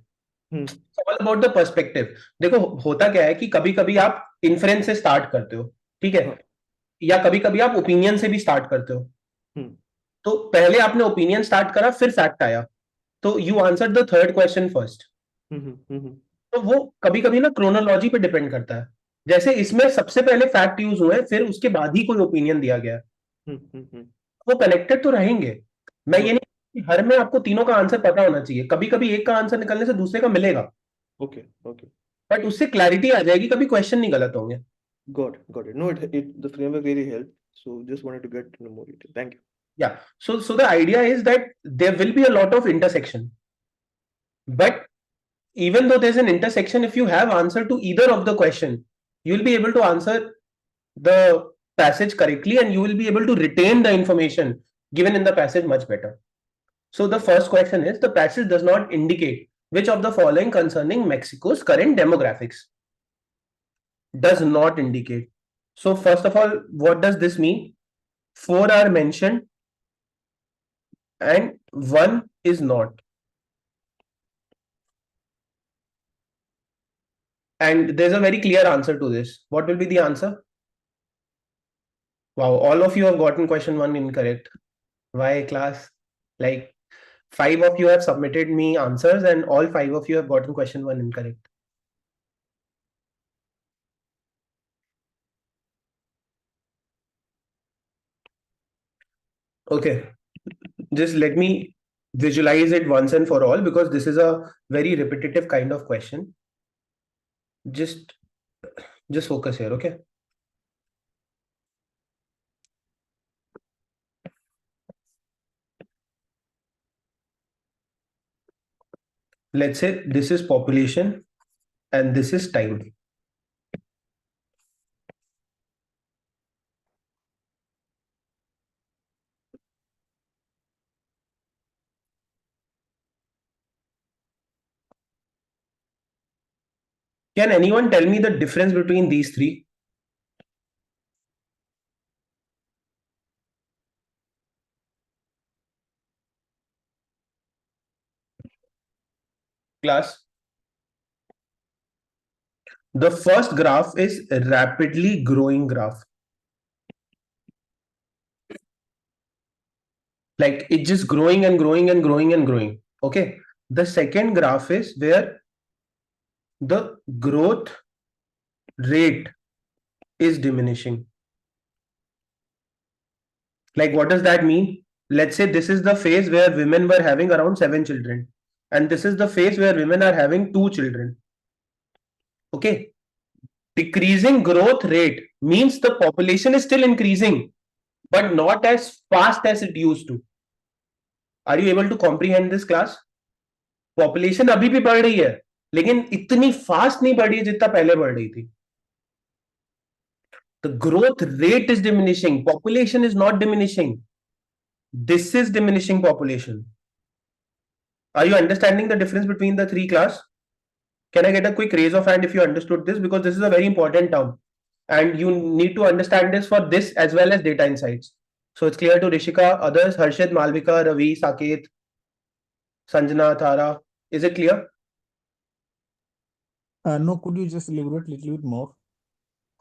Hmm. It's all about the perspective. देखो होता क्या है कि कभी कभी आप inference से start करते हो, ठीक है, हाँ. या कभी कभी आप ओपिनियन से भी स्टार्ट करते हो. Hmm. तो पहले आपने ओपिनियन स्टार्ट करा, फिर फैक्ट आया, तो you answer the third question first. तो वो कभी कभी ना क्रोनोलॉजी पे डिपेंड करता है. जैसे इसमें सबसे पहले फैक्ट यूज हुए, फिर उसके बाद ही कोई ओपिनियन दिया गया. वो कनेक्टेड तो रहेंगे. मैं ये नहीं, हर में आपको तीनों का आंसर पता होना चाहिए. कभी कभी एक का आंसर निकलने से दूसरे का मिलेगा, Okay, okay. बट उससे क्लैरिटी आ जाएगी, कभी क्वेश्चन नहीं गलत होंगे. Got it. No, the framework really helped. So just wanted to get to know more detail. Thank you. Yeah. So the idea is that there will be a lot of intersection, but even though there's an intersection, if you have answer to either of the question, you will be able to answer the passage correctly and you will be able to retain the information given in the passage much better. So the first question is, the passage does not indicate which of the following concerning Mexico's current demographics. Does not indicate. So first of all, what does this mean? 4 are mentioned and 1 is not. And there's a very clear answer to this. What will be the answer? Wow, all of you have gotten question 1 incorrect. Why, class? Like 5 of you have submitted me answers and all 5 of you have gotten question 1 incorrect. Okay, just let me visualize it once and for all, because this is a very repetitive kind of question. Just focus here, okay? Let's say this is population and this is time. Can anyone tell me the difference between these three? Class? The first graph is rapidly growing graph. Like it's just growing and growing and growing and growing. Okay. The second graph is where the growth rate is diminishing. Like what does that mean? Let's say this is the phase where women were having around 7 children, and this is the phase where women are having 2 children. Okay. Decreasing growth rate means the population is still increasing, but not as fast as it used to. Are you able to comprehend this, class? Population अभी भी बढ़ रही है, लेकिन इतनी fast नहीं बढ़ रही है जितना पहले बढ़ रही थी. The growth rate is diminishing, population is not diminishing. This is diminishing population. Are you understanding the difference between the three class? Can I get a quick raise of hand if you understood this? Because this is a very important term. And you need to understand this for this as well as data insights. So it's clear to Rishika, others, Harshit, Malvika, Ravi, Saket, Sanjana, Thara. Is it clear? No, could you just elaborate a little bit more?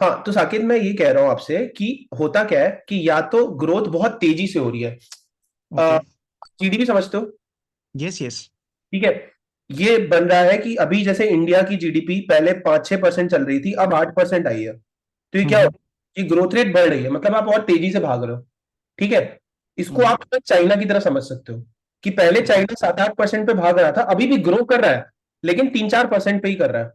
हाँ, तो साकिब मैं ये कह रहा हूँ आपसे कि होता क्या है कि या तो ग्रोथ बहुत तेजी से हो रही है, Okay. जीडीपी समझते हो? Yes, yes. ठीक है, ये बन रहा है कि अभी जैसे इंडिया की जीडीपी पहले 5-6% चल रही थी, अब 8% आई है, तो ये क्या हो, कि ग्रोथ रेट बढ़ रही है, मतलब आप और तेजी से भाग रहे हो। ठीक है, इसको आप चाइना की तरह समझ सकते हो कि पहले चाइना 7-8% पे भाग रहा था, अभी भी ग्रो कर रहा है, लेकिन 3-4% पे ही कर रहा है।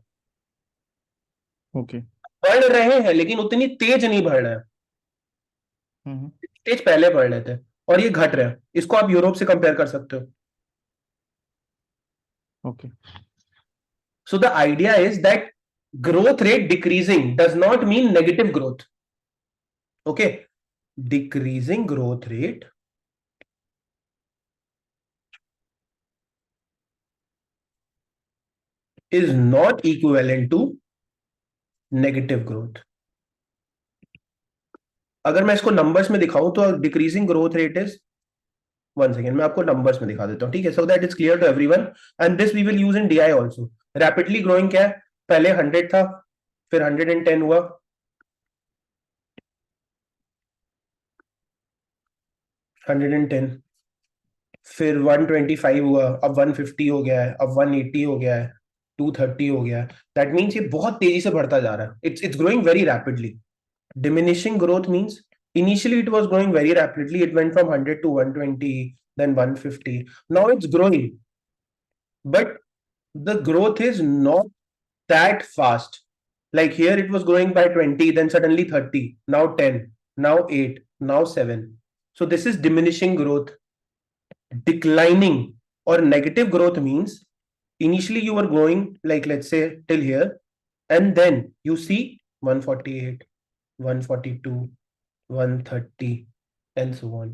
Okay. बढ़ रहे हैं लेकिन उतनी तेज नहीं बढ़ रहे हैं, तेज पहले बढ़ रहे थे और ये घट रहे हैं। इसको आप यूरोप से कंपेयर कर सकते हो। Okay. So the idea is that growth rate decreasing does not mean negative growth. Okay, decreasing growth rate is not equivalent to negative growth. अगर मैं इसको नंबर्स में दिखाऊं तो decreasing growth rate is, one second मैं आपको numbers में दिखा देता हूं, ठीक है, so that it's clear to everyone and this we will use in DI also. Rapidly growing क्या है, पहले 100 था, फिर 110 हुआ, 110, फिर 125 हुआ, अब 150 हो गया है, अब 180 हो गया है, 230 हो गया है। दैट मीन्स ये बहुत तेजी से बढ़ता जा रहा है, it's growing very rapidly. Diminishing growth means initially it was growing very rapidly, it went from 100 to 120, then 150, now it's growing, but the growth is not that fast. Like here it was growing by 20, then suddenly 30, now 10, now 8, now 7. So this is diminishing growth. Declining or negative growth means initially you were growing, like let's say till here, and then you see 148, 142, 130, and so on.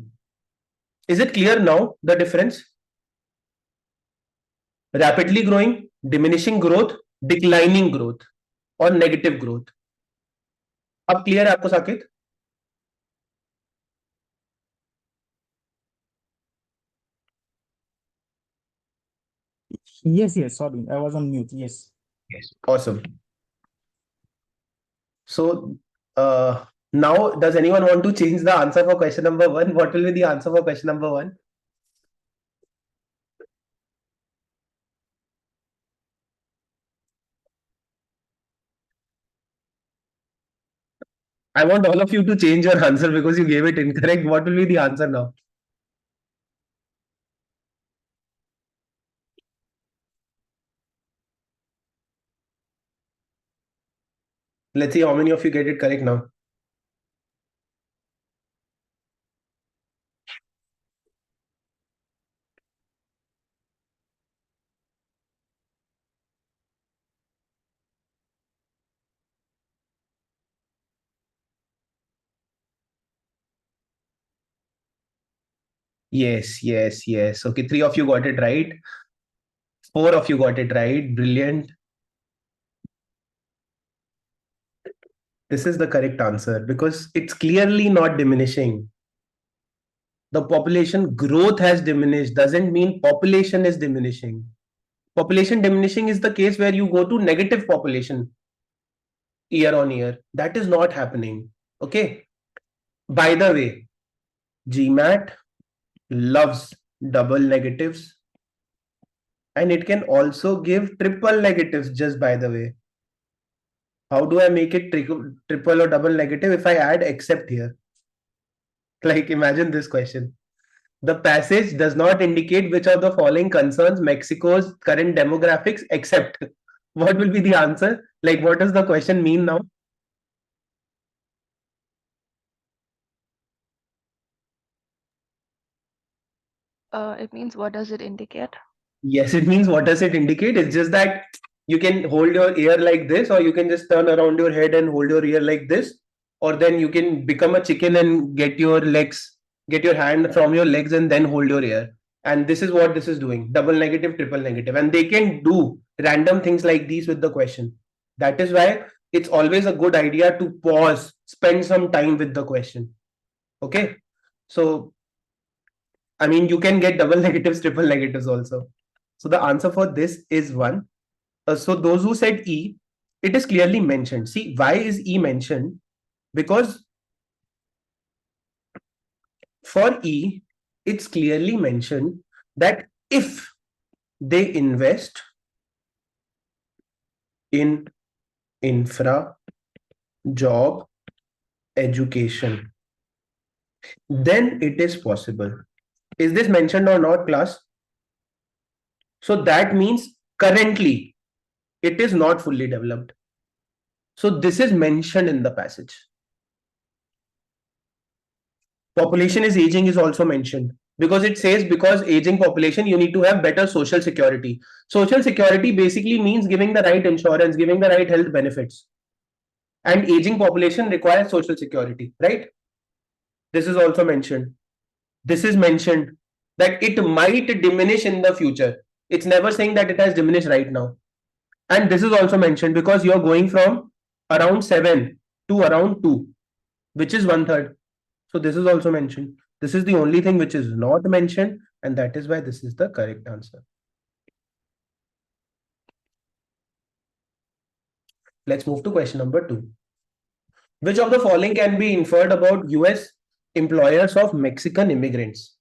Is it clear now the difference? Rapidly growing, diminishing growth, declining growth, or negative growth. अब clear है आपको साकित? Yes, yes, sorry, I was on mute. Yes. Yes. Awesome. So now does anyone want to change the answer for question number 1? What will be the answer for question number 1? I want all of you to change your answer because you gave it incorrect. What will be the answer now? Let's see how many of you get it correct now. Yes, yes, yes. Okay, 3 of you got it right. 4 of you got it right. Brilliant. This is the correct answer because it's clearly not diminishing. The population growth has diminished doesn't mean population is diminishing. Population diminishing is the case where you go to negative population year on year. That is not happening. Okay. By the way, Gmat loves double negatives and it can also give triple negatives, just by the way. How do I make it triple or double negative if I add except here? Like imagine this question. The passage does not indicate which of the following concerns Mexico's current demographics except. What will be the answer? Like what does the question mean now? It means what does it indicate? Yes, it means what does it indicate? It's just that you can hold your ear like this, or you can just turn around your head and hold your ear like this, or then you can become a chicken and get your legs, get your hand from your legs and then hold your ear. and this is what this is doing, double negative, triple negative, and they can do random things like these with the question. That is why it's always a good idea to pause, spend some time with the question. Okay, so I mean, you can get double negatives, triple negatives also. So the answer for this is 1. So those who said E, it is clearly mentioned. See, why is E mentioned? Because for E, it's clearly mentioned that if they invest in infra, job, education, then it is possible. Is this mentioned or not, class? So that means currently it is not fully developed. So this is mentioned in the passage. Population is aging is also mentioned because it says because aging population, you need to have better social security. Social security basically means giving the right insurance, giving the right health benefits. And aging population requires social security, right? This is also mentioned. This is mentioned that it might diminish in the future. It's never saying that it has diminished right now. And this is also mentioned because you're going from around 7 to around 2, which is 1/3. So this is also mentioned. This is the only thing which is not mentioned, and that is why this is the correct answer. Let's move to question number 2. Which of the following can be inferred about US employers of Mexican immigrants?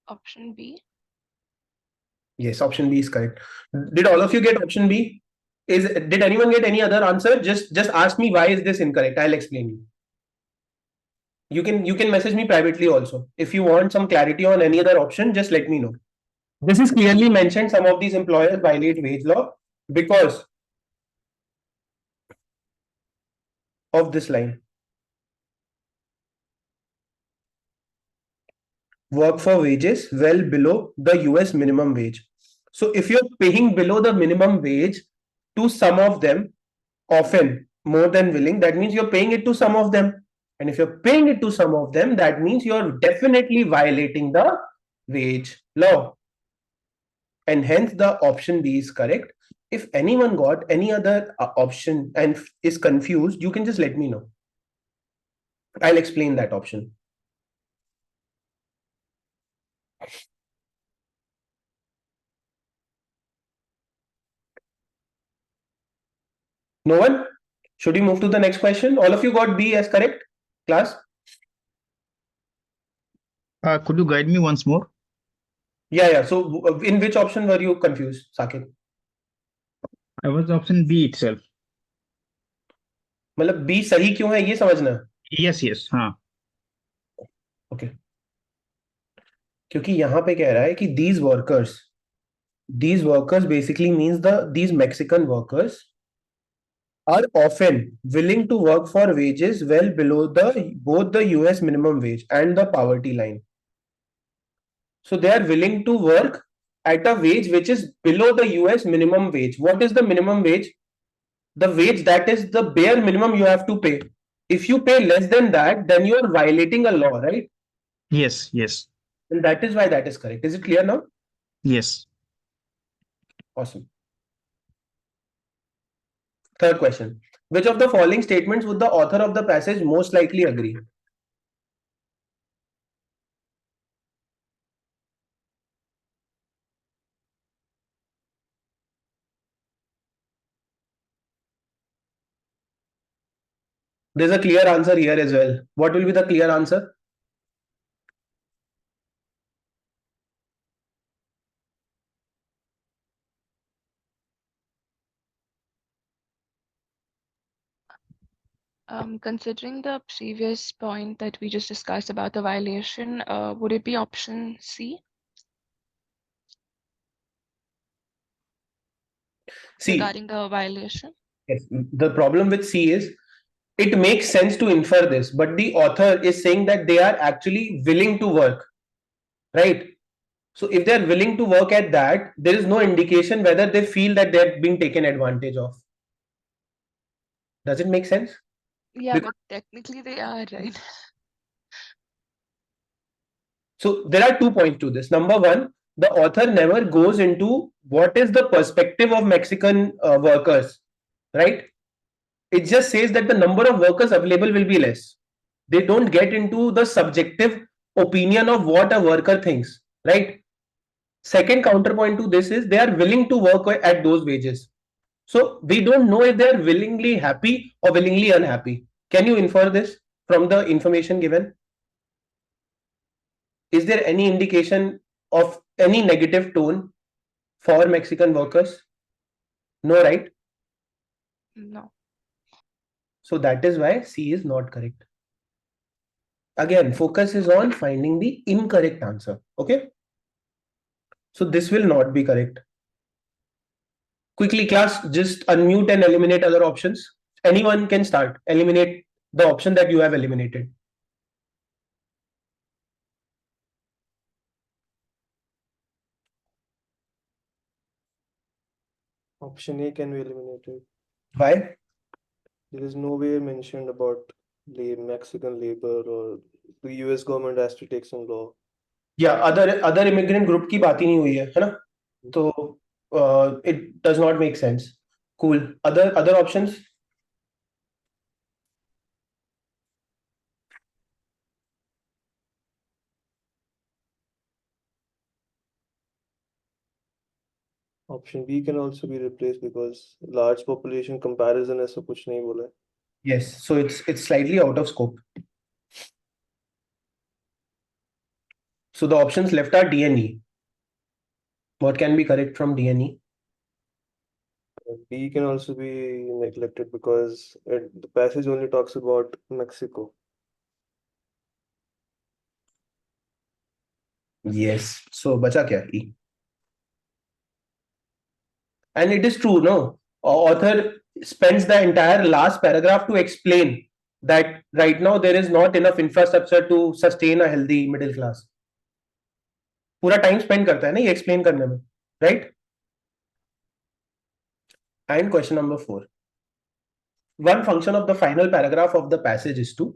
Option B. Yes, option B is correct. Did all of you get option B? Did anyone get any other answer? Just ask me why is this incorrect. I'll explain you. You can message me privately also. If you want some clarity on any other option, just let me know. This is clearly mentioned. Some of these employers violate wage law because of this line. Work for wages well below the US minimum wage. So if you're paying below the minimum wage to some of them, often more than willing, that means you're paying it to some of them. And if you're paying it to some of them, that means you're definitely violating the wage law. And hence the option B is correct. If anyone got any other option and is confused, you can just let me know. I'll explain that option. No one? Should we move to the next question? All of you got B as correct, class? Could you guide me once more? Yeah. So in which option were you confused, Sakib? I was option B itself. मतलब B सही क्यों है ये समझना. Yes, हाँ. Okay. क्योंकि यहाँ पे कह रहा है कि these workers basically means these Mexican workers are often willing to work for wages well below both the US minimum wage and the poverty line. So they are willing to work at a wage which is below the US minimum wage. What is the minimum wage? The wage that is the bare minimum you have to pay. If you pay less than that, then you are violating a law, right? Yes. And that is why that is correct. Is it clear now? Yes. Awesome. Third question. Which of the following statements would the author of the passage most likely agree? There's a clear answer here as well. What will be the clear answer? Considering the previous point that we just discussed about the violation, would it be option C See, regarding the violation? yes, the problem with C is it makes sense to infer this, but the author is saying that they are actually willing to work, right? So if they're willing to work at that, there is no indication whether they feel that they're being taken advantage of. Does it make sense? Yeah, Because- but technically they are, right? So there are 2 points to this. Number one, the author never goes into what is the perspective of Mexican workers, right? It just says that the number of workers available will be less. They don't get into the subjective opinion of what a worker thinks, right? Second counterpoint to this is they are willing to work at those wages. So we don't know if they are willingly happy or willingly unhappy. Can you infer this from the information given? Is there any indication of any negative tone for Mexican workers? No, right? No. So that is why C is not correct. Again, focus is on finding the incorrect answer. Okay. So this will not be correct. Quickly, class, just unmute and eliminate other options. Anyone can start. Eliminate the option that you have eliminated. Option A can be eliminated. Why? There is no way mentioned about Mexican labor or the US government has to take some law. Yeah, other immigrant group की बात ही नहीं हुई है ना? So it does not make sense. Cool. Other options? Option B can also be replaced because large population comparison ऐसा कुछ नहीं बोला है. Yes. So it's slightly out of scope. So the options left are D and E. What can be correct from D and E? B can also be neglected because the passage only talks about Mexico. Yes. So बचा क्या? E. And it is true, no? Author spends the entire last paragraph to explain that right now there is not enough infrastructure to sustain a healthy middle class. पूरा time spend करता है ना ये explain करने में, right? And question number 4. One function of the final paragraph of the passage is to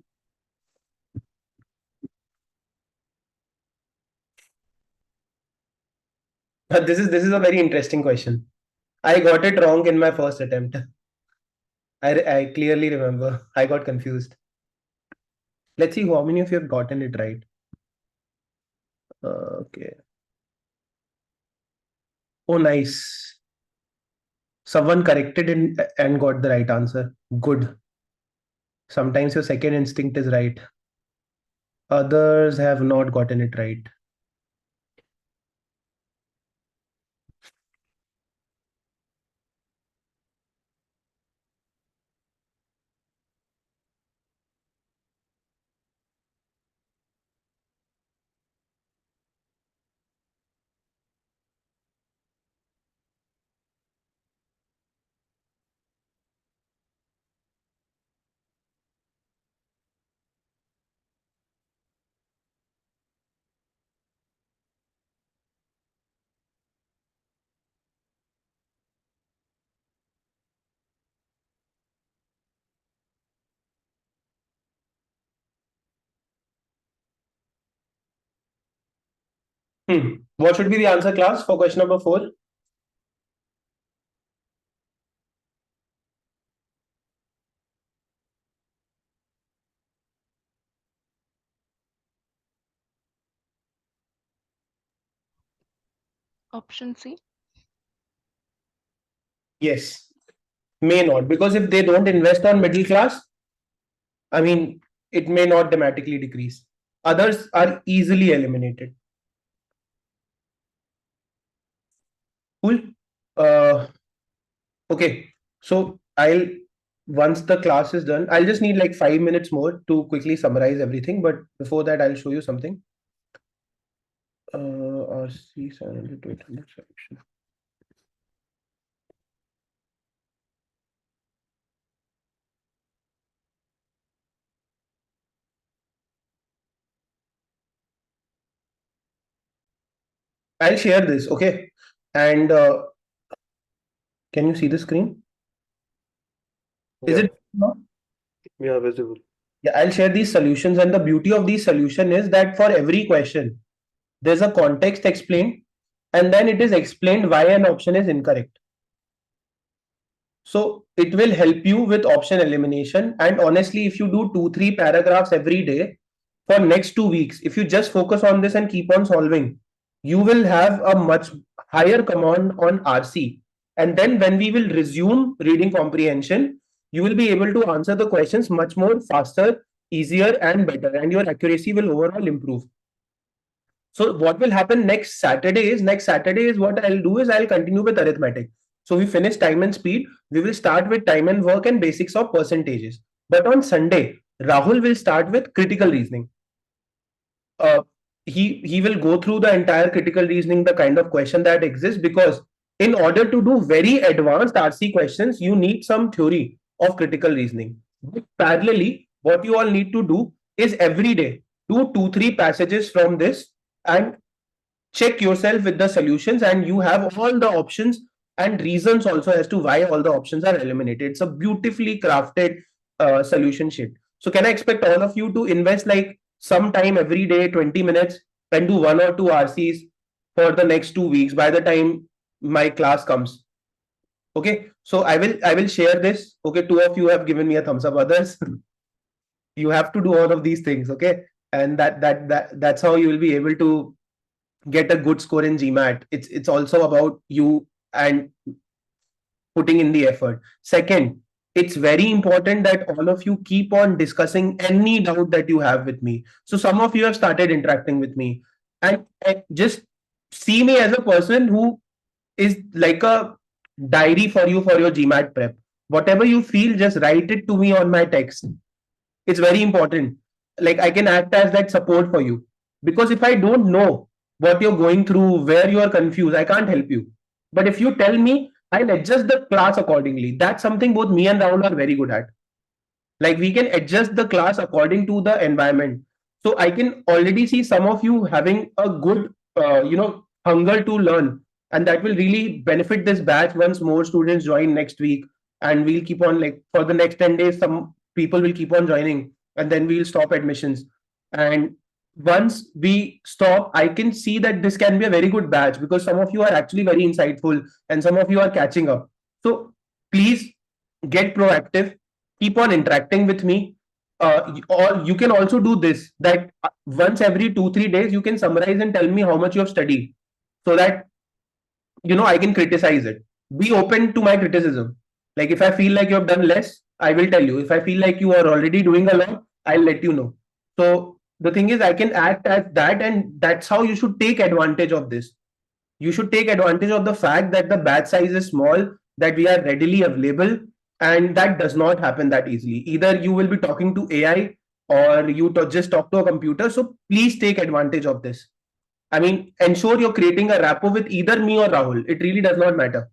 this is a very interesting question. I got it wrong in my first attempt. I clearly remember. I got confused. Let's see how many of you have gotten it right. Okay. Oh, nice. Someone corrected and got the right answer. Good. Sometimes your second instinct is right. Others have not gotten it right. What should be the answer, class, for question number 4? Option C. Yes. May not, because if they don't invest on middle class, I mean, it may not dramatically decrease. Others are easily eliminated. Cool. Okay. So once the class is done, I'll just need like 5 minutes more to quickly summarize everything. But before that, I'll show you something. RC 700 to 800 selection. I'll share this, okay? And can you see the screen? Is Yeah. it Yeah, visible. Yeah, I'll share these solutions, and the beauty of these solution is that for every question, there's a context explained, and then it is explained why an option is incorrect. So it will help you with option elimination. And honestly, if you do 2-3 paragraphs every day for next 2 weeks, if you just focus on this and keep on solving, you will have a much higher command on RC. And then when we will resume reading comprehension, you will be able to answer the questions much more faster, easier, and better, and your accuracy will overall improve. So what will happen next Saturday is what I'll do is I'll continue with arithmetic. So we finish time and speed. We will start with time and work and basics of percentages. But on Sunday, Rahul will start with critical reasoning. He will go through the entire critical reasoning, the kind of question that exists, because in order to do very advanced RC questions, you need some theory of critical reasoning. But parallelly, what you all need to do is every day do 2-3 passages from this and check yourself with the solutions, and you have all the options and reasons also as to why all the options are eliminated. It's a beautifully crafted solution sheet. So can I expect all of you to invest like some time every day, 20 minutes, and do 1 or 2 RCs for the next 2 weeks by the time my class comes? Okay, so I will share this. Okay, 2 of you have given me a thumbs up, others you have to do all of these things. Okay, and that's how you will be able to get a good score in Gmat. It's also about you and putting in the effort. Second, it's very important that all of you keep on discussing any doubt that you have with me. So some of you have started interacting with me, and just see me as a person who is like a diary for you for your Gmat prep. Whatever you feel, just write it to me on my text. It's very important. Like I can act as that support for you, because if I don't know what you're going through, where you are confused, I can't help you. But if you tell me, I'll adjust the class accordingly. That's something both me and Rahul are very good at. Like we can adjust the class according to the environment. So I can already see some of you having a good hunger to learn, and that will really benefit this batch once more students join next week. And we'll keep on, like, for the next 10 days some people will keep on joining, and then we'll stop admissions. And once we stop, I can see that this can be a very good batch, because some of you are actually very insightful and some of you are catching up. So please get proactive, keep on interacting with me. Or you can also do this, that once every 2-3 days you can summarize and tell me how much you have studied, so that I can criticize it. Be open to my criticism. Like if I feel like you have done less, I will tell you. If I feel like you are already doing a lot, I'll let you know. So the thing is, I can act as that, and that's how you should take advantage of this. You should take advantage of the fact that the batch size is small, that we are readily available, and that does not happen that easily. Either you will be talking to AI or you just talk to a computer. So please take advantage of this. I mean, ensure you're creating a rapport with either me or Rahul. It really does not matter.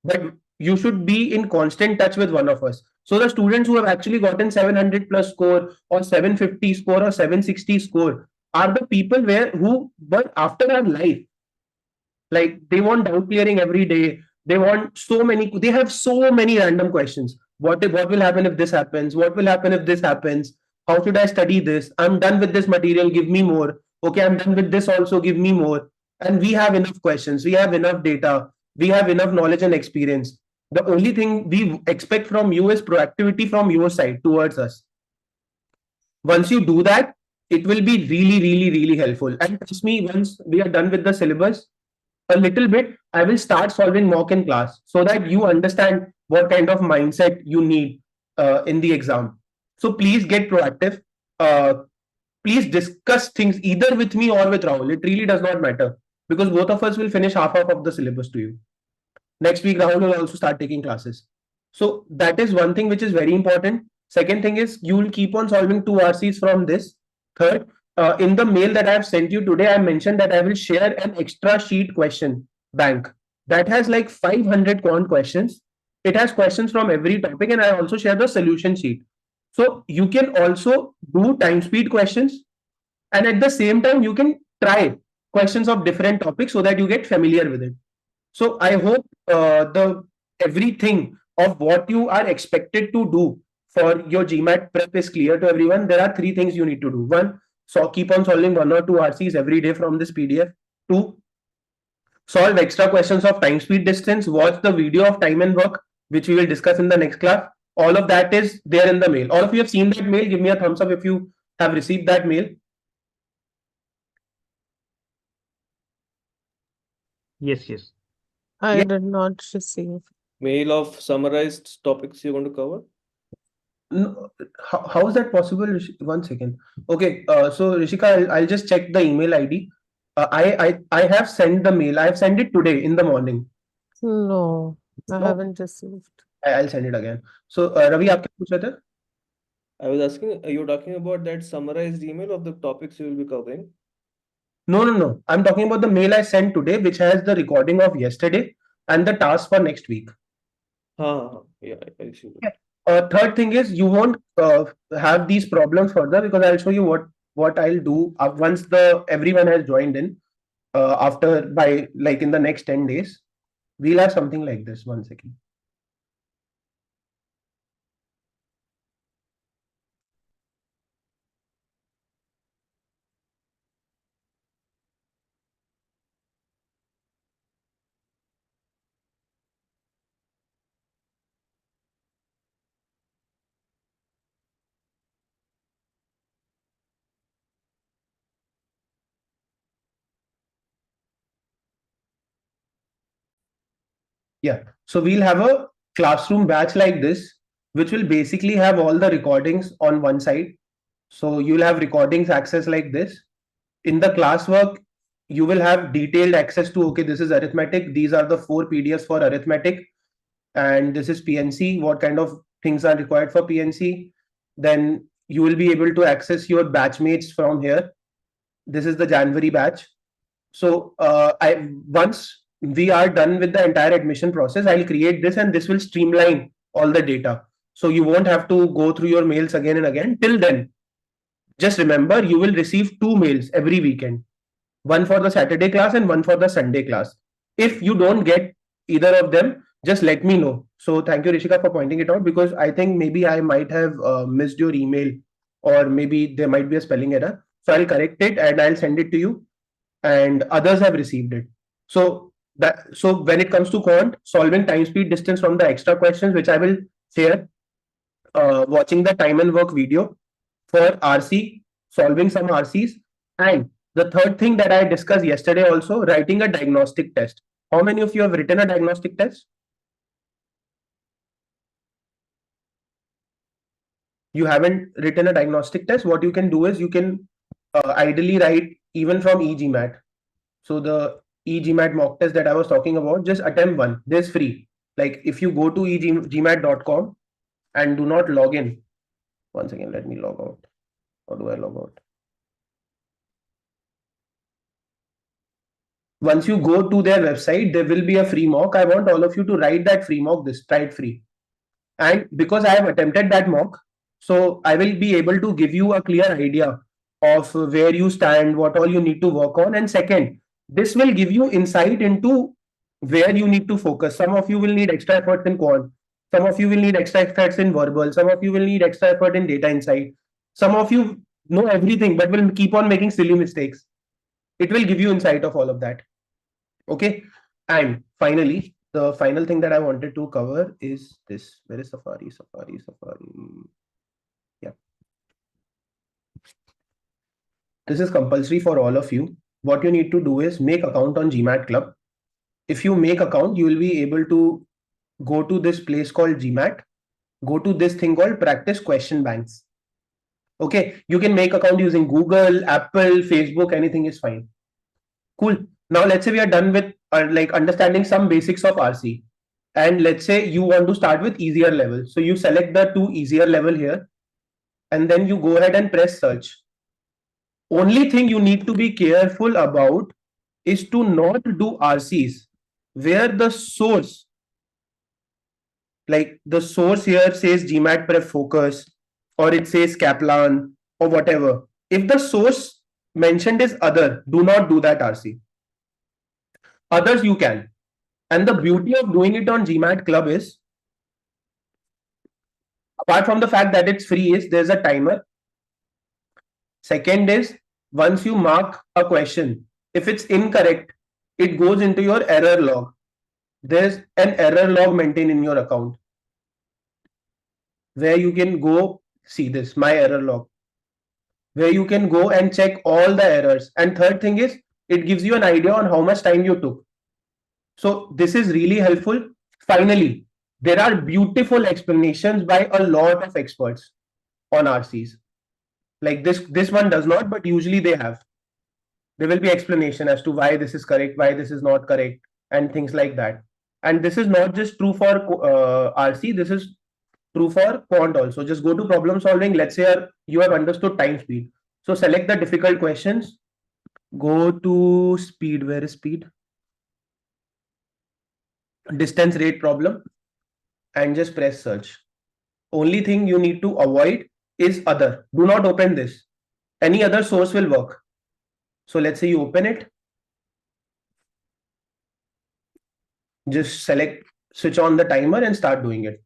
But you should be in constant touch with one of us. So the students who have actually gotten 700 plus score or 750 score or 760 score are the people who were after our life. Like they want doubt clearing every day. They have so many random questions. What will happen if this happens? What will happen if this happens? How should I study this? I'm done with this material, give me more. Okay, I'm done with this also, give me more. And we have enough questions, we have enough data, we have enough knowledge and experience. The only thing we expect from you is proactivity from your side towards us. Once you do that, it will be really, really, really helpful. And trust me, once we are done with the syllabus, a little bit, I will start solving mock in class so that you understand what kind of mindset you need in the exam. So please get proactive. Please discuss things either with me or with Rahul. It really does not matter, because both of us will finish half of the syllabus to you. Next week, Rahul will also start taking classes. So that is one thing which is very important. Second thing is you will keep on solving 2 RCs from this. Third, in the mail that I have sent you today, I mentioned that I will share an extra sheet question bank that has like 500 quant questions. It has questions from every topic, and I also share the solution sheet. So you can also do time speed questions, and at the same time, you can try questions of different topics so that you get familiar with it. So I hope the everything of what you are expected to do for your GMAT prep is clear to everyone, there are three things you need to do. One, so keep on solving 1 or 2 RCs every day from this PDF. Two, solve extra questions of time, speed, distance. Watch the video of time and work, which we will discuss in the next class. All of that is there in the mail. All of you have seen that mail. Give me a thumbs up if you have received that mail. Yes, yes. I Yeah. did not receive. Mail of summarized topics you're going to cover? No, how is that possible? One second. Okay, so Rishika, I'll just check the email ID. I have sent the mail. I have sent it today in the morning. No, I No, haven't received. I'll send it again. So Ravi, आप क्या पूछ रहे थे? I was asking, you're talking about that summarized email of the topics you will be covering? No. I'm talking about the mail I sent today, which has the recording of yesterday and the task for next week. Yeah, I'll see that. Third thing is you won't have these problems further because I'll show you what I'll do once everyone has joined in after by like in the next 10 days. We'll have something like this. One second. Yeah. So we'll have a classroom batch like this, which will basically have all the recordings on one side. So you'll have recordings access like this. In the classwork, you will have detailed access to, okay, this is arithmetic. These are the 4 PDFs for arithmetic. And this is PNC. What kind of things are required for PNC? Then you will be able to access your batchmates from here. This is the January batch. So once we are done with the entire admission process, I'll create this and this will streamline all the data. So you won't have to go through your mails again and again. Till then, just remember you will receive 2 mails every weekend, one for the Saturday class and one for the Sunday class. If you don't get either of them, just let me know. So thank you, Rishika, for pointing it out because I think maybe I might have missed your email or maybe there might be a spelling error. So I'll correct it and I'll send it to you and others have received it. So when it comes to quant, solving time, speed, distance from the extra questions, which I will share, watching the time and work video for RC, solving some RCs, and the third thing that I discussed yesterday also, writing a diagnostic test. How many of you have written a diagnostic test? You haven't written a diagnostic test. What you can do is you can ideally write even from eGmat. So the eGmat mock test that I was talking about, just attempt one. This free. Like if you go to gmat.com and do not log in. Once again, let me log out. How do I log out? Once you go to their website, there will be a free mock. I want all of you to write that free mock, try it free. And because I have attempted that mock, so I will be able to give you a clear idea of where you stand, what all you need to work on. And second, this will give you insight into where you need to focus. Some of you will need extra efforts in quant. Some of you will need extra efforts in verbal. Some of you will need extra effort in data insight. Some of you know everything, but will keep on making silly mistakes. It will give you insight of all of that. Okay. And finally, the final thing that I wanted to cover is this. Where is Safari? Yeah. This is compulsory for all of you. What you need to do is make account on Gmat Club. If you make account, you will be able to go to this place called Gmat. Go to this thing called practice question banks. Okay. You can make account using Google, Apple, Facebook, anything is fine. Cool. Now let's say we are done with like understanding some basics of RC. And let's say you want to start with easier level. So you select the 2 easier level here. And then you go ahead and press search. Only thing you need to be careful about is to not do RCs where the source, like the source here says Gmat Prep Focus or it says Kaplan or whatever. If the source mentioned is other, do not do that RC. Others you can. And the beauty of doing it on Gmat Club is apart from the fact that it's free, is there's a timer. Second is, once you mark a question, if it's incorrect, it goes into your error log. There's an error log maintained in your account where you can go see this, my error log, where you can go and check all the errors. And third thing is, it gives you an idea on how much time you took. So this is really helpful. Finally, there are beautiful explanations by a lot of experts on RCs. Like this one does not, but usually they have. There will be explanation as to why this is correct, why this is not correct, and things like that. And this is not just true for RC, this is true for quant also. Just go to problem solving. Let's say you have understood time speed. So select the difficult questions, go to speed. Where is speed? Distance rate problem, and just press search. Only thing you need to avoid is other. Do not open this. Any other source will work. So let's say you open it. Just select, switch on the timer and start doing it.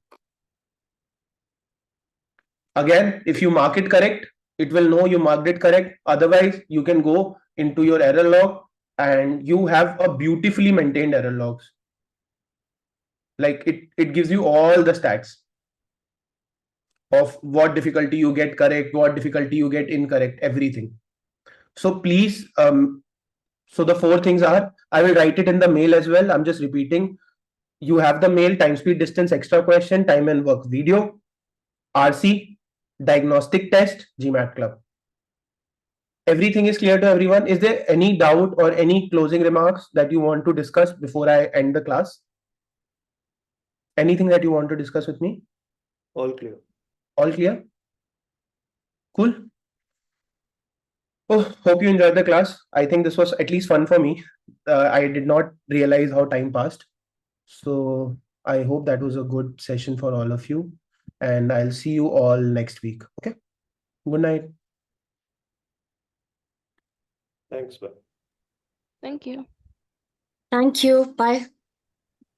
Again, if you mark it correct, it will know you marked it correct. Otherwise, you can go into your error log and you have a beautifully maintained error logs. Like it gives you all the stats of what difficulty you get correct, what difficulty you get incorrect, everything. So please, so the 4 things are, I will write it in the mail as well. I'm just repeating. You have the mail, time, speed, distance, extra question, time and work video, RC, diagnostic test, Gmat club. Everything is clear to everyone. Is there any doubt or any closing remarks that you want to discuss before I end the class? Anything that you want to discuss with me? All clear. All clear? Cool. Oh, hope you enjoyed the class. I think this was at least fun for me. I did not realize how time passed. So I hope that was a good session for all of you. And I'll see you all next week. Okay. Good night. Thanks, bye. Thank you. Thank you. Bye.